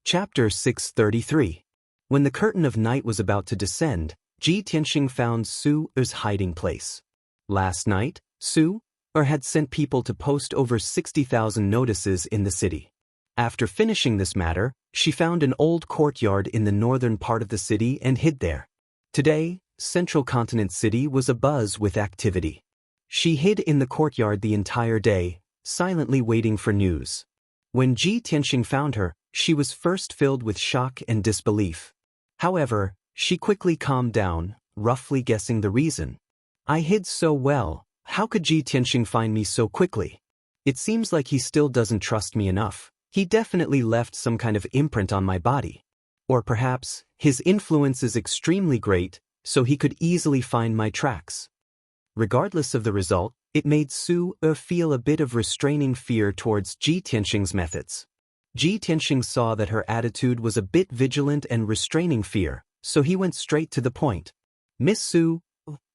Chapter 633. When the curtain of night was about to descend, Ji Tianxing found Su's hiding place. Last night, Su had sent people to post over 60,000 notices in the city. After finishing this matter, she found an old courtyard in the northern part of the city and hid there. Today, Central Continent City was abuzz with activity. She hid in the courtyard the entire day, silently waiting for news. When Ji Tianxing found her, she was first filled with shock and disbelief. However, she quickly calmed down, roughly guessing the reason. I hid so well, how could Ji Tianxing find me so quickly? It seems like he still doesn't trust me enough. He definitely left some kind of imprint on my body. Or perhaps, his influence is extremely great, so he could easily find my tracks. Regardless of the result, it made Su feel a bit of restraining fear towards Ji Tianxing's methods. Ji Tianxing saw that her attitude was a bit vigilant and restraining fear, so he went straight to the point. Miss Su,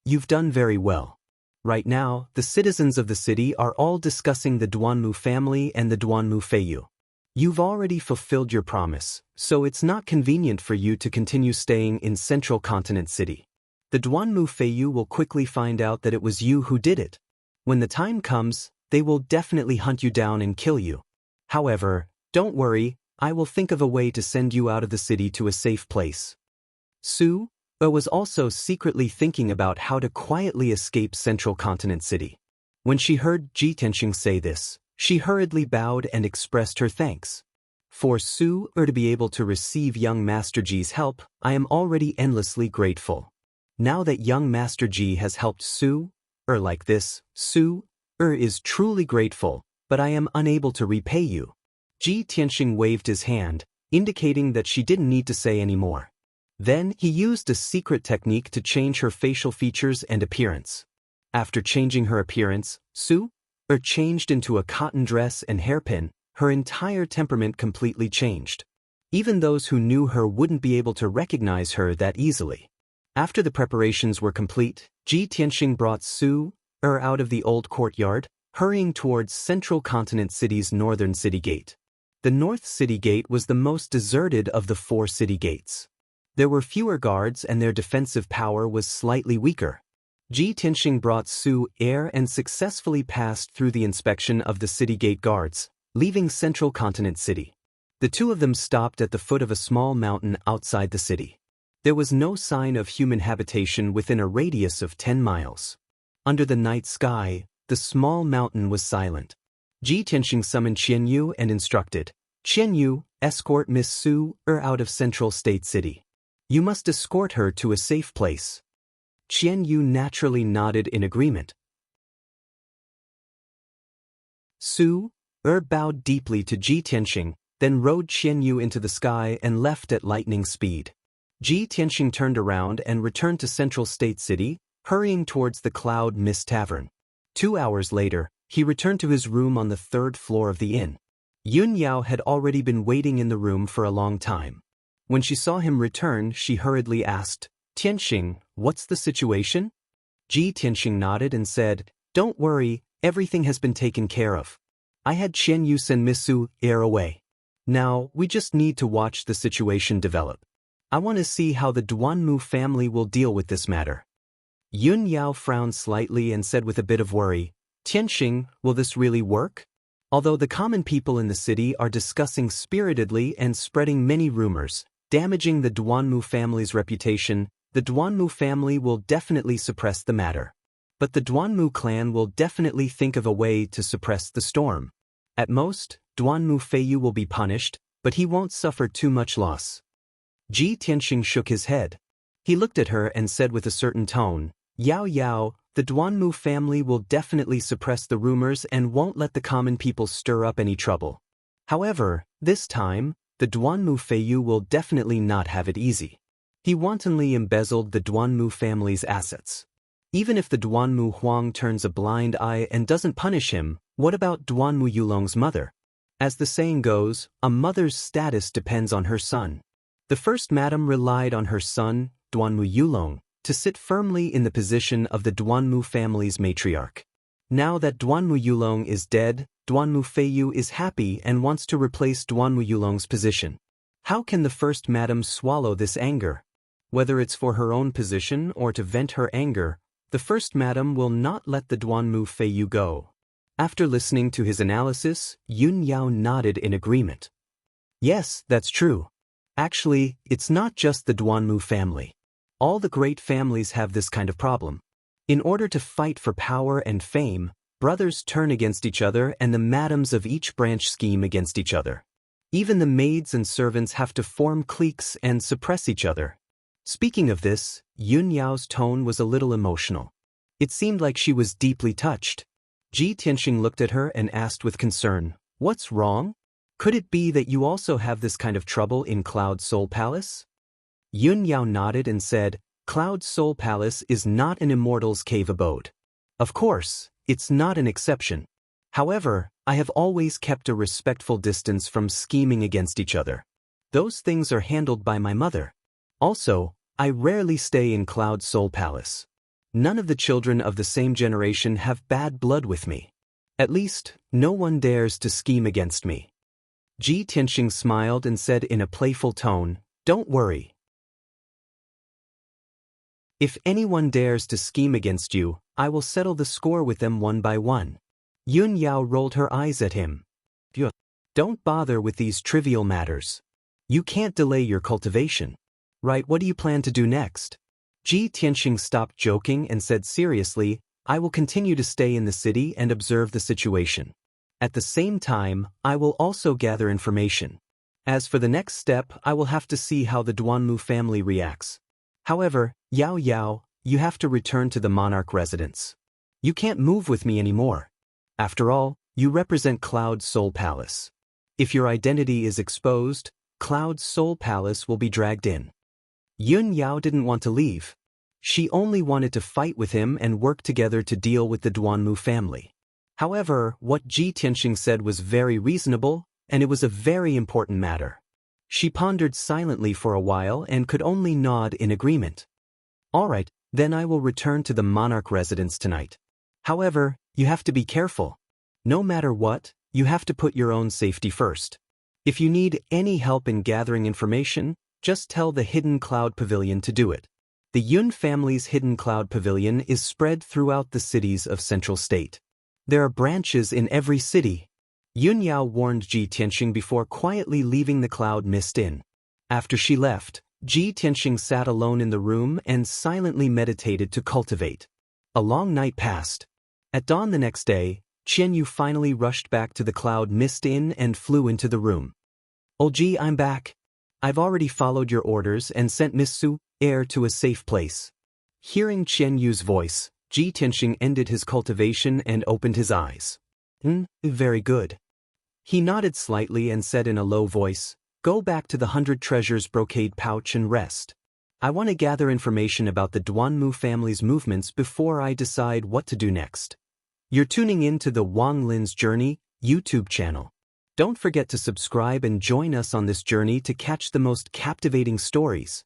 you've done very well. Right now, the citizens of the city are all discussing the Duanmu family and the Duanmu Feiyu. You've already fulfilled your promise, so it's not convenient for you to continue staying in Central Continent City. The Duanmu Feiyu will quickly find out that it was you who did it. When the time comes, they will definitely hunt you down and kill you. However, don't worry, I will think of a way to send you out of the city to a safe place. Su was also secretly thinking about how to quietly escape Central Continent City. When she heard Ji Tianxing say this, she hurriedly bowed and expressed her thanks. For Su to be able to receive young Master Ji's help, I am already endlessly grateful. Now that young Master Ji has helped Su like this, Su is truly grateful, but I am unable to repay you. Ji Tianxing waved his hand, indicating that she didn't need to say any more. Then he used a secret technique to change her facial features and appearance. After changing her appearance, Su changed into a cotton dress and hairpin. Her entire temperament completely changed. Even those who knew her wouldn't be able to recognize her that easily. After the preparations were complete, Ji Tianxing brought Su out of the old courtyard, hurrying towards Central Continent City's northern city gate. The North City Gate was the most deserted of the 4 city gates. There were fewer guards and their defensive power was slightly weaker. Ji Tianxing brought Su and successfully passed through the inspection of the city gate guards, leaving Central Continent City. The two of them stopped at the foot of a small mountain outside the city. There was no sign of human habitation within a radius of 10 miles. Under the night sky, the small mountain was silent. Ji Tianxing summoned Qianyu and instructed, Qianyu, escort Miss Su out of Central State City. You must escort her to a safe place. Qianyu naturally nodded in agreement. Su bowed deeply to Ji Tianxing, then rode Qianyu into the sky and left at lightning speed. Ji Tianxing turned around and returned to Central State City, hurrying towards the Cloud Mist Tavern. 2 hours later, he returned to his room on the 3rd floor of the inn. Yun Yao had already been waiting in the room for a long time. When she saw him return, she hurriedly asked, Tianxing, what's the situation? Ji Tianxing nodded and said, Don't worry, everything has been taken care of. I had Qianyu send Miss Su away. Now, we just need to watch the situation develop. I want to see how the Duanmu family will deal with this matter. Yun Yao frowned slightly and said with a bit of worry, Tianxing, will this really work? Although the common people in the city are discussing spiritedly and spreading many rumors, damaging the Duanmu family's reputation, the Duanmu family will definitely suppress the matter. But the Duanmu clan will definitely think of a way to suppress the storm. At most, Duanmu Feiyu will be punished, but he won't suffer too much loss. Ji Tianxing shook his head. He looked at her and said with a certain tone, Yao Yao, the Duanmu family will definitely suppress the rumors and won't let the common people stir up any trouble. However, this time, the Duanmu Feiyu will definitely not have it easy. He wantonly embezzled the Duanmu family's assets. Even if the Duanmu Huang turns a blind eye and doesn't punish him, what about Duanmu Yulong's mother? As the saying goes, a mother's status depends on her son. The first madam relied on her son, Duanmu Yulong, to sit firmly in the position of the Duanmu family's matriarch. Now that Duanmu Yulong is dead, Duanmu Feiyu is happy and wants to replace Duanmu Yulong's position. How can the first madam swallow this anger? Whether it's for her own position or to vent her anger, the first madam will not let the Duanmu Feiyu go. After listening to his analysis, Yun Yao nodded in agreement. Yes, that's true. Actually, it's not just the Duanmu family. All the great families have this kind of problem. In order to fight for power and fame, brothers turn against each other and the madams of each branch scheme against each other. Even the maids and servants have to form cliques and suppress each other. Speaking of this, Yun Yao's tone was a little emotional. It seemed like she was deeply touched. Ji Tianxing looked at her and asked with concern, What's wrong? Could it be that you also have this kind of trouble in Cloud Soul Palace? Yun Yao nodded and said, Cloud Soul Palace is not an immortal's cave abode. Of course, it's not an exception. However, I have always kept a respectful distance from scheming against each other. Those things are handled by my mother. Also, I rarely stay in Cloud Soul Palace. None of the children of the same generation have bad blood with me. At least, no one dares to scheme against me. Ji Tianxing smiled and said in a playful tone, Don't worry. If anyone dares to scheme against you, I will settle the score with them one by one. Yun Yao rolled her eyes at him. Don't bother with these trivial matters. You can't delay your cultivation. Right, what do you plan to do next? Ji Tianxing stopped joking and said seriously, I will continue to stay in the city and observe the situation. At the same time, I will also gather information. As for the next step, I will have to see how the Duanmu family reacts. However, Yao Yao, you have to return to the monarch residence. You can't move with me anymore. After all, you represent Cloud's Soul Palace. If your identity is exposed, Cloud's Soul Palace will be dragged in. Yun Yao didn't want to leave. She only wanted to fight with him and work together to deal with the Duanmu family. However, what Ji Tianxing said was very reasonable, and it was a very important matter. She pondered silently for a while and could only nod in agreement. All right, then I will return to the monarch residence tonight. However, you have to be careful. No matter what, you have to put your own safety first. If you need any help in gathering information, just tell the Hidden Cloud Pavilion to do it. The Yun family's Hidden Cloud Pavilion is spread throughout the cities of Central State. There are branches in every city. Yun Yao warned Ji Tianxing before quietly leaving the Cloud Mist Inn. After she left, Ji Tianxing sat alone in the room and silently meditated to cultivate. A long night passed. At dawn the next day, Qian Yu finally rushed back to the Cloud Mist Inn and flew into the room. Old Ji, I'm back. I've already followed your orders and sent Miss Su, heir, to a safe place. Hearing Qian Yu's voice, Ji Tianxing ended his cultivation and opened his eyes. Very good. He nodded slightly and said in a low voice, Go back to the 100 Treasures brocade pouch and rest. I want to gather information about the Duanmu family's movements before I decide what to do next. You're tuning in to the Wang Lin's Journey YouTube channel. Don't forget to subscribe and join us on this journey to catch the most captivating stories.